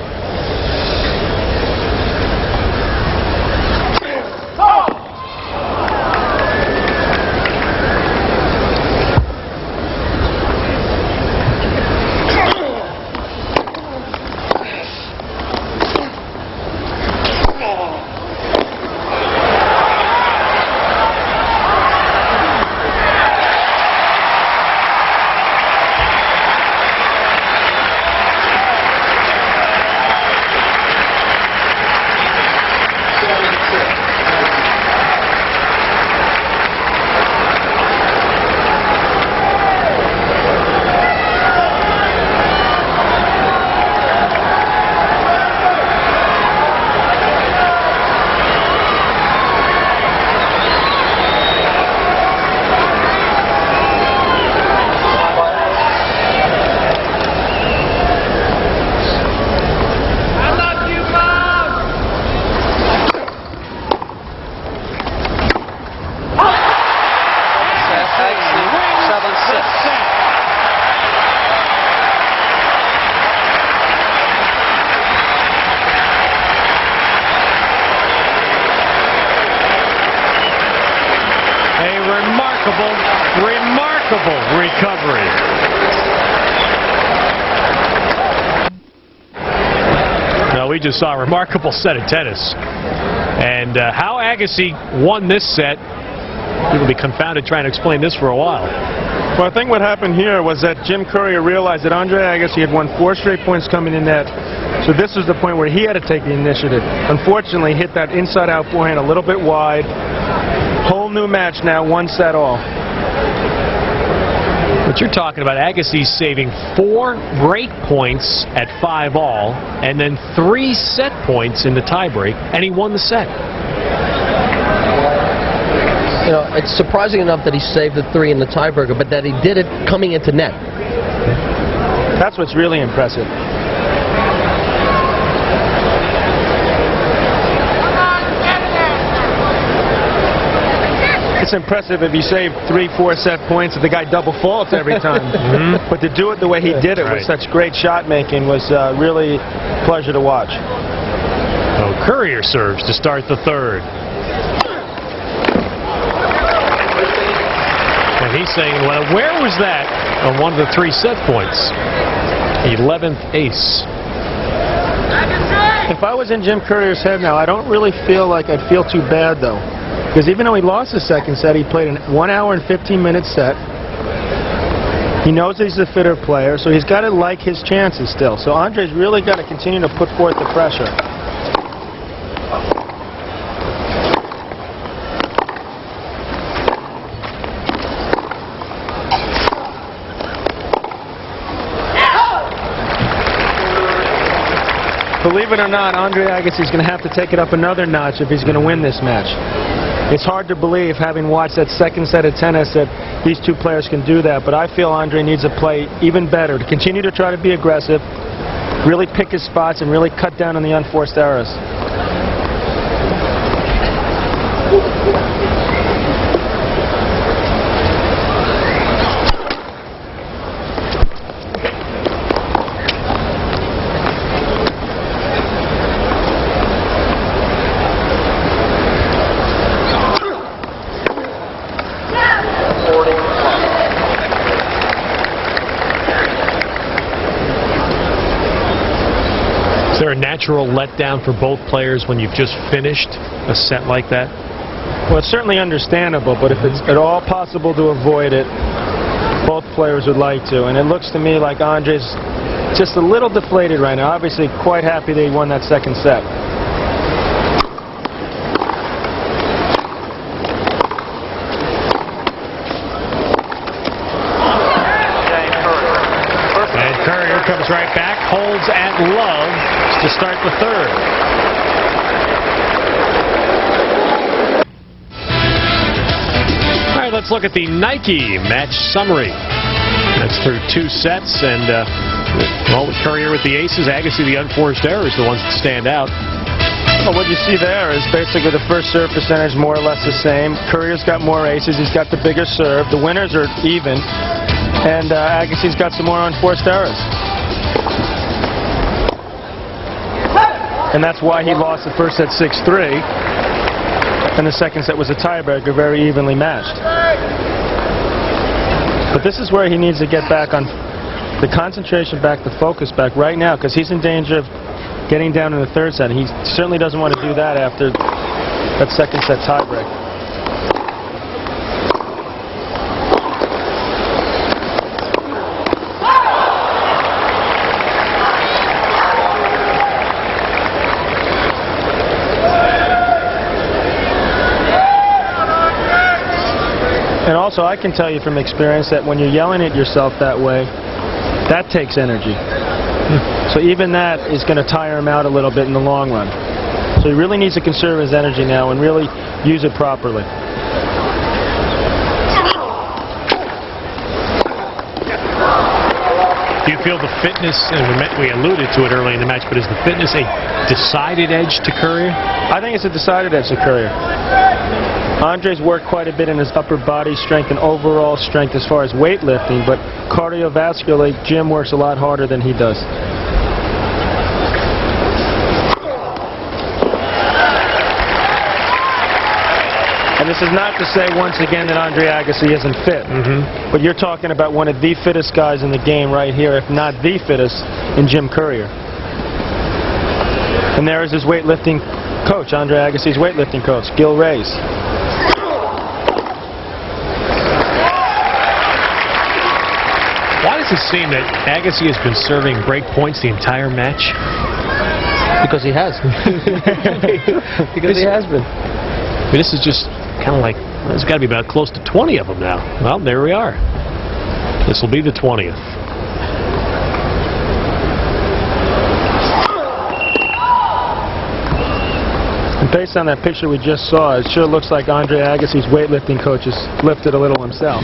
Remarkable recovery. Now, we just saw a remarkable set of tennis. And how Agassi won this set, people will be confounded trying to explain this for a while. Well, I think what happened here was that Jim Courier realized that Andre Agassi had won 4 straight points coming in net. So this was the point where he had to take the initiative. Unfortunately, hit that inside-out forehand a little bit wide. Whole new match now, 1-all. But you're talking about Agassi saving 4 break points at 5-all and then 3 set points in the tiebreak, and he won the set. You know, it's surprising enough that he saved the 3 in the tiebreaker, but that he did it coming into net. That's what's really impressive. It's impressive if you save 3-4 set points if the guy double faults every time. But to do it the way he did it with such great shot making was really a pleasure to watch. So Courier serves to start the third. And he's saying, well, where was that on one of the 3 set points? 11th ace. If I was in Jim Courier's head now, I don't really feel like I'd feel too bad, though. Because even though he lost the second set, he played a 1 hour and 15-minute set. He knows he's a fitter player, so he's got to like his chances still. So Andre's really got to continue to put forth the pressure. Believe it or not, Andre Agassi is going to have to take it up another notch if he's going to win this match. It's hard to believe, having watched that second set of tennis, that these 2 players can do that, but I feel Andre needs to play even better, to continue to try to be aggressive, really pick his spots, and really cut down on the unforced errors. Is there a natural letdown for both players when you've just finished a set like that? Well, it's certainly understandable, but if it's at all possible to avoid it, both players would like to. And it looks to me like Andre's just a little deflated right now. Obviously quite happy that he won that second set. Comes right back, holds at love to start the third. All right, let's look at the Nike match summary. That's through 2 sets, and well, with Courier with the aces, Agassi the unforced errors, the ones that stand out. Well, what you see there is basically the first serve percentage more or less the same. Courier's got more aces. He's got the bigger serve. The winners are even. And Agassi's got some more unforced errors. And that's why he lost the first set 6-3. And the second set was a tiebreaker, very evenly matched. But this is where he needs to get back on the concentration back, the focus back right now, because he's in danger of getting down in the third set. He certainly doesn't want to do that after that second set tiebreak. And also, I can tell you from experience that when you're yelling at yourself that way, that takes energy. So even that is going to tire him out a little bit in the long run. So he really needs to conserve his energy now and really use it properly. Do you feel the fitness, and we alluded to it early in the match, but is the fitness a decided edge to Courier? I think it's a decided edge to Courier. Andre's worked quite a bit in his upper body strength and overall strength as far as weightlifting, but cardiovascularly, Jim works a lot harder than he does. And this is not to say, once again, that Andre Agassi isn't fit. But you're talking about one of the fittest guys in the game right here, if not the fittest, in Jim Courier. And there is his weightlifting coach, Andre Agassi's weightlifting coach, Gil Reyes. Why does it seem that Agassi has been serving break points the entire match? Because he has. Because he has been. I mean, this is just kind of like, there's got to be about close to 20 of them now. Well, there we are. This will be the 20th. And based on that picture we just saw, it sure looks like Andre Agassi's weightlifting coach has lifted a little himself.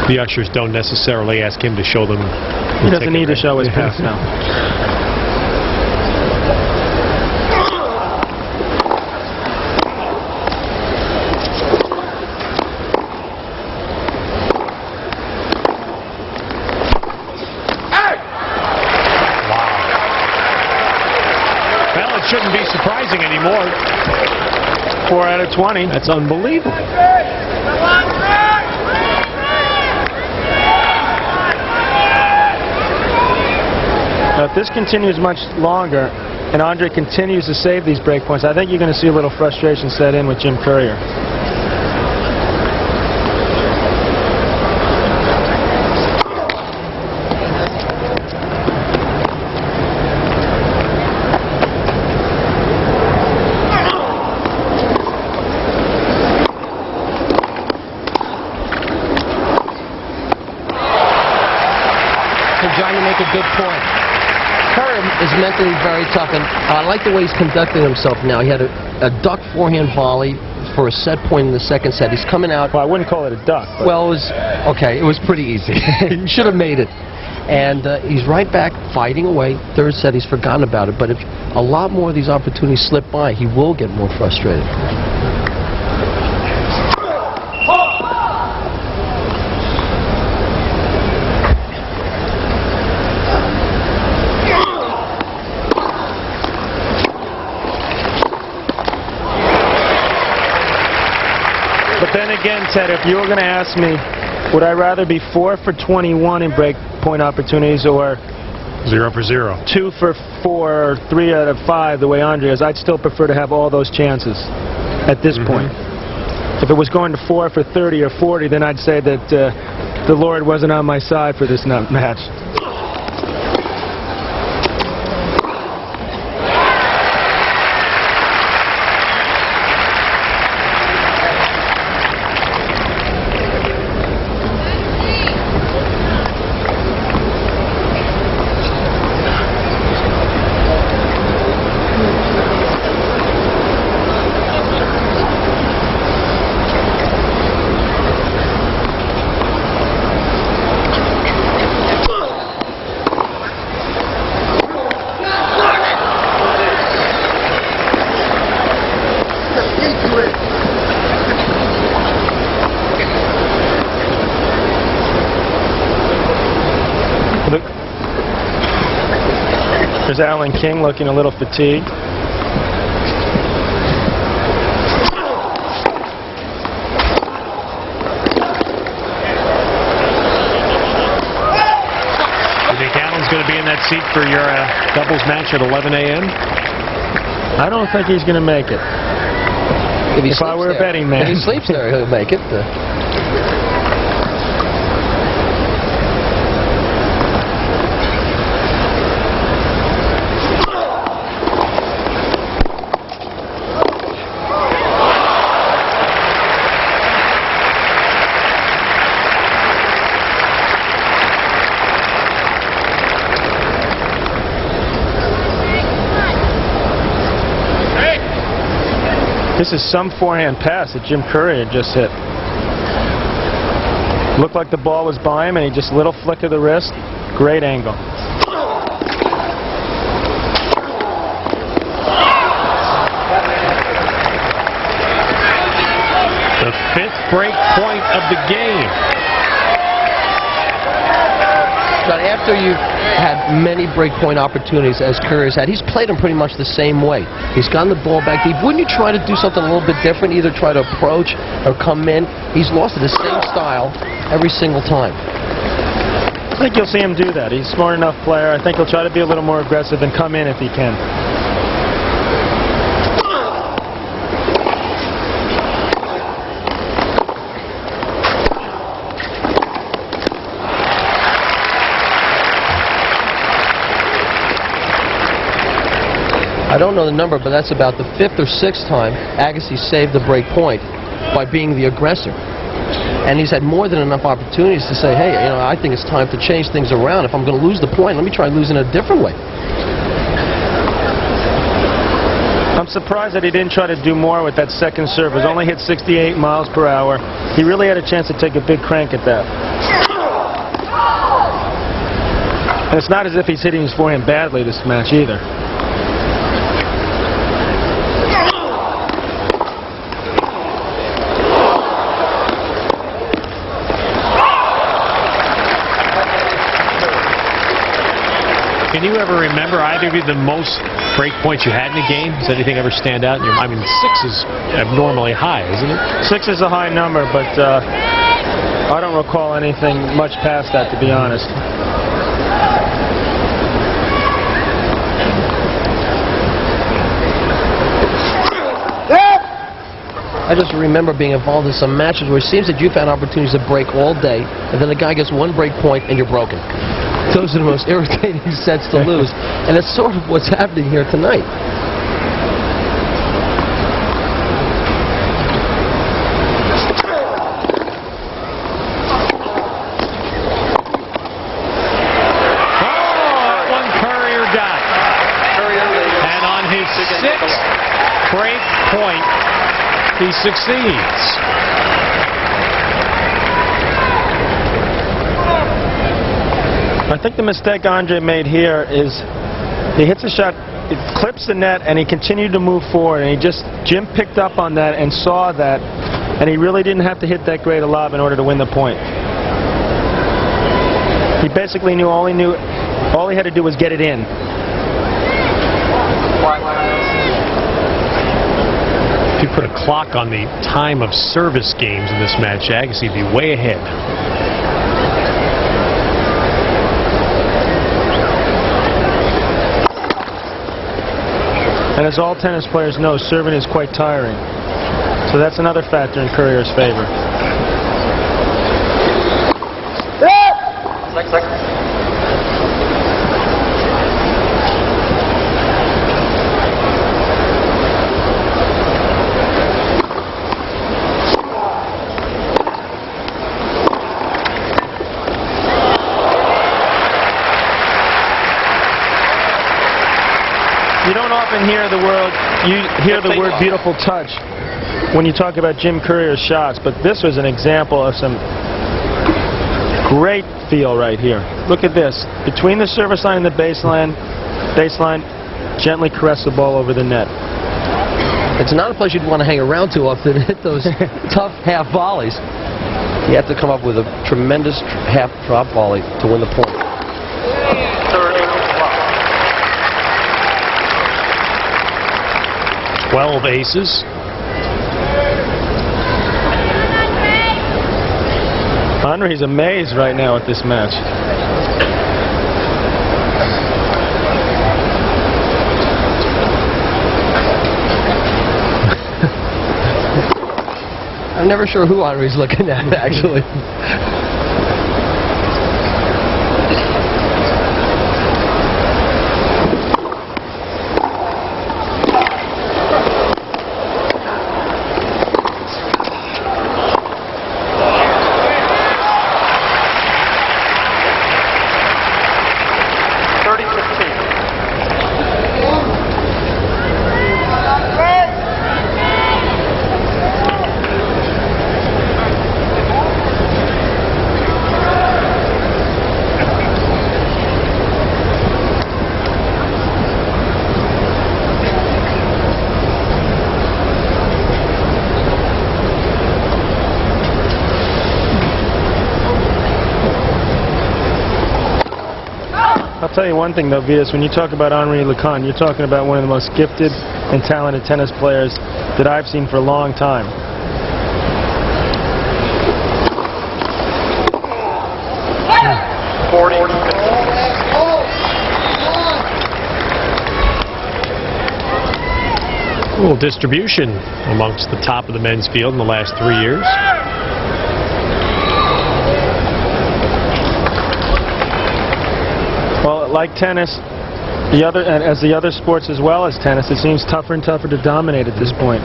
The ushers don't necessarily ask him to show them. He doesn't need to show his pass now. Well, it shouldn't be surprising anymore. 4 out of 20. That's unbelievable. Now, if this continues much longer, and Andre continues to save these break points, I think you're going to see a little frustration set in with Jim Courier. John, you make a good point. Courier is mentally very tough, and I like the way he's conducting himself now. He had a duck forehand volley for a set point in the second set. He's coming out. Well, I wouldn't call it a duck. But well, it was okay. It was pretty easy. He should have made it. And he's right back fighting away. Third set, he's forgotten about it. But if a lot more of these opportunities slip by, he will get more frustrated. But then again, Ted, if you were going to ask me, would I rather be 4 for 21 in break point opportunities or 0 for 0? 2 for 4 or 3 out of 5 the way Andre is, I'd still prefer to have all those chances at this point. If it was going to 4 for 30 or 40, then I'd say that the Lord wasn't on my side for this match. Look. There's Alan King looking a little fatigued. Going to be in that seat for your doubles match at 11 a.m.? I don't think he's going to make it. If I were a betting man. If he sleeps there, he'll make it. This is some forehand pass that Jim Courier just hit. Looked like the ball was by him, and he just little flick of the wrist. Great angle. The 5th break point of the game. But after you've had many breakpoint opportunities, as Courier's had, he's played them pretty much the same way. He's gotten the ball back deep. Wouldn't you try to do something a little bit different, either try to approach or come in? He's lost to the same style every single time. I think you'll see him do that. He's a smart enough player. I think he'll try to be a little more aggressive and come in if he can. I don't know the number, but that's about the 5th or 6th time Agassi saved the break point by being the aggressor. And he's had more than enough opportunities to say, hey, you know, I think it's time to change things around. If I'm going to lose the point, let me try losing it a different way. I'm surprised that he didn't try to do more with that second serve. It only hit 68 miles per hour. He really had a chance to take a big crank at that. And it's not as if he's hitting his forehand badly this match either. Can you ever remember either of you the most break points you had in a game? Does anything ever stand out in your mind? I mean, 6 is abnormally high, isn't it? 6 is a high number, but I don't recall anything much past that, to be honest. I just remember being involved in some matches where it seems that you've had opportunities to break all day, and then the guy gets one break point and you're broken. Those are the most irritating sets to lose, and it's sort of what's happening here tonight. Oh, that one Courier got. And on his 6th break point, he succeeds. I think the mistake Andre made here is he hits a shot, it clips the net, and he continued to move forward. And Jim picked up on that and saw that, and he really didn't have to hit that great a lob in order to win the point. He basically knew all he had to do was get it in. If you put a clock on the time of service games in this match, Agassi would be way ahead. And as all tennis players know, serving is quite tiring. So that's another factor in Courier's favor. You don't often hear the word beautiful touch when you talk about Jim Courier's shots, but this was an example of some great feel right here. Look at this. Between the service line and the baseline, gently caress the ball over the net. It's not a place you'd want to hang around too often to hit those tough half volleys. You have to come up with a tremendous half drop volley to win the point. 12 aces. Henry's amazed right now at this match. I'm never sure who Henry's looking at, actually. I'll tell you one thing though, Vitas, when you talk about Henri Leconte, you're talking about one of the most gifted and talented tennis players that I've seen for a long time. A little distribution amongst the top of the men's field in the last 3 years. Well, like tennis, as the other sports as well as tennis, it seems tougher and tougher to dominate at this point.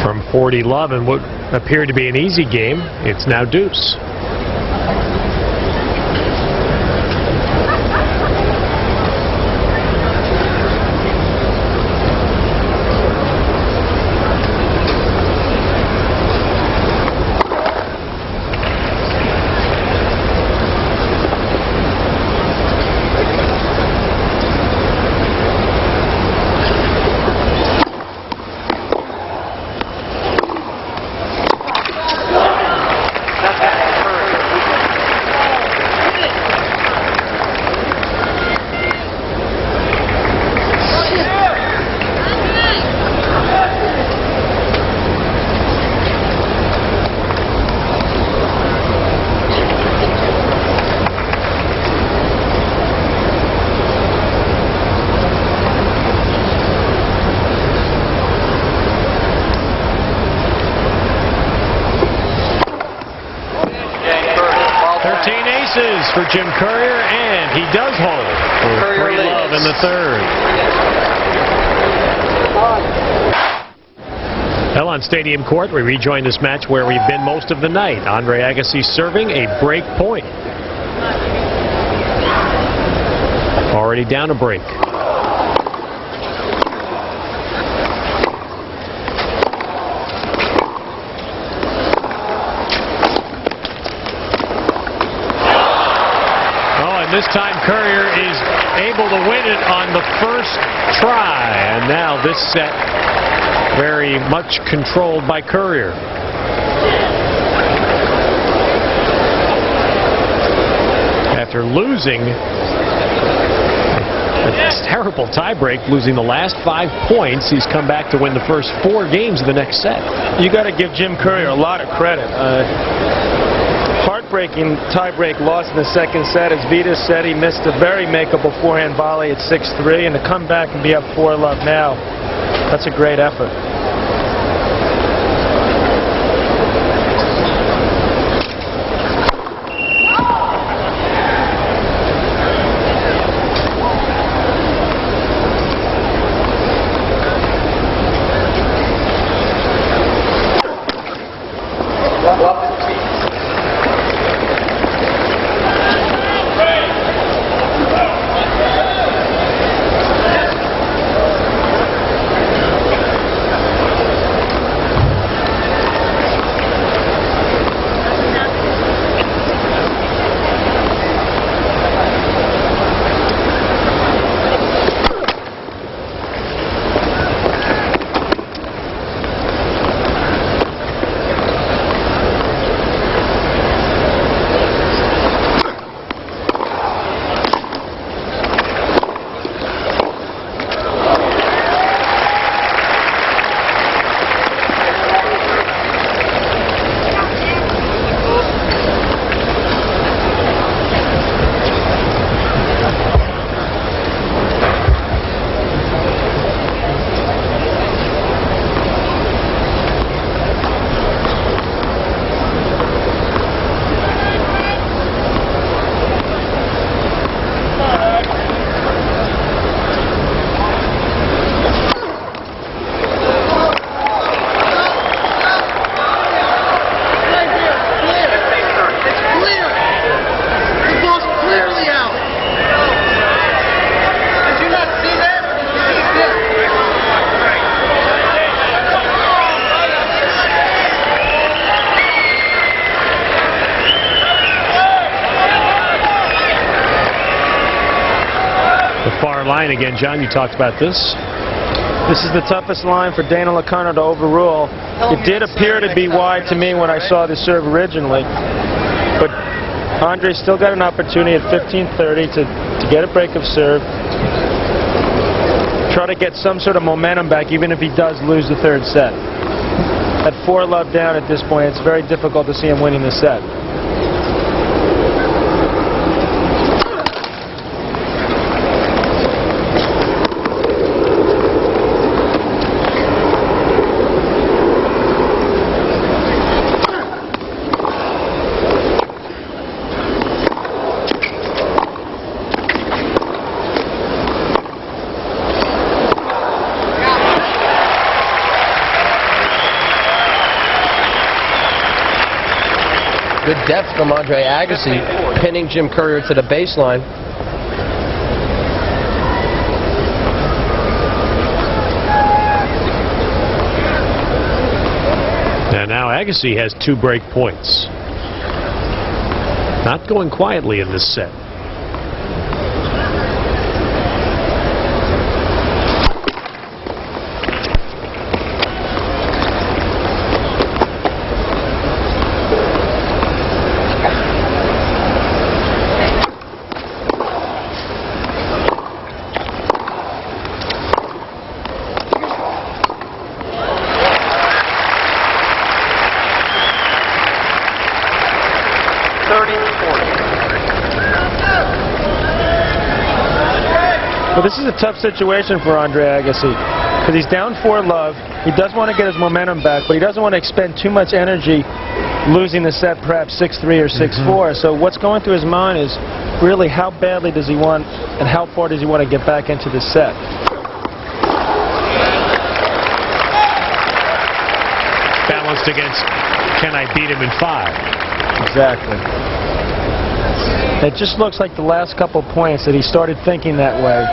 From 40 love and what appeared to be an easy game, it's now deuce. For Jim Courier, and he does hold for 3 love in the third. Well, on Stadium Court, we rejoin this match where we've been most of the night. Andre Agassi serving a break point. Already down a break. This time Courier is able to win it on the first try, and now this set very much controlled by Courier. After losing a terrible tiebreak, losing the last 5 points, he's come back to win the first 4 games of the next set. You got to give Jim Courier a lot of credit. heartbreaking tie-break loss in the second set. As Vitas said, he missed a very makeable forehand volley at 6-3, and to come back and be up 4-love now, that's a great effort. Line again, John, you talked about this. This is the toughest line for Dana Lacano to overrule. It did appear to be wide to me when I saw the serve originally, but Andre's still got an opportunity at 15:30 to get a break of serve, try to get some sort of momentum back, even if he does lose the third set. At 4-love down at this point, it's very difficult to see him winning the set. Good depth from Andre Agassi, pinning Jim Courier to the baseline. And now Agassi has 2 break points. Not going quietly in this set. Well, this is a tough situation for Andre Agassi because he's down 4-love. He does want to get his momentum back, but he doesn't want to expend too much energy losing the set, perhaps 6-3 or 6-4. So what's going through his mind is really how badly does he want and how far does he want to get back into the set. Balanced against, can I beat him in 5? Exactly. It just looks like the last couple points that he started thinking that way.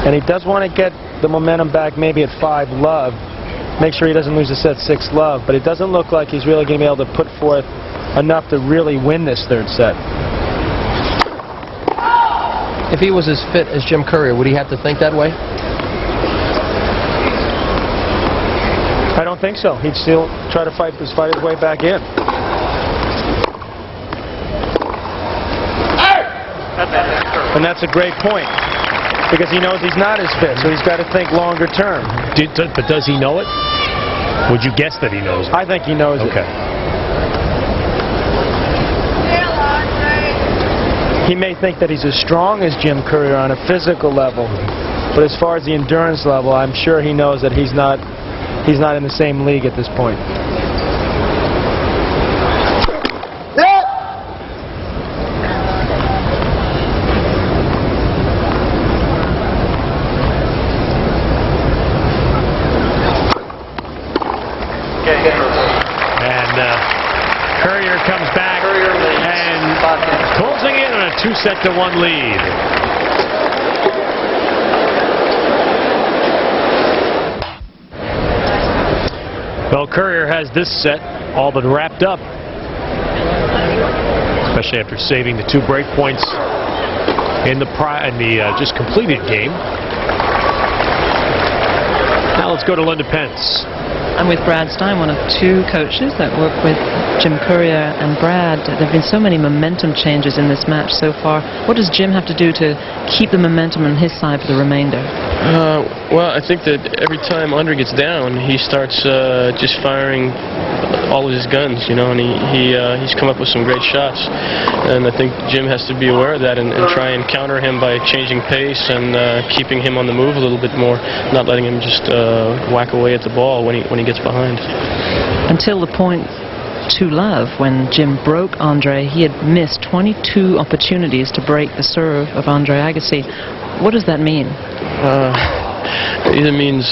And he does want to get the momentum back maybe at 5-love. Make sure he doesn't lose the set 6-love. But it doesn't look like he's really going to be able to put forth enough to really win this third set. If he was as fit as Jim Courier, would he have to think that way? I don't think so. He'd still try to fight his way back in. And that's a great point, because he knows he's not as fit, so he's got to think longer term. But does he know it? Would you guess that he knows it? I think he knows it. Okay. he may think that he's as strong as Jim Courier on a physical level, but as far as the endurance level, I'm sure he knows that he's not in the same league at this point. Courier comes back and closing in on a 2-set-to-1 lead. Well, Courier has this set all but wrapped up, especially after saving the 2 break points in the just completed game. Now let's go to Linda Pence. I'm with Brad Stein, one of 2 coaches that work with Jim Courier and Brad. There have been so many momentum changes in this match so far. What does Jim have to do to keep the momentum on his side for the remainder? Well, I think that every time Andre gets down, he starts just firing all of his guns, you know, and he's come up with some great shots. And I think Jim has to be aware of that and try and counter him by changing pace and keeping him on the move a little bit more, not letting him just whack away at the ball when he gets behind. Until the point to love, when Jim broke Andre, he had missed 22 opportunities to break the serve of Andre Agassi. What does that mean? It either means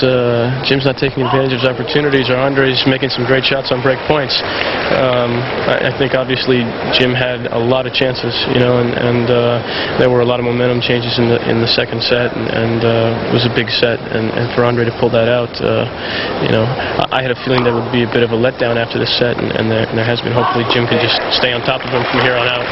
Jim's not taking advantage of his opportunities, or Andre's making some great shots on break points. I think obviously Jim had a lot of chances, you know, and there were a lot of momentum changes in the second set, and it was a big set, and for Andre to pull that out, you know, I had a feeling there would be a bit of a letdown after this set, and there has been. Hopefully Jim can just stay on top of him from here on out.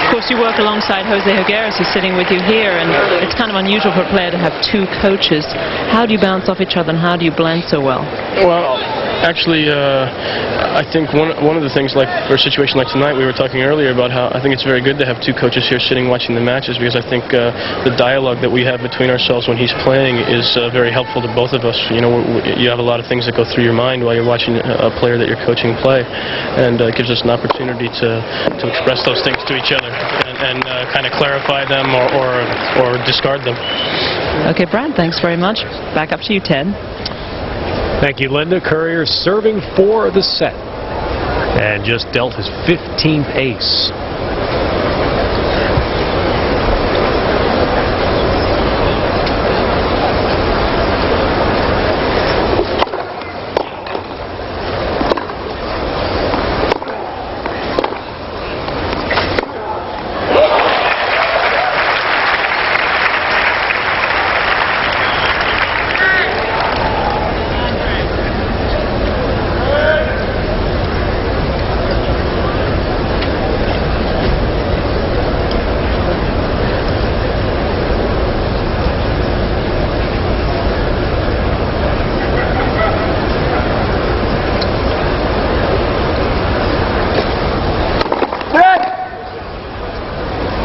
Of course, you work alongside Jose Higueras, who's sitting with you here, and it's kind of unusual for a player to have 2 coaches. How do you bounce off each other, and how do you blend so well? Well, actually, I think one of the things, like for a situation like tonight, we were talking earlier about how I think it's very good to have 2 coaches here sitting watching the matches, because I think the dialogue that we have between ourselves when he's playing is very helpful to both of us. You know, you have a lot of things that go through your mind while you're watching a player that you're coaching play, and it gives us an opportunity to express those things to each other and kind of clarify them or discard them. Okay, Brad, thanks very much. Back up to you, Ted. Thank you, Linda. Courier serving for the set and just dealt his 15th ace.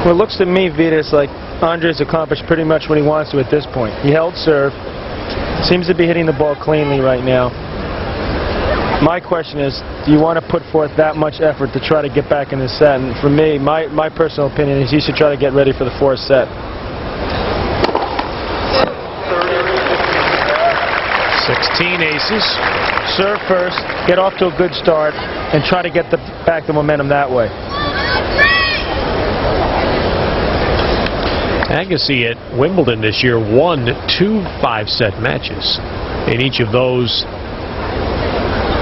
Well, it looks to me, Vitas, like Andre's accomplished pretty much what he wants to at this point. He held serve, seems to be hitting the ball cleanly right now. My question is, do you want to put forth that much effort to try to get back in the set? And for me, my personal opinion is he should try to get ready for the 4th set. 16 aces. Serve first, get off to a good start, and try to get back the momentum that way. Agassi at Wimbledon this year won 2 5-set matches. In each of those,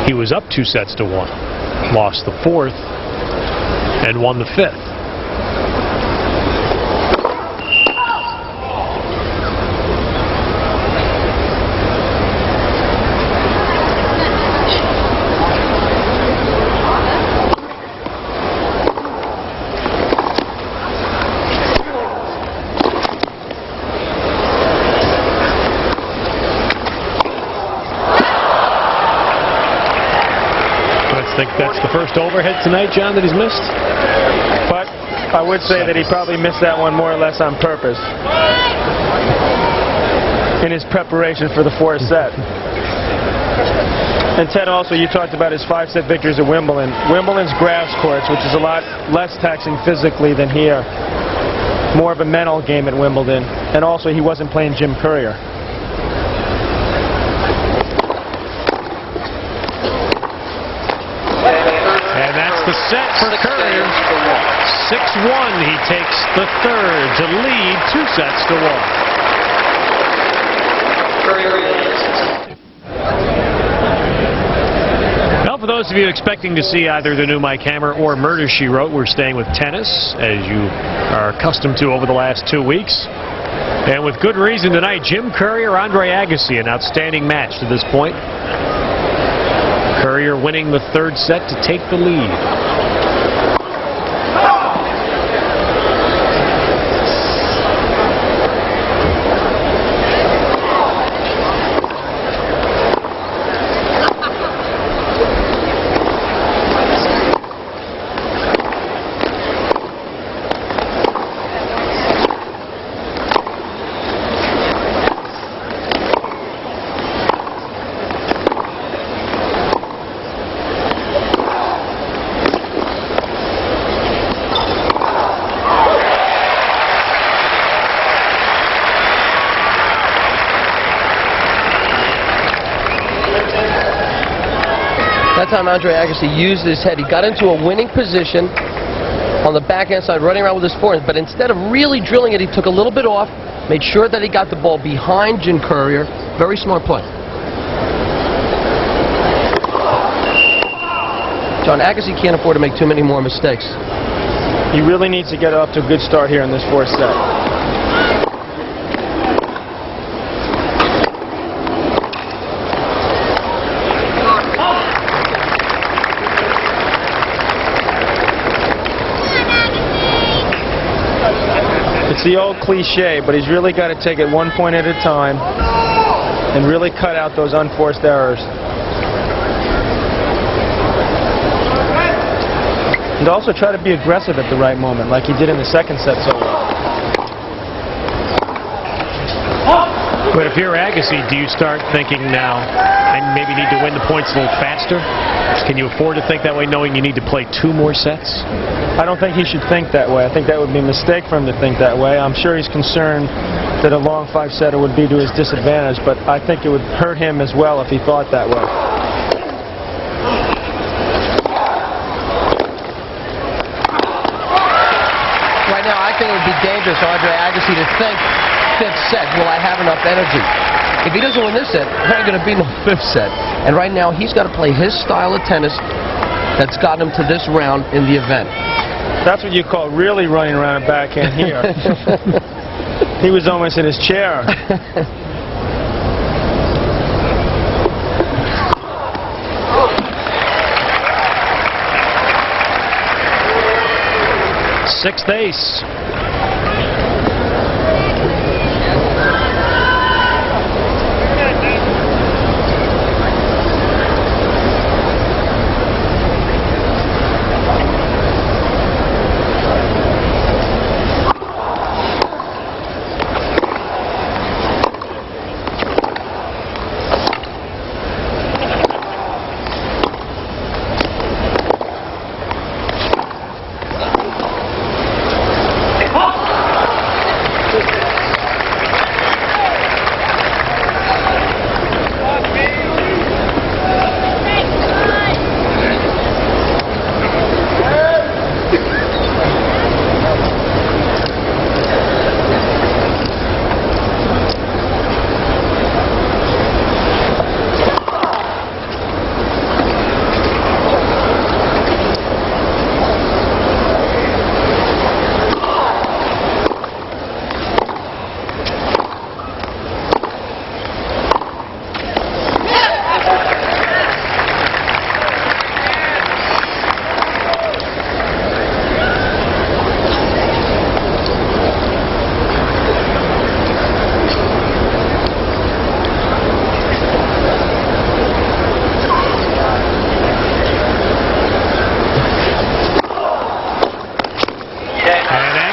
he was up 2 sets to 1, lost the 4th, and won the 5th. I think that's the first overhead tonight, John, that he's missed. But I would say that he probably missed that one more or less on purpose in his preparation for the 4th set. And Ted, also, you talked about his 5-set victories at Wimbledon. Wimbledon's grass courts, which is a lot less taxing physically than here. more of a mental game at Wimbledon, and also he wasn't playing Jim Courier. And that's the set for Courier. 6-1. He takes the third to lead 2-1. Well, for those of you expecting to see either the new Mike Hammer or Murder, She Wrote, we're staying with tennis, as you are accustomed to over the last 2 weeks. And with good reason tonight, Jim Courier, Andre Agassi, an outstanding match to this point. Courier winning the third set to take the lead. That time Andre Agassi used his head. He got into a winning position on the backhand side, running around with his forehand, but instead of really drilling it, he took a little bit off, made sure that he got the ball behind Jim Courier. Very smart play. John, Agassi can't afford to make too many more mistakes. He really needs to get off to a good start here in this fourth set. It's the old cliche, but he's really got to take it 1 point at a time and really cut out those unforced errors. And also try to be aggressive at the right moment, like he did in the second set so well. But if you're Agassi, do you start thinking now, I maybe need to win the points a little faster? Can you afford to think that way, knowing you need to play 2 more sets? I don't think he should think that way. I think that would be a mistake for him to think that way. I'm sure he's concerned that a long 5-setter would be to his disadvantage, but I think it would hurt him as well if he thought that way. Right now, I think it would be dangerous for Andre Agassi to think 5th set, will I have enough energy? If he doesn't win this set, there ain't going to be no 5th set. And right now, he's got to play his style of tennis that's gotten him to this round in the event. That's what you call really running around a backhand here. He was almost in his chair. Sixth ace.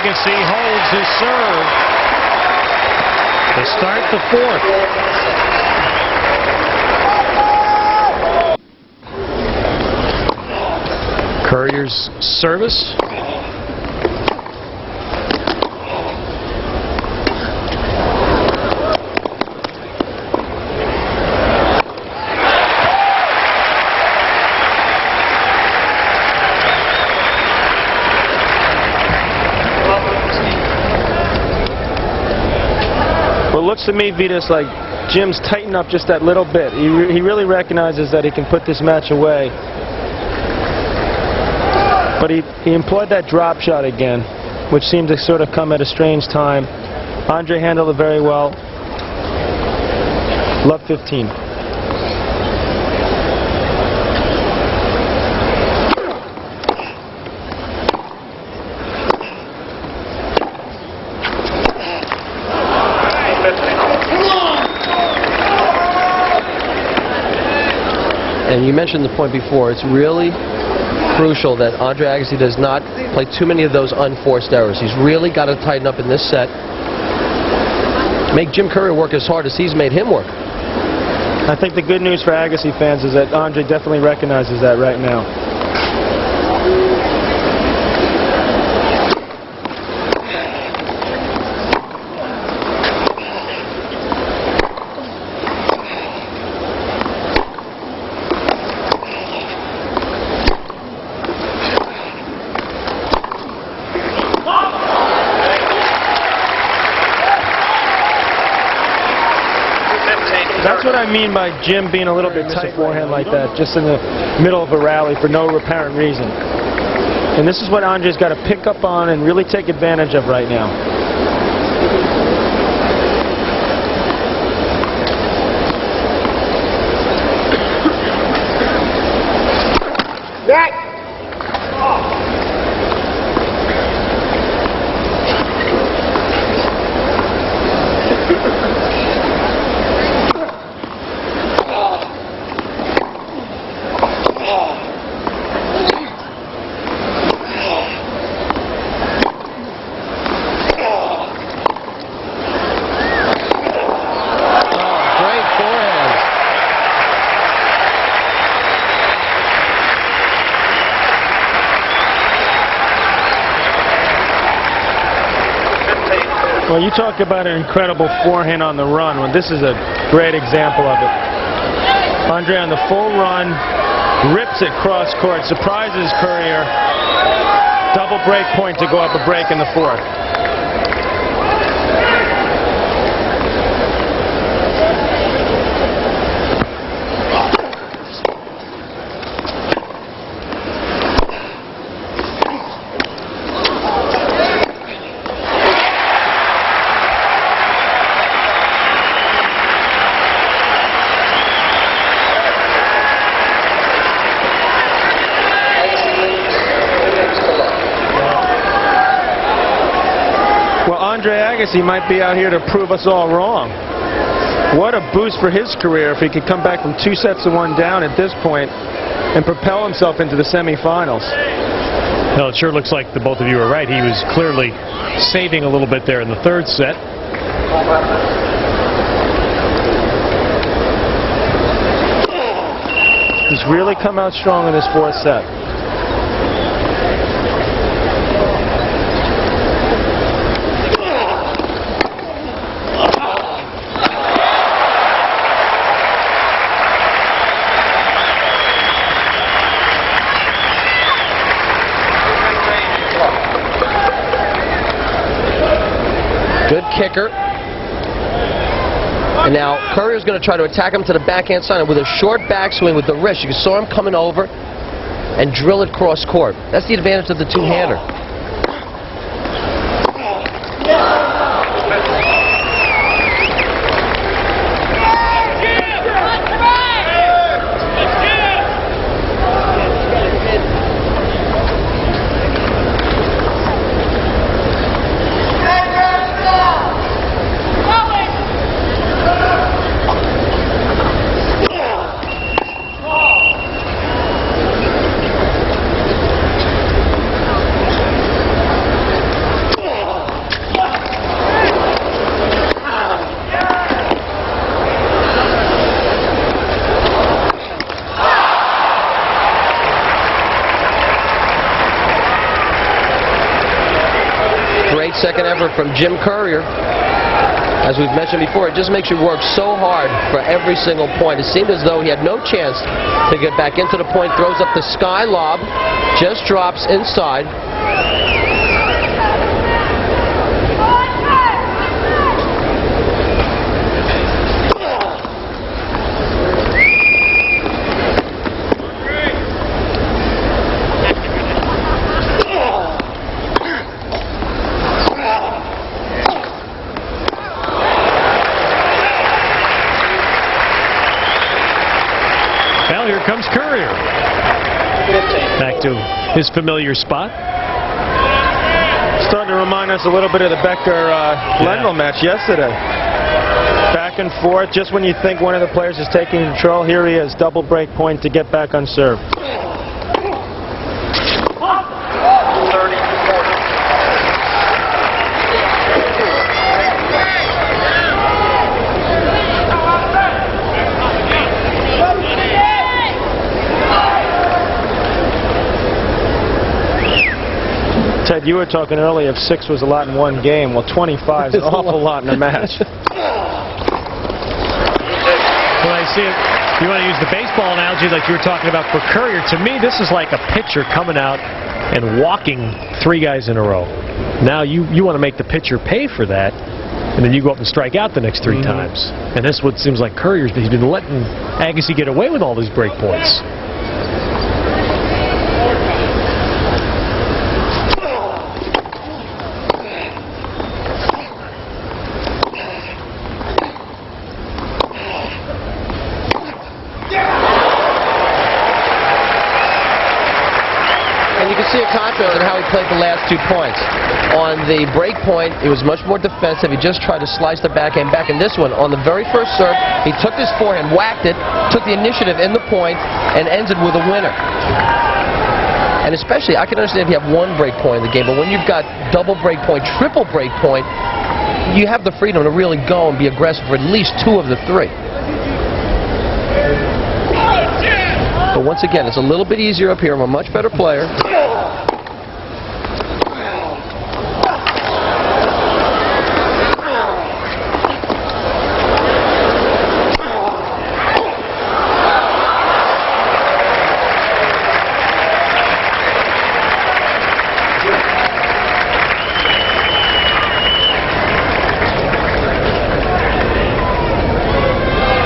Agassi holds his serve to start the fourth. Courier's service. Well, it looks to me, Vitas, like Jim's tightened up just that little bit. He really recognizes that he can put this match away. But he employed that drop shot again, which seemed to sort of come at a strange time. Andre handled it very well. Love 15. And you mentioned the point before, it's really crucial that Andre Agassi does not play too many of those unforced errors. He's really got to tighten up in this set. Make Jim Courier work as hard as he's made him work. I think the good news for Agassi fans is that Andre definitely recognizes that right now. That's what I mean by Jim being a little bit tight forehand like that, just in the middle of a rally for no apparent reason. And this is what Andre's got to pick up on and really take advantage of right now. Well, you talk about an incredible forehand on the run. Well, this is a great example of it. Andre on the full run, rips it cross court, surprises Courier. Double break point to go up a break in the fourth. Andre Agassi might be out here to prove us all wrong. What a boost for his career if he could come back from 2 sets to 1 down at this point and propel himself into the semifinals. Well, it sure looks like the both of you are right. He was clearly saving a little bit there in the third set. He's really come out strong in this fourth set. Good kicker. And now Courier's going to try to attack him to the backhand side with a short backswing with the wrist. You saw him coming over and drill it cross court. That's the advantage of the two-hander. Second effort from Jim Courier. As we've mentioned before, it just makes you work so hard for every single point. It seemed as though he had no chance to get back into the point. Throws up the sky lob, just drops inside. comes Courier. Back to his familiar spot. Starting to remind us a little bit of the Becker-Lendl match yesterday. Back and forth, just when you think one of the players is taking control, here he is, double break point to get back on serve. Ted, you were talking earlier if 6 was a lot in one game. Well, 25 is an awful lot in a match. When I see it, you want to use the baseball analogy like you were talking about for Courier. To me, this is like a pitcher coming out and walking 3 guys in a row. Now you want to make the pitcher pay for that, and then you go up and strike out the next 3 times. And that's what seems like Courier's been. He's been letting Agassi get away with all these break points. You can see a contrast in how he played the last 2 points. On the break point, he was much more defensive. He just tried to slice the backhand back. In this one, on the very first serve, he took his forehand, whacked it, took the initiative in the point, and ends it with a winner. And especially, I can understand if you have 1 break point in the game, but when you've got double break point, triple break point, you have the freedom to really go and be aggressive for at least 2 of the 3. But once again, it's a little bit easier up here. I'm a much better player.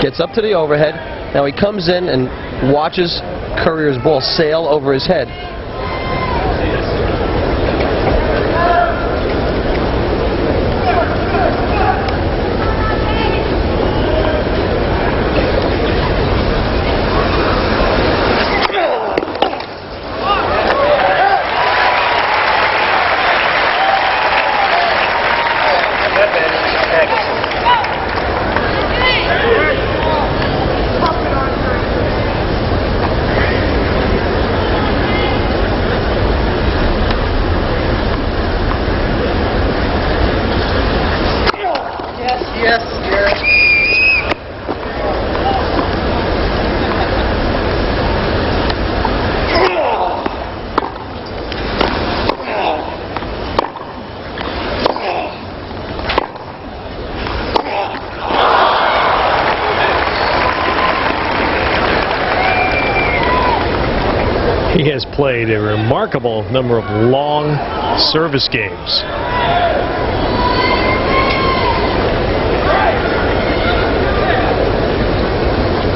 Gets up to the overhead. Now he comes in and watches Courier's ball sail over his head. Yes, Gary. He has played a remarkable number of long service games.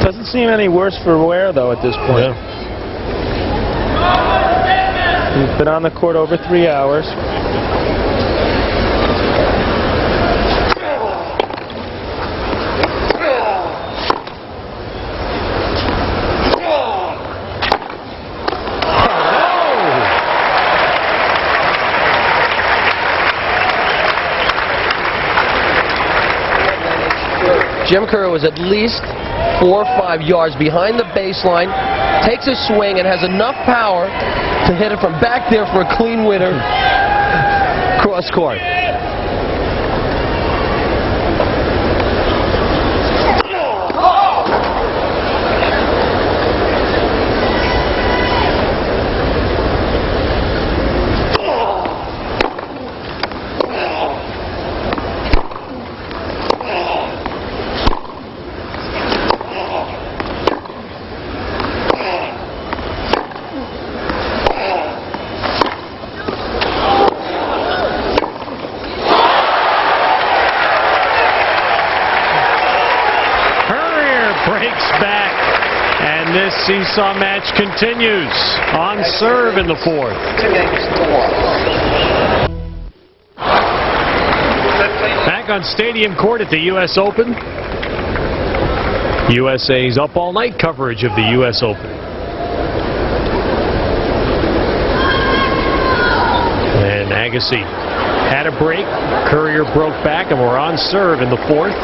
Doesn't seem any worse for wear, though, at this point. Yeah. He's been on the court over 3 hours. Jim Courier was at least 4 or 5 yards behind the baseline, takes a swing and has enough power to hit it from back there for a clean winner cross court. Breaks back, and this seesaw match continues on serve in the 4th. Back on stadium court at the U.S. Open. USA's Up All Night coverage of the U.S. Open. And Agassi had a break. Courier broke back, and we're on serve in the fourth.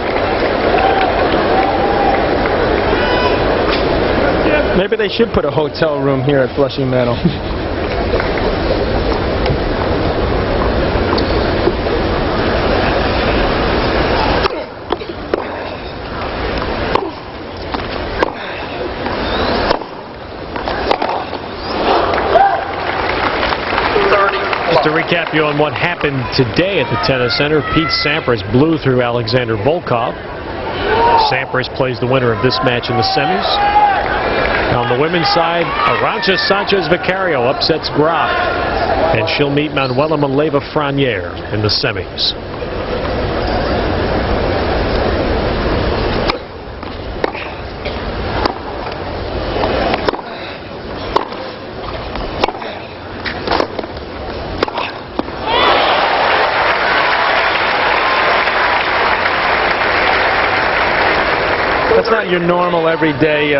Maybe they should put a hotel room here at Flushing Meadow. Just to recap you on what happened today at the Tennis Center, Pete Sampras blew through Alexander Volkov. Sampras plays the winner of this match in the semis. On the women's side, Arantxa Sanchez Vicario upsets Graf, and she'll meet Manuela Maleva Franier in the semis. That's not your normal everyday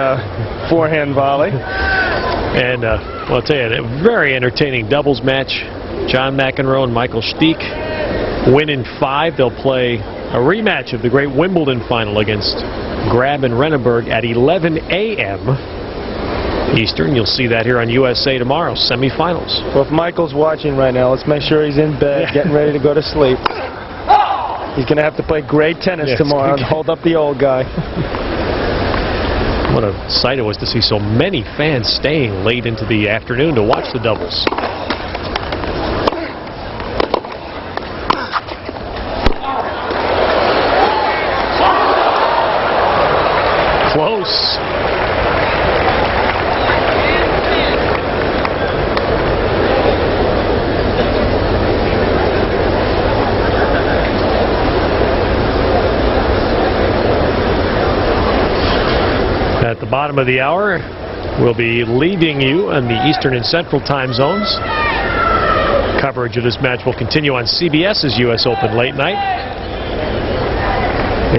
forehand volley. And well, I'll tell you, a very entertaining doubles match. John McEnroe and Michael Stieck win in 5. They'll play a rematch of the great Wimbledon final against Grab and Renneberg at 11 a.m. Eastern. You'll see that here on USA tomorrow, semifinals. Well, if Michael's watching right now, let's make sure he's in bed, getting ready to go to sleep. He's going to have to play great tennis tomorrow and hold up the old guy. What a sight it was to see so many fans staying late into the afternoon to watch the doubles. Close. At the bottom of the hour, we'll be leaving you in the Eastern and Central time zones. Coverage of this match will continue on CBS's U.S. Open late night.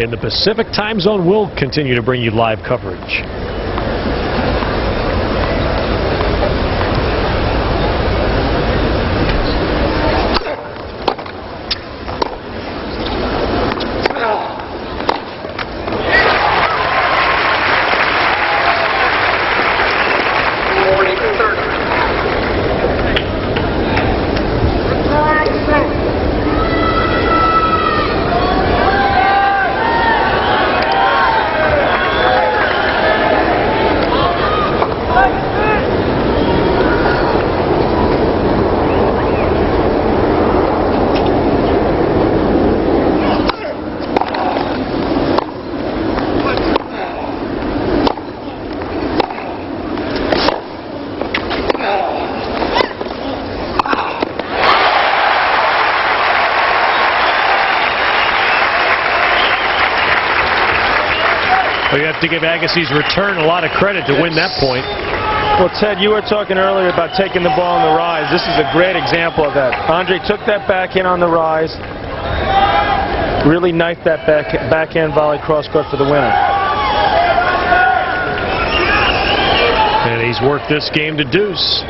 In the Pacific time zone, we'll continue to bring you live coverage. Well, you have to give Agassi's return a lot of credit to win that point. Well, Ted, you were talking earlier about taking the ball on the rise. This is a great example of that. Andre took that backhand on the rise, really knifed that backhand volley cross-court for the winner. And he's worked this game to deuce.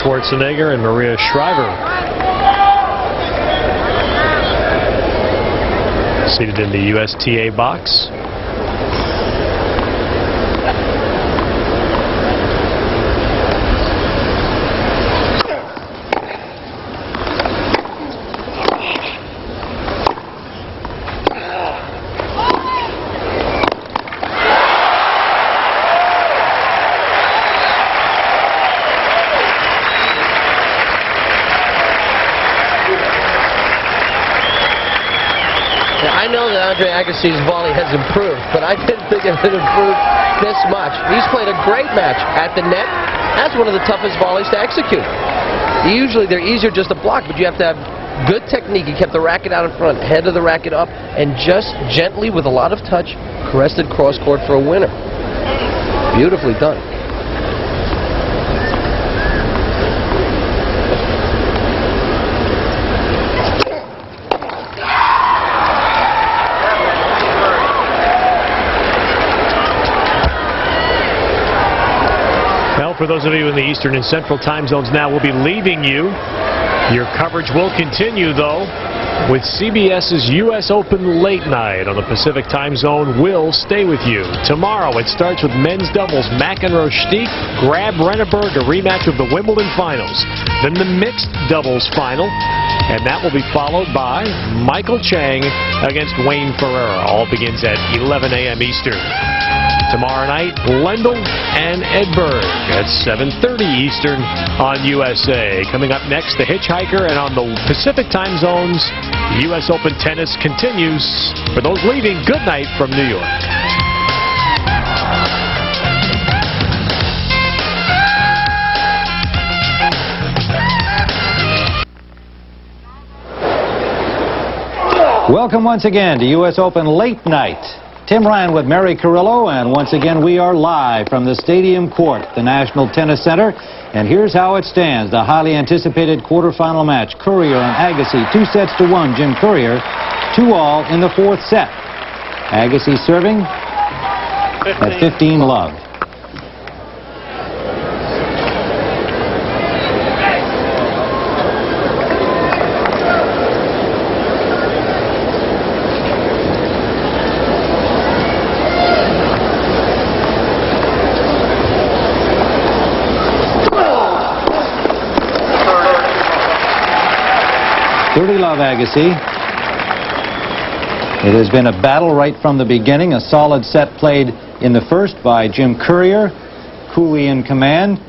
Schwarzenegger and Maria Shriver seated in the USTA box. know that Andre Agassi's volley has improved, but I didn't think it had improved this much. He's played a great match at the net. That's one of the toughest volleys to execute. Usually they're easier just to block, but you have to have good technique. He kept the racket out in front, head of the racket up, and just gently, with a lot of touch, caressed it cross court for a winner. Beautifully done. Well, for those of you in the Eastern and Central time zones now, we'll be leaving you. Your coverage will continue, though, with CBS's U.S. Open Late Night on the Pacific time zone. Will stay with you. Tomorrow, it starts with men's doubles. McEnroe-Stieck, Grab-Renneberg, a rematch of the Wimbledon finals. Then the mixed doubles final, and that will be followed by Michael Chang against Wayne Ferreira. All begins at 11 a.m. Eastern. Tomorrow night, Lendl and Edberg at 7:30 Eastern on USA. Coming up next, the Hitchhiker, and on the Pacific time zones, the U.S. Open tennis continues. For those leaving, good night from New York. Welcome once again to U.S. Open Late Night. Tim Ryan with Mary Carrillo, and once again we are live from the Stadium Court, the National Tennis Center. And here's how it stands. The highly anticipated quarterfinal match. Courier and Agassi, 2-1. Jim Courier, 2-all in the fourth set. Agassi serving at 15-love. Love Agassi. It has been a battle right from the beginning. A solid set played in the first by Jim Courier, coolly in command.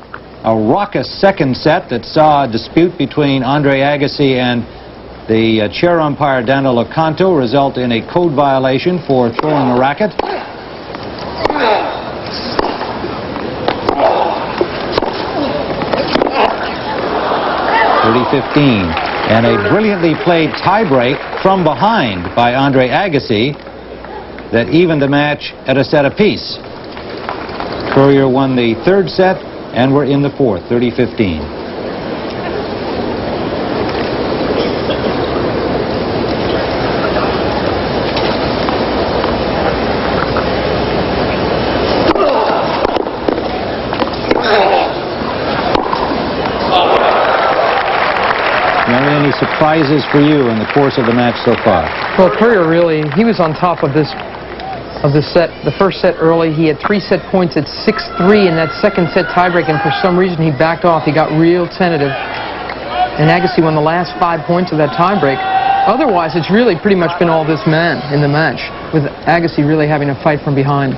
A raucous second set that saw a dispute between Andre Agassi and the chair umpire Daniel Locanto result in a code violation for throwing a racket. 30-15. And a brilliantly played tiebreak from behind by Andre Agassi that evened the match at a set apiece. Courier won the third set, and we're in the fourth, 30-15. Any surprises for you in the course of the match so far? Well, Courier really, he was on top of this set. The first set early, he had 3 set points at 6-3 in that second set tiebreak, and for some reason he backed off. He got real tentative, and Agassi won the last 5 points of that tiebreak. Otherwise, it's really pretty much been all this man in the match, with Agassi really having to fight from behind.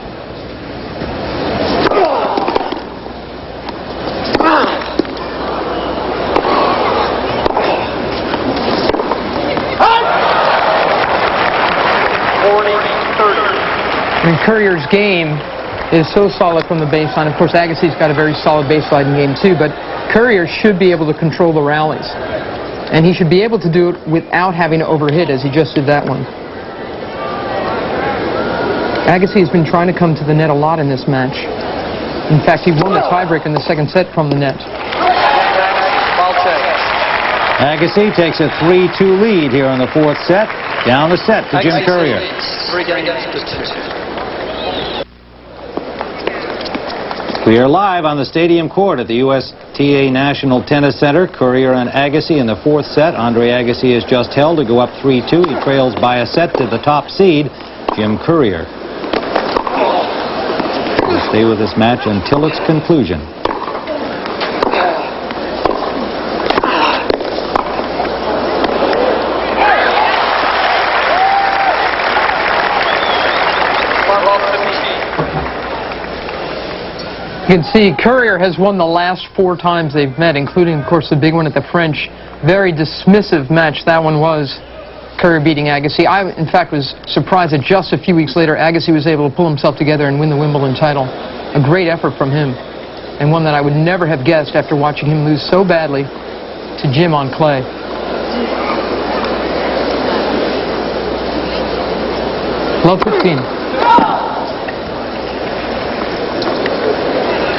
I mean, Courier's game is so solid from the baseline. Of course, Agassi's got a very solid baseline game too, but Courier should be able to control the rallies. And he should be able to do it without having to overhit, as he just did that one. Agassi has been trying to come to the net a lot in this match. In fact, he won the tiebreak in the second set from the net. Agassi takes a 3-2 lead here in the fourth set. Down the set to Jim Courier. We are live on the Stadium Court at the USTA National Tennis Center. Courier and Agassi in the fourth set. Andre Agassi is just held to go up 3-2. He trails by a set to the top seed, Jim Courier. We'll stay with this match until its conclusion. You can see Courier has won the last 4 times they've met, including, of course, the big one at the French. Very dismissive match that one was. Courier beating Agassi. I, in fact, was surprised that just a few weeks later, Agassi was able to pull himself together and win the Wimbledon title. A great effort from him, and one that I would never have guessed after watching him lose so badly to Jim on clay. Love 15.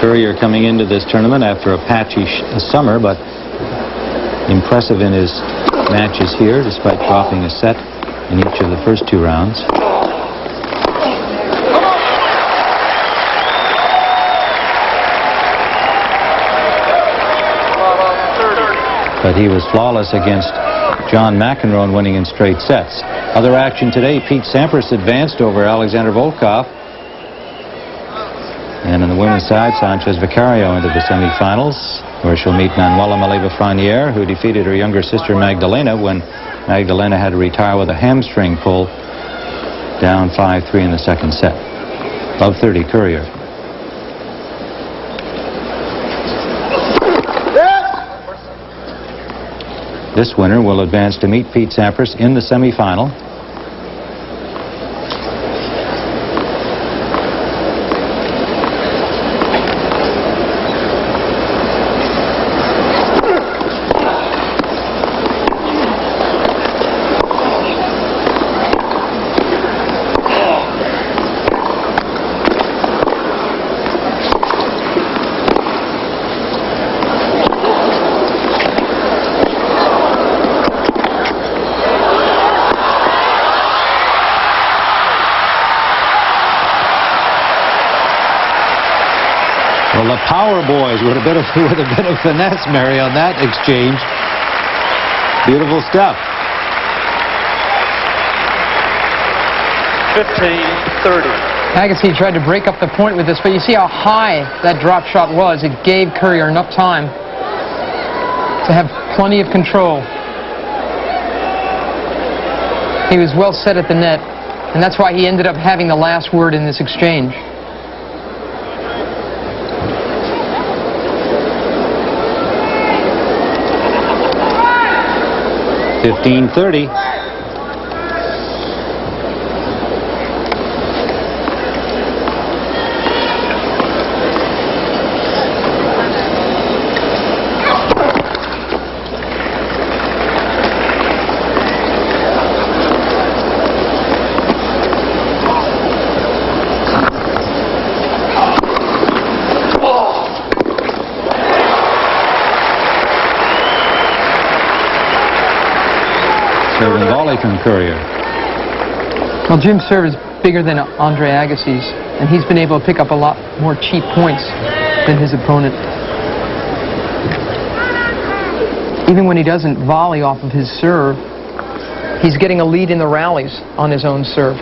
Courier coming into this tournament after a patchy summer, but impressive in his matches here, despite dropping a set in each of the first 2 rounds. But he was flawless against John McEnroe in winning in straight sets. Other action today, Pete Sampras advanced over Alexander Volkov. And on the women's side, Sanchez Vicario into the semifinals, where she'll meet Manuela Maleva-Franier, who defeated her younger sister Magdalena when Magdalena had to retire with a hamstring pull, down 5-3 in the second set. Love 30, Courier. This winner will advance to meet Pete Sampras in the semifinal. Well, the Power Boys with a bit of finesse, Mary, on that exchange. Beautiful stuff. 15-30. Agassi tried to break up the point with this, but you see how high that drop shot was. It gave Courier enough time to have plenty of control. He was well set at the net, and that's why he ended up having the last word in this exchange. 15-30. Serving volley from Courier. Well, Jim's serve is bigger than Andre Agassi's, and he's been able to pick up a lot more cheap points than his opponent. Even when he doesn't volley off of his serve, he's getting a lead in the rallies on his own serve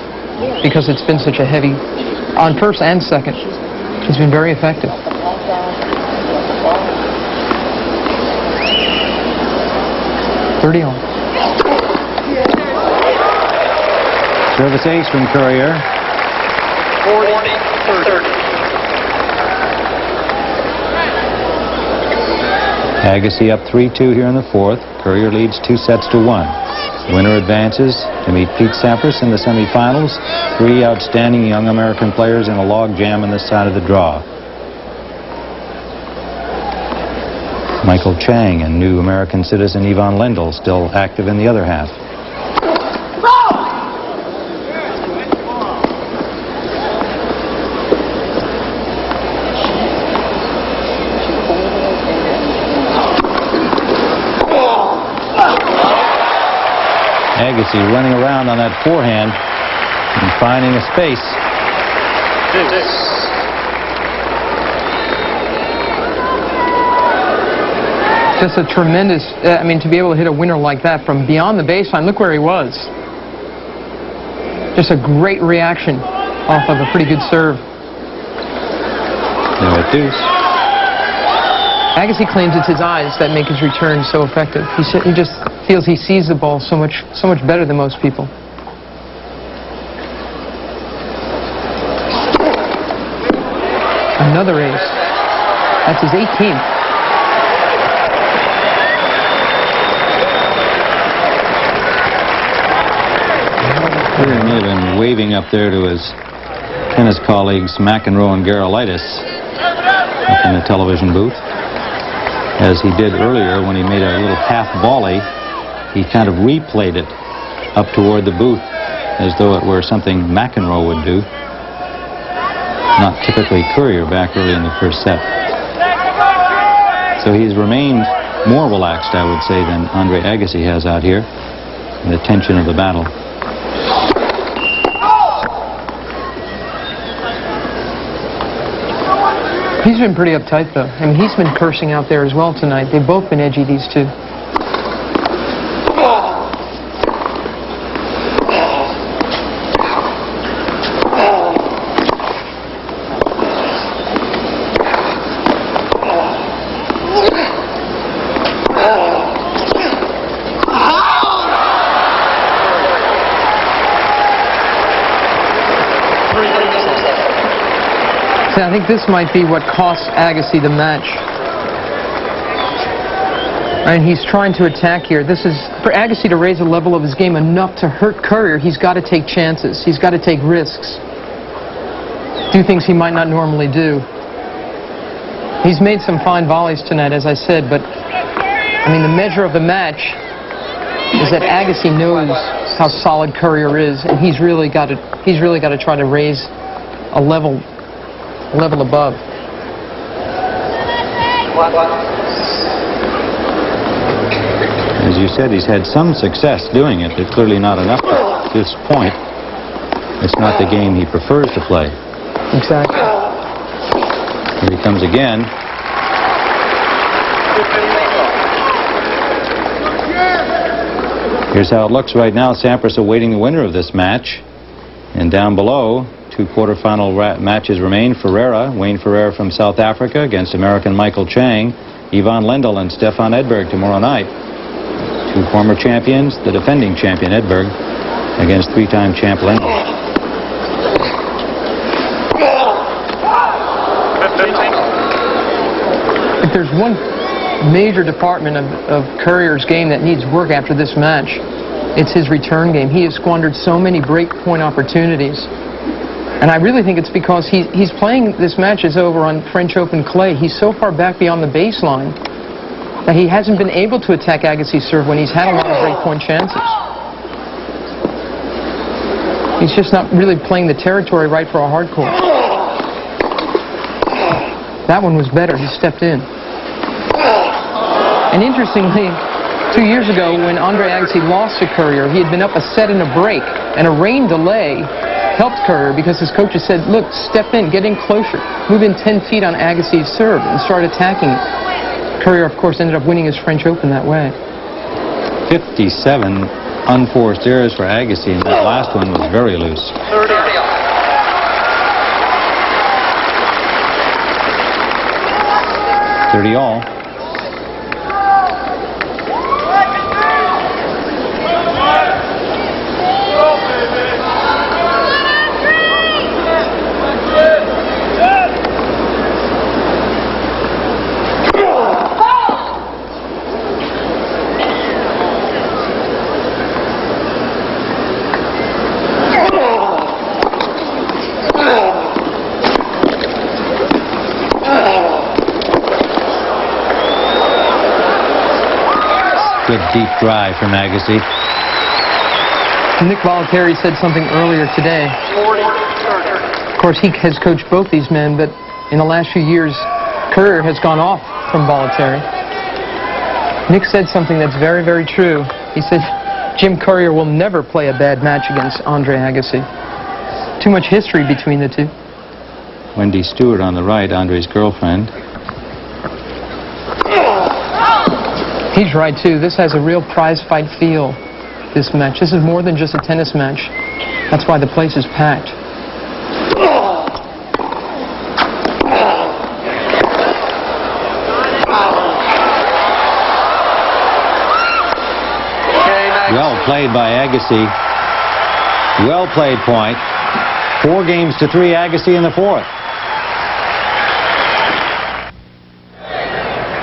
because it's been such a heavy, on first and second. He's been very effective. .30 Service ace from Courier. 40-30. Agassi up 3-2 here in the fourth. Courier leads 2-1. Winner advances to meet Pete Sampras in the semifinals. 3 outstanding young American players in a log jam on this side of the draw. Michael Chang and new American citizen Yvonne Lendl still active in the other half. Agassi running around on that forehand and finding a space. Just a tremendous, I mean, to be able to hit a winner like that from beyond the baseline. Look where he was. Just a great reaction off of a pretty good serve. Now at deuce. Agassi claims it's his eyes that make his return so effective. He just feels he sees the ball so much better than most people. Another ace. That's his 18th. He may have been waving up there to his tennis colleagues McEnroe and Gerolaitis up in the television booth, as he did earlier when he made a little half volley. He kind of replayed it up toward the booth as though it were something McEnroe would do, not typically Courier back early in the first set. So he's remained more relaxed, I would say, than Andre Agassi has out here in the tension of the battle. He's been pretty uptight, though. I mean, he's been cursing out there as well tonight. They've both been edgy, these two. I think this might be what cost Agassi the match. And he's trying to attack here. This is for Agassi to raise the level of his game enough to hurt Courier. He's got to take chances. He's got to take risks. Do things he might not normally do. He's made some fine volleys tonight, as I said, but I mean, the measure of the match is that Agassi knows how solid Courier is, and he's really got to try to raise a level above. As you said, he's had some success doing it, but clearly not enough at this point. It's not the game he prefers to play. Exactly. Here he comes again. Here's how it looks right now. Sampras awaiting the winner of this match. And down below, two quarterfinal matches remain. Wayne Ferreira from South Africa against American Michael Chang. Ivan Lendl and Stefan Edberg tomorrow night. Two former champions, the defending champion Edberg against three-time champ Lendl. If there's one major department of Courier's game that needs work after this match, it's his return game. He has squandered so many break-point opportunities. And I really think it's because he's playing this match is over on French Open clay. He's so far back beyond the baseline that he hasn't been able to attack Agassi's serve when he's had a lot of break-point chances. He's just not really playing the territory right for a hard court. That one was better. He stepped in. And interestingly, 2 years ago when Andre Agassi lost to Courier, he had been up a set and a break, and a rain delay helped Courier because his coaches said, look, step in, get in closer, move in 10 feet on Agassi's serve and start attacking it. Courier, of course, ended up winning his French Open that way. 57 unforced errors for Agassi, and that last one was very loose. 30 all. Good deep drive from Agassi. Nick Bollettieri said something earlier today. Of course, he has coached both these men, but in the last few years, Courier has gone off from Bollettieri. Nick said something that's very, very true. He said, Jim Courier will never play a bad match against Andre Agassi. Too much history between the two. Wendy Stewart on the right, Andre's girlfriend. He's right, too. This has a real prize fight feel, this match. This is more than just a tennis match. That's why the place is packed. Well played by Agassi. Well played point. 4-3 Agassi in the fourth.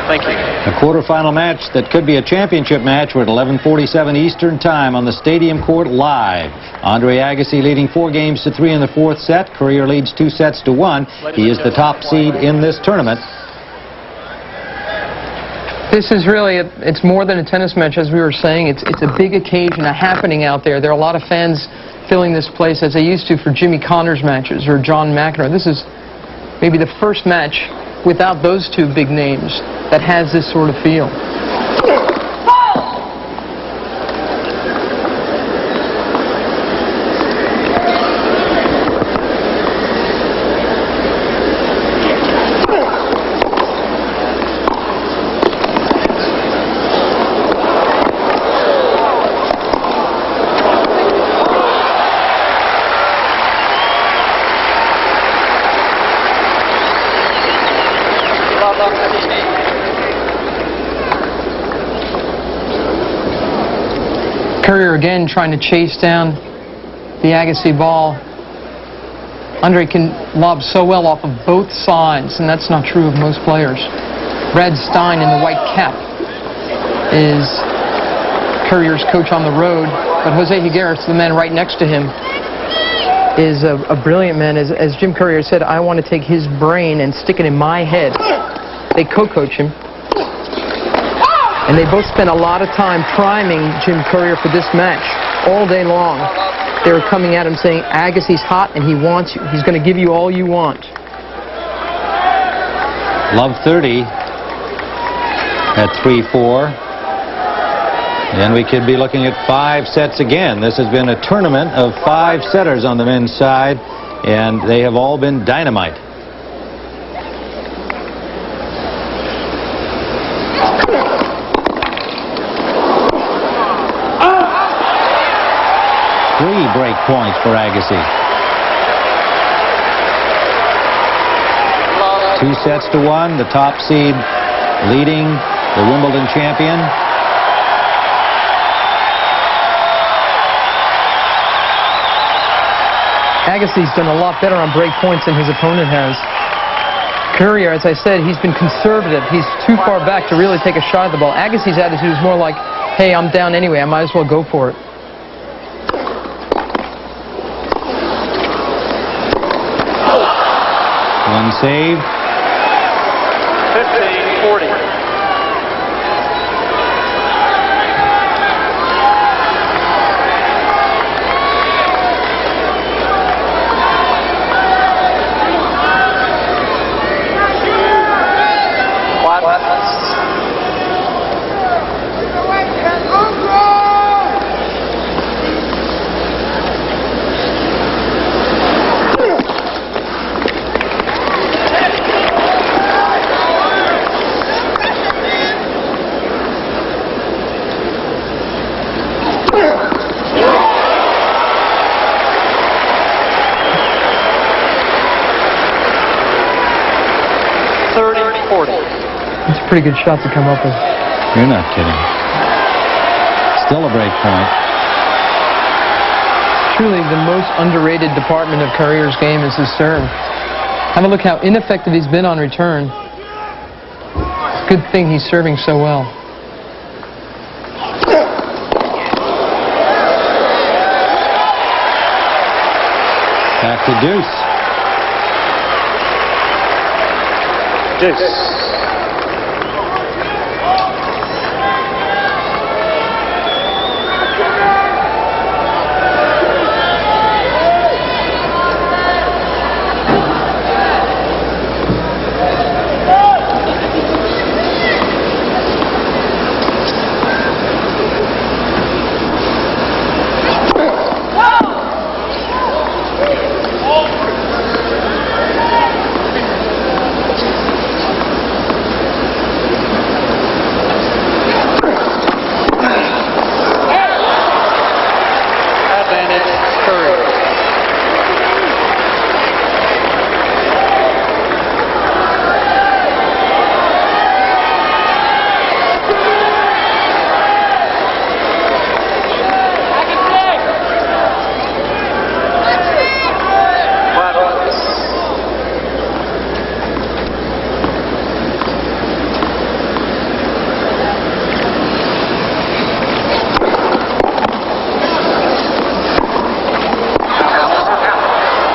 Thank you. A quarterfinal match that could be a championship match. We're at 11:47 Eastern Time on the Stadium Court live. Andre Agassi leading 4-3 in the fourth set. Courier leads 2-1. He is the top seed in this tournament. This is really, it's more than a tennis match, as we were saying. It's a big occasion, a happening out there. There are a lot of fans filling this place as they used to for Jimmy Connors matches or John McEnroe. This is maybe the first match without those two big names that has this sort of feel. Courier again trying to chase down the Agassi ball. Andre can lob so well off of both sides, and that's not true of most players. Brad Stein in the white cap is Courier's coach on the road, but Jose Higueras, the man right next to him, is a brilliant man. As Jim Courier said, I want to take his brain and stick it in my head. They co-coach him. And they both spent a lot of time priming Jim Courier for this match all day long. They were coming at him saying, Agassi's hot and he wants you. He's going to give you all you want. Love 30 at 3-4. And we could be looking at 5 sets again. This has been a tournament of 5 setters on the men's side, and they have all been dynamite. Three break points for Agassi. 2-1, the top seed leading the Wimbledon champion. Agassi's done a lot better on break points than his opponent has. Courier, as I said, he's been conservative. He's too far back to really take a shot at the ball. Agassi's attitude is more like, hey, I'm down anyway, I might as well go for it. One save. 15-40. It's a pretty good shot to come up with. You're not kidding. Still a break point. Truly the most underrated department of Courier's game is his serve. Have a look how ineffective he's been on return. Good thing he's serving so well. Back to deuce. Deuce.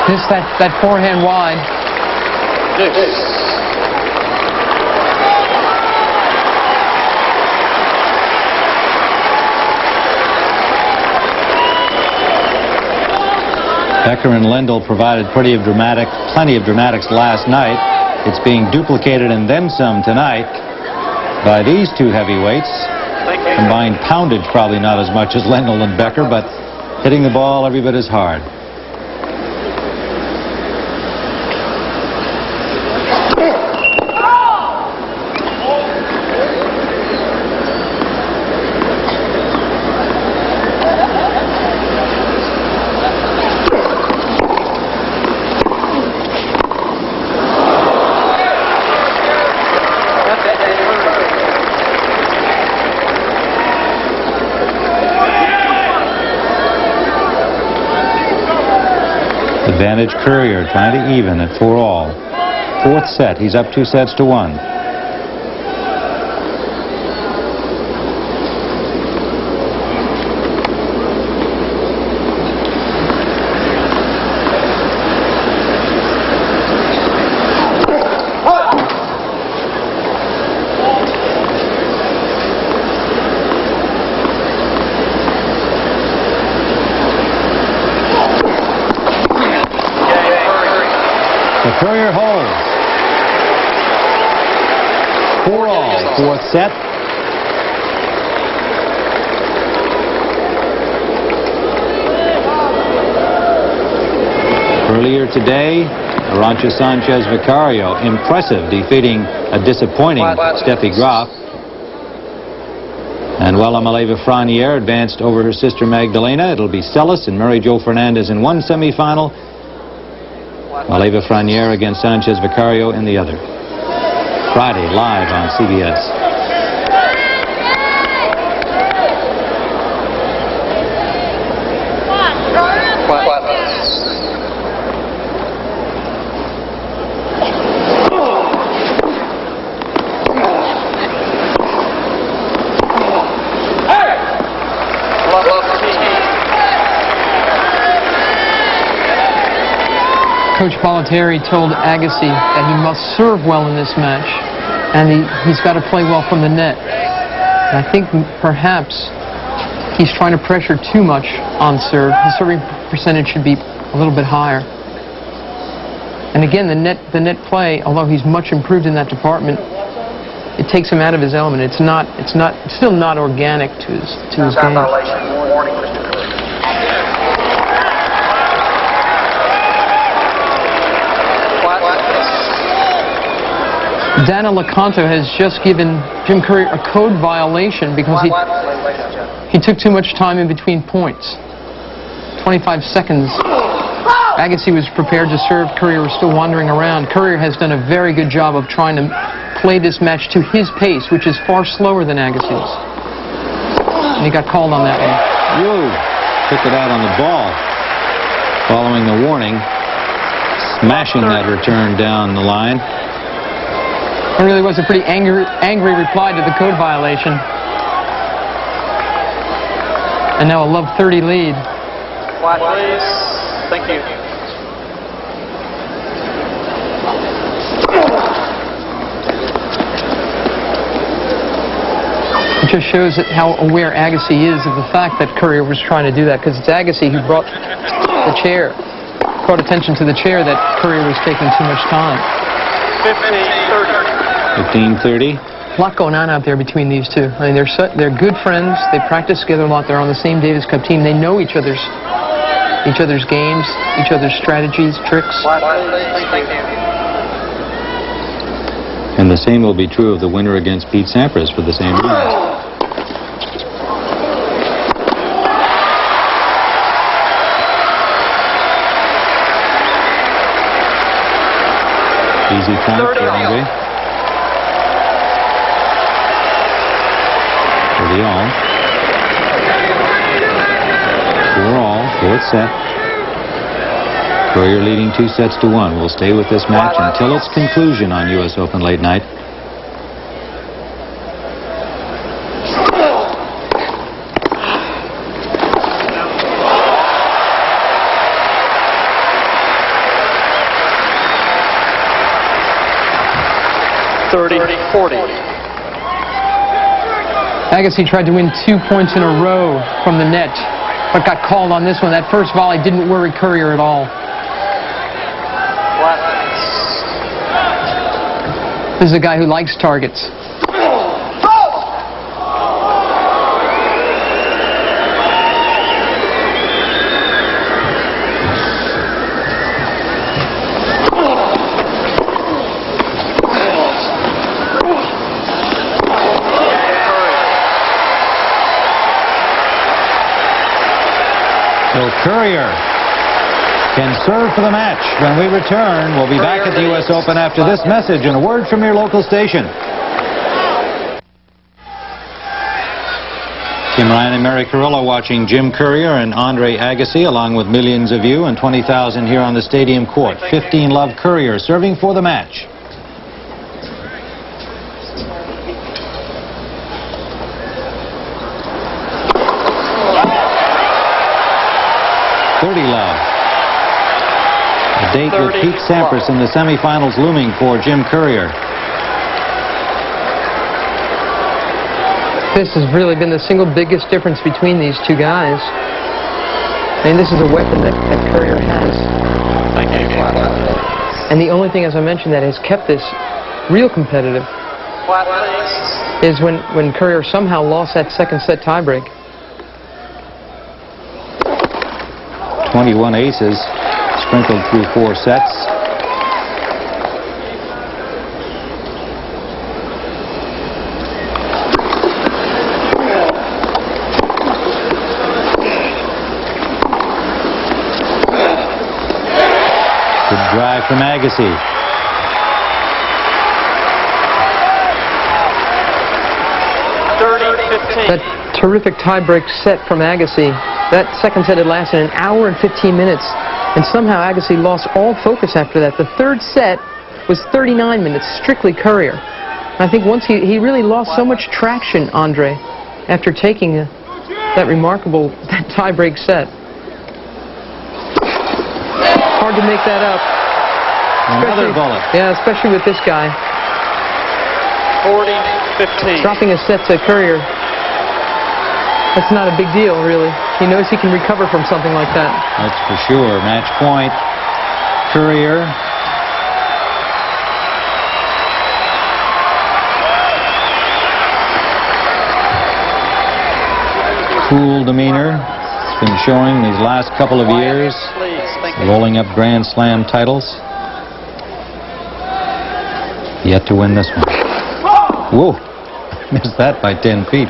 Missed that forehand wide. Becker and Lendl provided plenty of dramatics last night. It's being duplicated and then some tonight by these two heavyweights. Combined poundage probably not as much as Lendl and Becker, but hitting the ball every bit as hard. Advantage Courier trying to even at 4-all. Fourth set, he's up 2-1. Courier holds. 4-all, fourth set. Earlier today, Arantxa Sanchez Vicario, impressive, defeating a disappointing Steffi Graf. And Wella Maleva-Franier advanced over her sister Magdalena. It'll be Celis and Mary Jo Fernandez in one semifinal. Maleva-Franier against Sanchez Vicario in the other. Friday, live on CBS. Coach Bollettieri told Agassi that he must serve well in this match, and he's got to play well from the net. And I think perhaps he's trying to pressure too much on serve. His serving percentage should be a little bit higher. And again, the net play, although he's much improved in that department, it takes him out of his element. It's still not organic to his game. Dana Lecanto has just given Jim Courier a code violation because he took too much time in between points. 25 seconds. Agassi was prepared to serve. Courier was still wandering around. Courier has done a very good job of trying to play this match to his pace, which is far slower than Agassi's. And he got called on that one. Whoa! Took it out on the ball. Following the warning, smashing that return down the line. It really was a pretty angry reply to the code violation. And now a love 30 lead. Quiet, please. Thank you. It just shows how aware Agassi is of the fact that Courier was trying to do that, because it's Agassi who brought attention to the chair that Courier was taking too much time. 15-30. A lot going on out there between these two. I mean, they're good friends. They practice together a lot. They're on the same Davis Cup team. They know each other's games, each other's strategies, tricks. And the same will be true of the winner against Pete Sampras for the same reason. Easy time for Andre. 30-all. 4-all, fourth set. Courier leading 2-1. We'll stay with this match until its conclusion on U.S. Open Late Night. 30-40. Agassi tried to win 2 points in a row from the net, but got called on this one. That first volley didn't worry Courier at all. This is a guy who likes targets. So Courier can serve for the match. When we return, we'll be back at the U.S. Open after this message and a word from your local station. Tim Ryan and Mary Carrillo watching Jim Courier and Andre Agassi, along with millions of you and 20,000 here on the stadium court. 15-love Courier serving for the match. A date with Pete Sampras in the semifinals looming for Jim Courier. This has really been the single biggest difference between these two guys. I mean, this is a weapon that Courier has. And the only thing, as I mentioned, that has kept this real competitive is when Courier somehow lost that second set tiebreak. 21 aces sprinkled through 4 sets. Good drive from Agassi. That terrific tiebreak set from Agassi. That second set had lasted an hour and 15 minutes, and somehow Agassi lost all focus after that. The third set was 39 minutes, strictly Courier. And I think once he really lost so much traction, Andre, after taking that remarkable tiebreak set. Hard to make that up. Another bullet. Yeah, especially with this guy. 40-15. Dropping a set to Courier, that's not a big deal, really. He knows he can recover from something like that. That's for sure. Match point. Courier. Cool demeanor. It's been showing these last couple of years. Rolling up Grand Slam titles. Yet to win this one. Whoa. Missed that by 10 feet.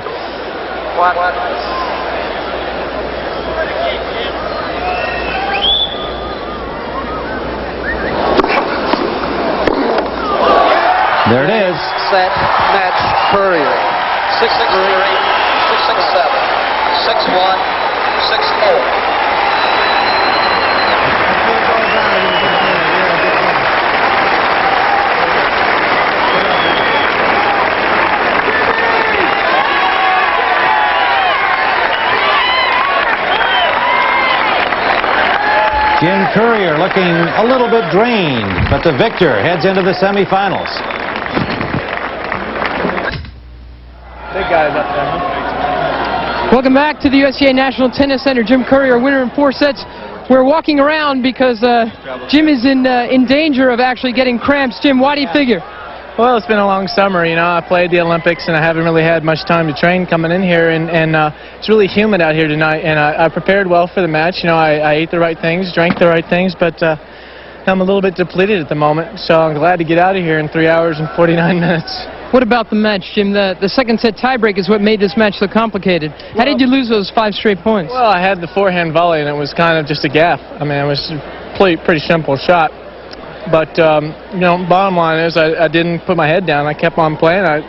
There it is. Set, match, Courier. 6-3, 6-7, 6-1, 6-4. Jim Courier looking a little bit drained, but the victor heads into the semifinals. Big guys up there, huh? Welcome back to the USTA National Tennis Center. Jim Courier, winner in 4 sets. We're walking around because Jim is in danger of actually getting cramps. Jim, why do you figure? Well, it's been a long summer, you know. I played the Olympics and I haven't really had much time to train coming in here, and it's really humid out here tonight, and I prepared well for the match. You know, I ate the right things, drank the right things, but I'm a little bit depleted at the moment, so I'm glad to get out of here in 3 hours and 49 minutes. What about the match, Jim? The second set tiebreak is what made this match so complicated. How did you lose those 5 straight points? Well, I had the forehand volley, and it was kind of just a gaff. I mean, it was a pretty simple shot. But, you know, bottom line is I didn't put my head down. I kept on playing. I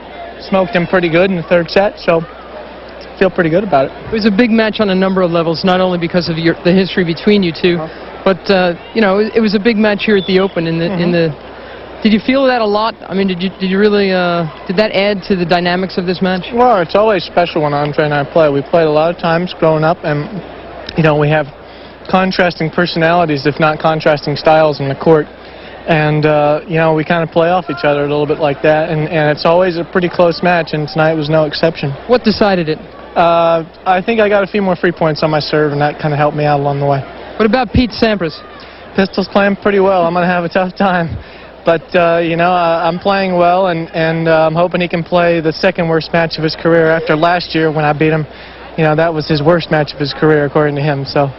smoked him pretty good in the third set, so I feel pretty good about it. It was a big match on a number of levels, not only because of the history between you two, but, you know, it was a big match here at the Open. Did you feel that a lot? I mean, did you really, did that add to the dynamics of this match? Well, it's always special when Andre and I play. We played a lot of times growing up, and, you know, we have contrasting personalities, if not contrasting styles in the court. And, you know, we kind of play off each other a little bit like that, and it's always a pretty close match, and tonight was no exception. What decided it? I think I got a few more free points on my serve, and that kind of helped me out along the way. What about Pete Sampras? Pistol's playing pretty well. I'm going to have a tough time. But, you know, I'm playing well, and I'm hoping he can play the second worst match of his career after last year when I beat him. You know, that was his worst match of his career, according to him, so.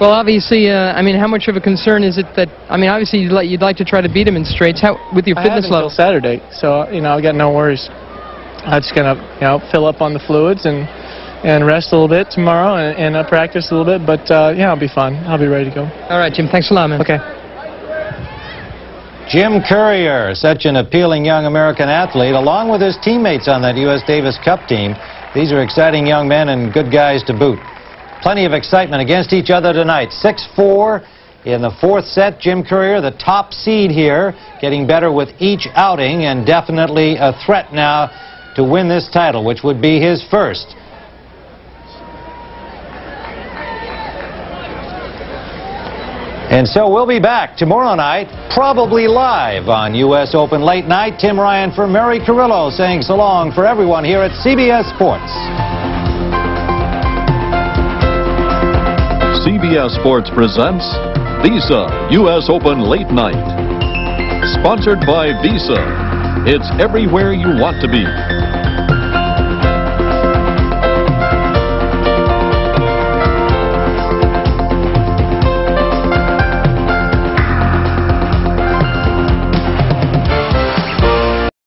Well, obviously, I mean, how much of a concern is it that, I mean, obviously you'd like to try to beat him in straights. How, with your fitness level? Saturday, so, you know, I got no worries. I'm just going to, you know, fill up on the fluids and rest a little bit tomorrow and practice a little bit, but, yeah, it'll be fun. I'll be ready to go. All right, Jim, thanks a lot, man. Okay. Jim Courier, such an appealing young American athlete, along with his teammates on that U.S. Davis Cup team. These are exciting young men and good guys to boot. Plenty of excitement against each other tonight. 6-4 in the fourth set. Jim Courier, the top seed here, getting better with each outing and definitely a threat now to win this title, which would be his first. And so we'll be back tomorrow night, probably live on U.S. Open Late Night. Tim Ryan for Mary Carrillo saying so long for everyone here at CBS Sports. CBS Sports presents Visa U.S. Open Late Night. Sponsored by Visa. It's everywhere you want to be.